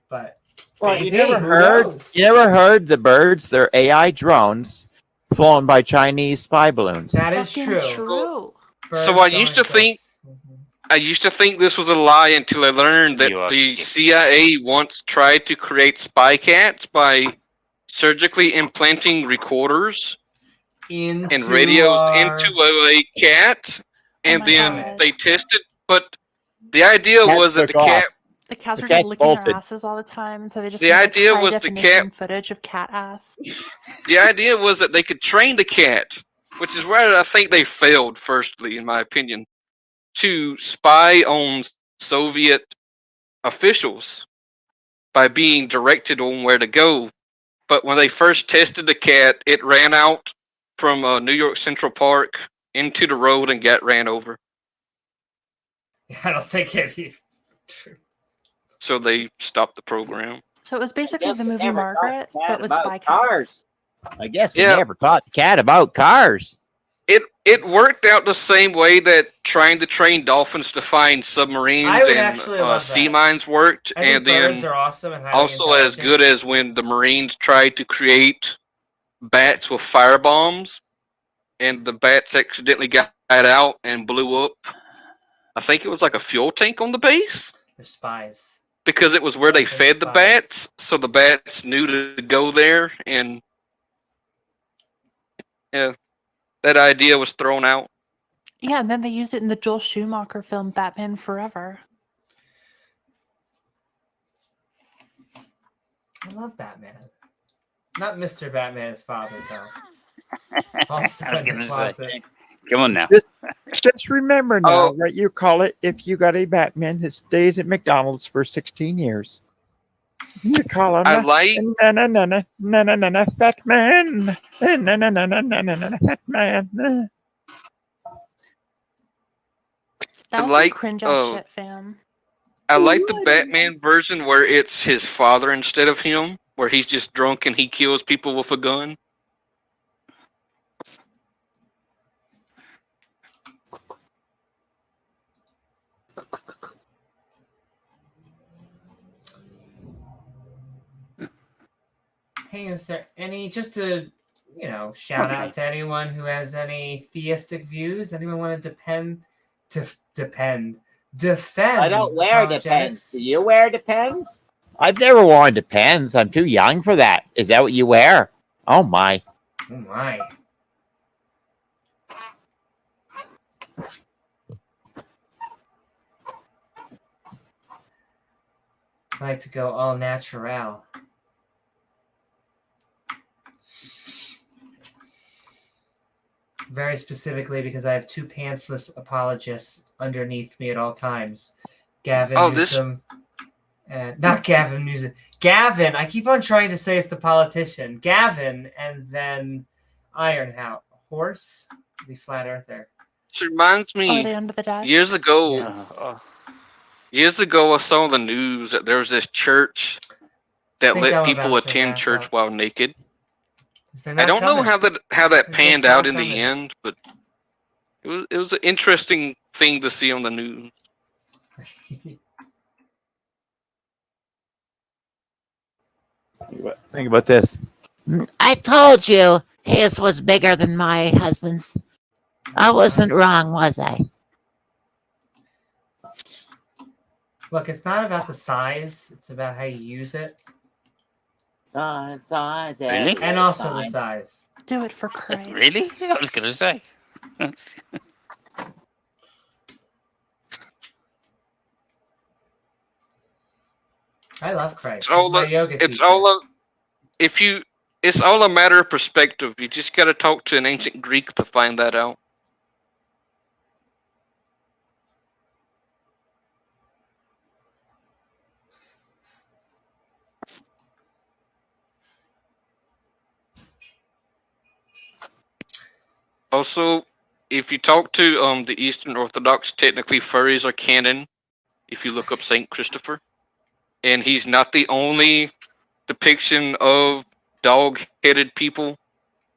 But Well, maybe, you never who heard? knows? You never heard the birds? They're AI drones flown by Chinese spy balloons. That is Fucking true. true. So I used to think this was a lie until I learned that the CIA once tried to create spy cats by surgically implanting recorders and radios into a cat, and then they tested. But the idea was that the cat. The cats The were just cat's licking bolted. their asses all the time, and so they just The made, like, idea high was the definition cat- footage of cat ass. The idea was that they could train the cat, which is where I think they failed, firstly, in my opinion, to spy on Soviet officials by being directed on where to go. But when they first tested the cat, it ran out from New York Central Park into the road and got ran over. I don't think it. So they stopped the program. So it was basically the movie never Margaret, taught the cat but with about spy cats. cars. I guess he Yeah. never taught the cat about cars. It worked out the same way that trying to train dolphins to find submarines I would and actually love sea that. mines worked, I think and then birds are awesome and highly also as intelligent. good as when the Marines tried to create bats with fire bombs, and the bats accidentally got out and blew up. I think it was like a fuel tank on the base. They're spies. because it was where they fed the bats, so the bats knew to go there, and yeah, that idea was thrown out. Yeah, and then they used it in the Joel Schumacher film Batman Forever. I love Batman. Not Mr. Batman's father, though. Also I was in the going to closet. say, come on now. Just remember now Oh. what you call it if you got a Batman that stays at McDonald's for 16 years. You call him I like- fat man. Fat man. That was some cringe ass shit, fam. I like the Batman version where it's his father instead of him, where he's just drunk and he kills people with a gun. Hey, is there any, just to, shout out to anyone who has any theistic views? Anyone want to defend? I don't wear apologetics? Depends. Do you wear Depends? I've never worn Depends. I'm too young for that. Is that what you wear? Oh my. Oh my. I like to go all natural. Very specifically because I have two pantsless apologists underneath me at all times. Gavin Newsom. Not Gavin Newsom. Gavin, I keep on trying to say it's the politician. Gavin, and then Ironhouse. Horse, the flat earther. This reminds me, years ago, I saw on the news that there was this church that let people attend church while naked. I don't know how that panned out in the end, but it was an interesting thing to see on the news. Think about this. I told you his was bigger than my husband's. I wasn't wrong, was I? Look, it's not about the size; it's about how you use it. Really? And also the size. Do it for Christ. Really? I was going to say. I love Christ. It's all a matter of perspective. You just got to talk to an ancient Greek to find that out. Also, if you talk to the Eastern Orthodox, technically furries are canon. If you look up Saint Christopher, and he's not the only depiction of dog-headed people.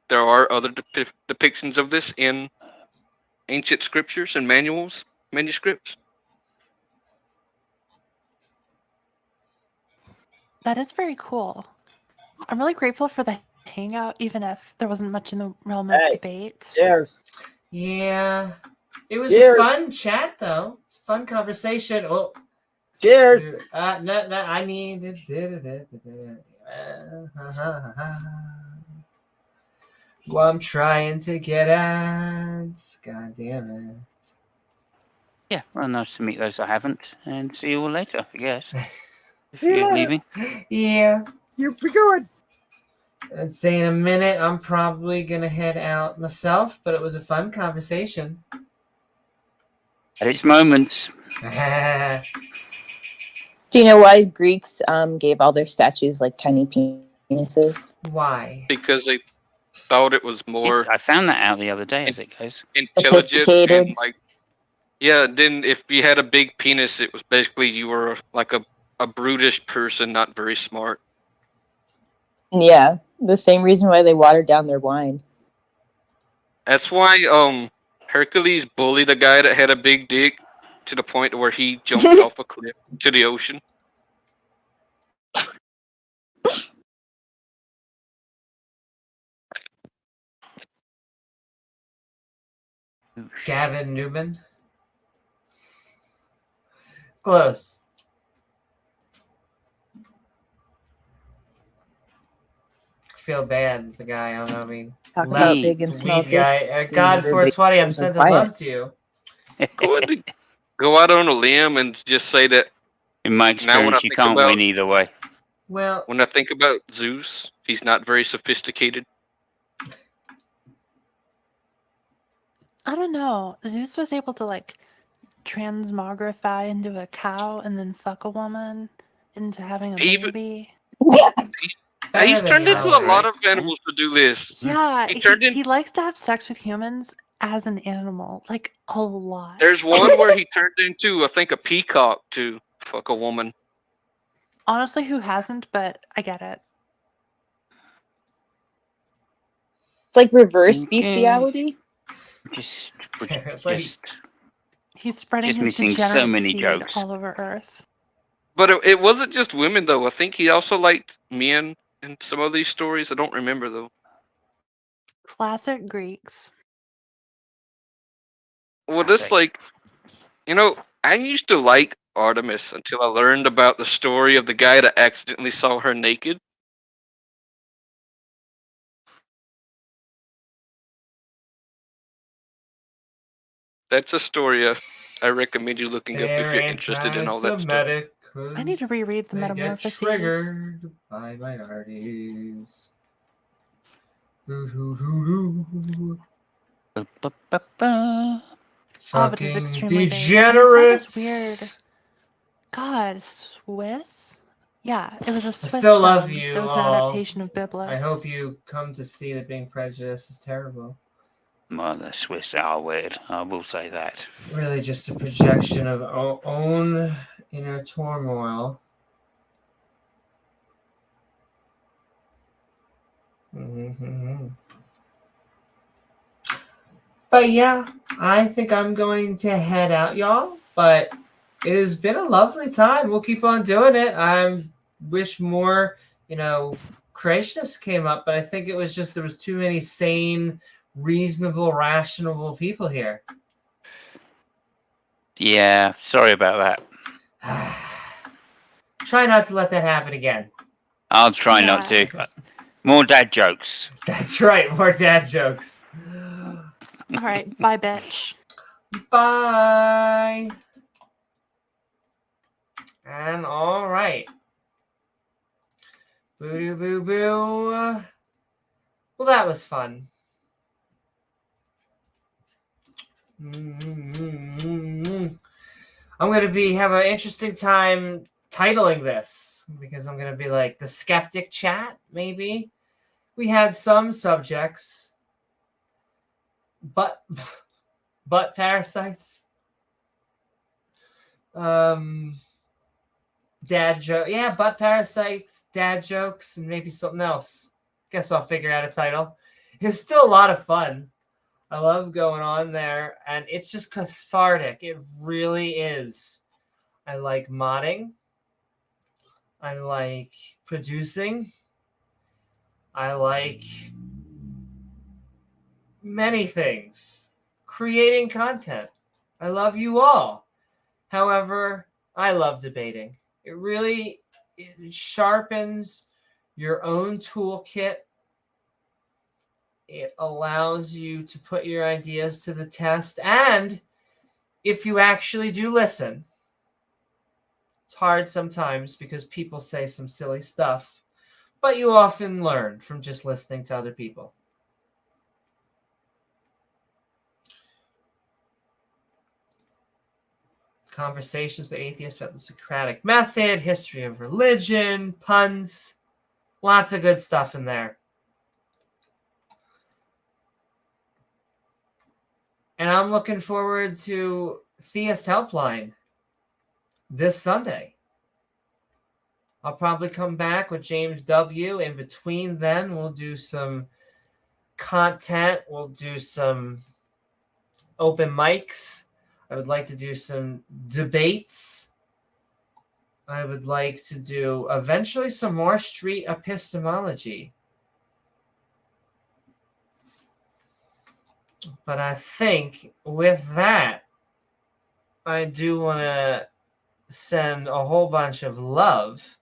There are other depictions of this in ancient scriptures and manuscripts. That is very cool. I'm really grateful for the hangout, even if there wasn't much in the realm of debate. Cheers. Yeah. It was a fun chat, though. It's a fun conversation. Oh. Cheers. No, I need... Well, I'm trying to get at... God damn it. Yeah, well, nice to meet those I haven't, and see you all later, I guess. If you're leaving. Yeah. You'll be good. I'd say in a minute I'm probably going to head out myself, but it was a fun conversation. At its moments. Do you know why Greeks gave all their statues like tiny penises? Why? Because they thought it was more... I found that out the other day as it goes. Intelligent and like... Yeah, then if you had a big penis, it was basically you were like a brutish person, not very smart. Yeah, the same reason why they watered down their wine. That's why Hercules bullied a guy that had a big dick to the point where he jumped off a cliff to the ocean. Gavin Newman? Close. feel bad. The guy, I don't know. I mean, Talk about big and the small weed guy. dicks. God Everybody 420. I'm goes and sending quiet. love to you. Go out on a limb and just say that. In my Now, when I experience, you think can't about win either way. Well, when I think about Zeus, he's not very sophisticated. I don't know. Zeus was able to like transmogrify into a cow and then fuck a woman into having a Even- baby. He's turned into a lot of animals to do this. Yeah, He turned in. he likes to have sex with humans as an animal, like a lot. There's one where he turned into, I think, a peacock to fuck a woman. Honestly, who hasn't? But I get it. It's like reverse bestiality. Just He's spreading Just his missing so degenerate many seed jokes. all over Earth. But it wasn't just women, though. I think he also liked men in some of these stories. I don't remember, though. Classic Greeks. Well, this, like, I used to like Artemis until I learned about the story of the guy that accidentally saw her naked. That's a story I recommend you looking up if you're interested in all that stuff. I need to reread the They get Metamorphoses. triggered by minorities. Oh, but it's Fucking extremely based. And it's like this weird. degenerates. God, Swiss? Yeah, it was a I Swiss still love film. you That was an all. adaptation of Biblos. I hope you come to see that being prejudiced is terrible. Well, the Swiss are weird. I will say that. Really just a projection of own inner turmoil. Mm-hmm. But yeah, I think I'm going to head out, y'all. But it has been a lovely time. We'll keep on doing it. I wish more, creationists came up, but I think it was just there was too many sane, reasonable, rational people here. Yeah, sorry about that. Try not to let that happen again. I'll try not to. More dad jokes. That's right, more dad jokes. All right, bye, bitch. Bye. And all right. Boo boo boo. Well, that was fun. I'm gonna have an interesting time titling this because I'm gonna be like the Skeptic chat. Maybe we had some subjects, but parasites. Dad joke, yeah, butt parasites, dad jokes, and maybe something else. Guess I'll figure out a title. It was still a lot of fun. I love going on there, and it's just cathartic. It really is. I like modding. I like producing. I like many things. Creating content. I love you all. However, I love debating. It really sharpens your own toolkit. It allows you to put your ideas to the test. And if you actually do listen, it's hard sometimes because people say some silly stuff, but you often learn from just listening to other people. Conversations with atheists about the Socratic method, history of religion, puns, lots of good stuff in there. And I'm looking forward to Theist Helpline this Sunday. I'll probably come back with James W. In between then, we'll do some content. We'll do some open mics. I would like to do some debates. I would like to do eventually some more street epistemology. But I think with that, I do want to send a whole bunch of love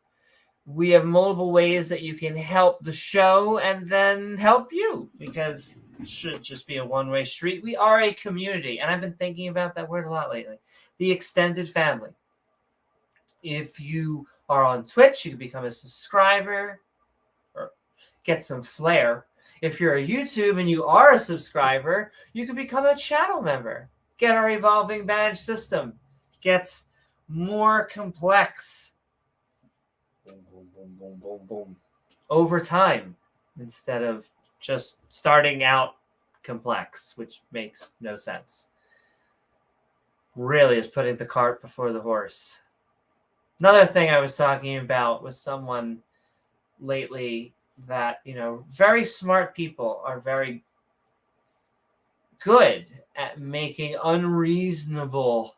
we have multiple ways that you can help the show and then help you, because it shouldn't just be a one-way street. We are a community, and I've been thinking about that word a lot lately. The extended family. If you are on Twitch, you can become a subscriber or get some flair. If you're a YouTube and you are a subscriber, you can become a channel member. Get our evolving badge system. Gets more complex. Boom, boom, boom, boom, boom, boom. Over time, instead of just starting out complex, which makes no sense. Really is putting the cart before the horse. Another thing I was talking about with someone lately, that, you know, very smart people are very good at making unreasonable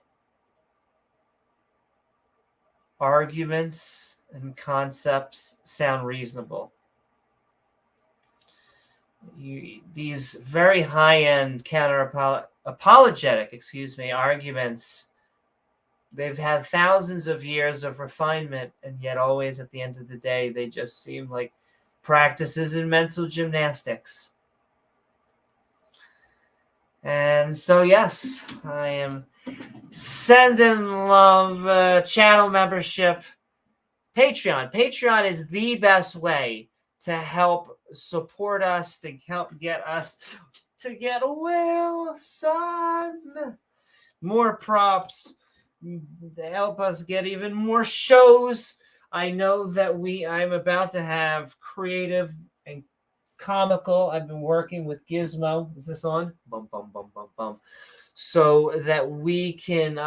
arguments and concepts sound reasonable. These very high-end apologetic arguments, they've had thousands of years of refinement, and yet always at the end of the day, they just seem like practices in mental gymnastics. And so, yes, I am sending love, channel membership, Patreon. Patreon is the best way to help support us, to help get us to get Wilson more props, to help us get even more shows. I know that I'm about to have creative and comical. I've been working with Gizmo. Is this on? Bum, bum, bum, bum, bum. So that we can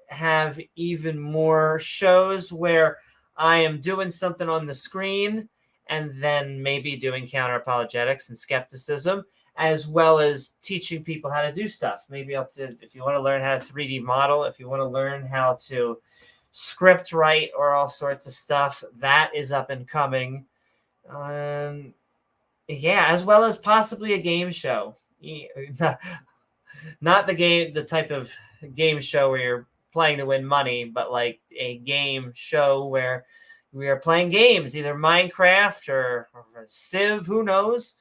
have even more shows where I am doing something on the screen and then maybe doing counter apologetics and skepticism, as well as teaching people how to do stuff. Maybe if you want to learn how to 3D model, if you want to learn how to script write or all sorts of stuff, that is up and coming. Yeah, as well as possibly a game show. Not the type of game show where you're playing to win money, but like a game show where we are playing games, either Minecraft or Civ, who knows,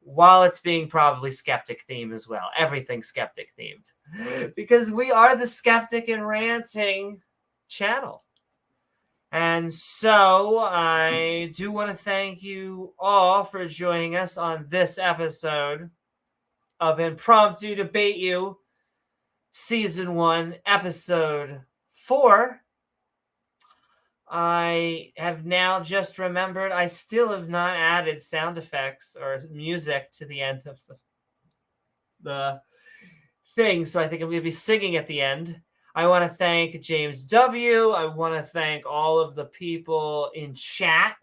while it's being probably Skeptic themed as well. Everything Skeptic themed. Because we are the Skeptic and Ranting channel. And so I do want to thank you all for joining us on this episode of Impromptu Debate You, Season 1, Episode 4. I have now just remembered I still have not added sound effects or music to the end of the thing, so I think I'm going to be singing at the end. I want to thank James W. I want to thank all of the people in chat,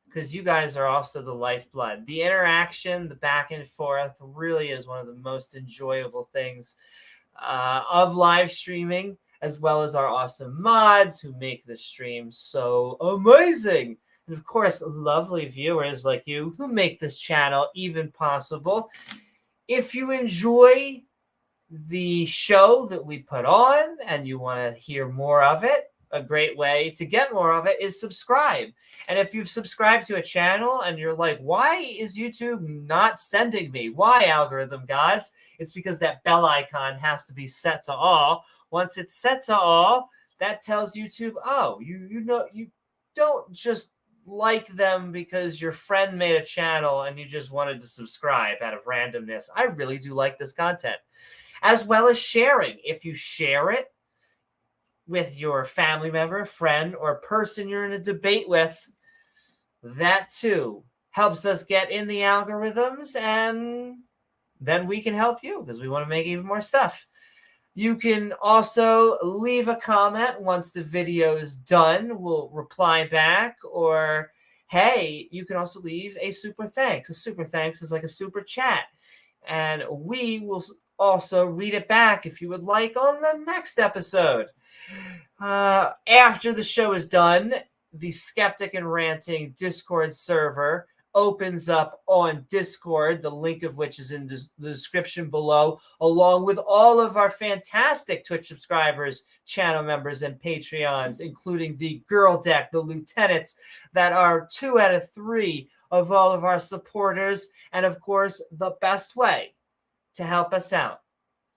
because you guys are also the lifeblood. The interaction, the back and forth really is one of the most enjoyable things of live streaming, as well as our awesome mods who make the stream so amazing. And of course, lovely viewers like you who make this channel even possible. If you enjoy the show that we put on and you want to hear more of it, a great way to get more of it is subscribe. And if you've subscribed to a channel and you're like, why is YouTube not sending me? Why, algorithm gods? It's because that bell icon has to be set to all. Once it's set to all, that tells YouTube, oh, you don't just like them because your friend made a channel and you just wanted to subscribe out of randomness. I really do like this content. As well as sharing. If you share it with your family member, friend, or person you're in a debate with, that too helps us get in the algorithms, and then we can help you because we want to make even more stuff. You can also leave a comment once the video is done. We'll reply back. Or, hey, you can also leave a super thanks. A super thanks is like a super chat. And we will also read it back if you would like on the next episode. After the show is done, the Skeptic and Ranting Discord server opens up on Discord, the link of which is in the description below, along with all of our fantastic Twitch subscribers, channel members, and Patreons, including the Girl Deck, the Lieutenants, that are 2 out of 3 of all of our supporters. And of course, the best way to help us out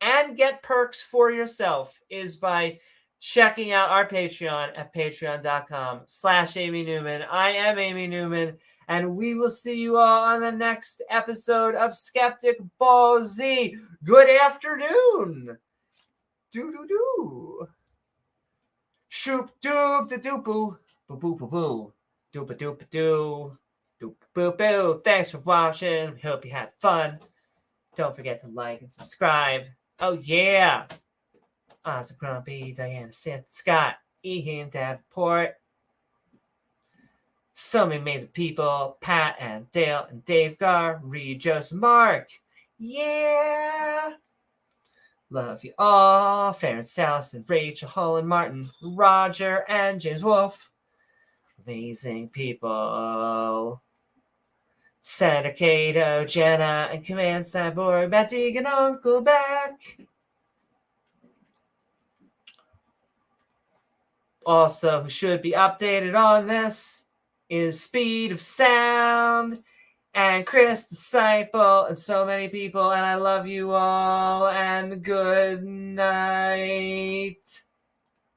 and get perks for yourself is by checking out our Patreon at patreon.com/Amy Newman. I am Amy Newman, and we will see you all on the next episode of Skeptic Ball Z. Good afternoon. Do. Shoop doop da doopoo. Boo boo boo boo. Doopa doopa doo. Doop boo boo. Thanks for watching. Hope you had fun. Don't forget to like and subscribe. Oh yeah. Ozzy Grumpy, Diane, Seth, Scott, Ian, Davenport. So many amazing people. Pat and Dale and davegar, Reid, Joseph, Mark. Yeah. Love you all. Farron, Salas, and Rachel, Holen, Martin, Roger, and James Wolfe. Amazing people. Senator Cato, Jenna, and Command Cyborg, Deig, and Uncle Beck. Also, who should be updated on this is SpeedOfSound and Chris Disciple and so many people. And I love you all. And good night.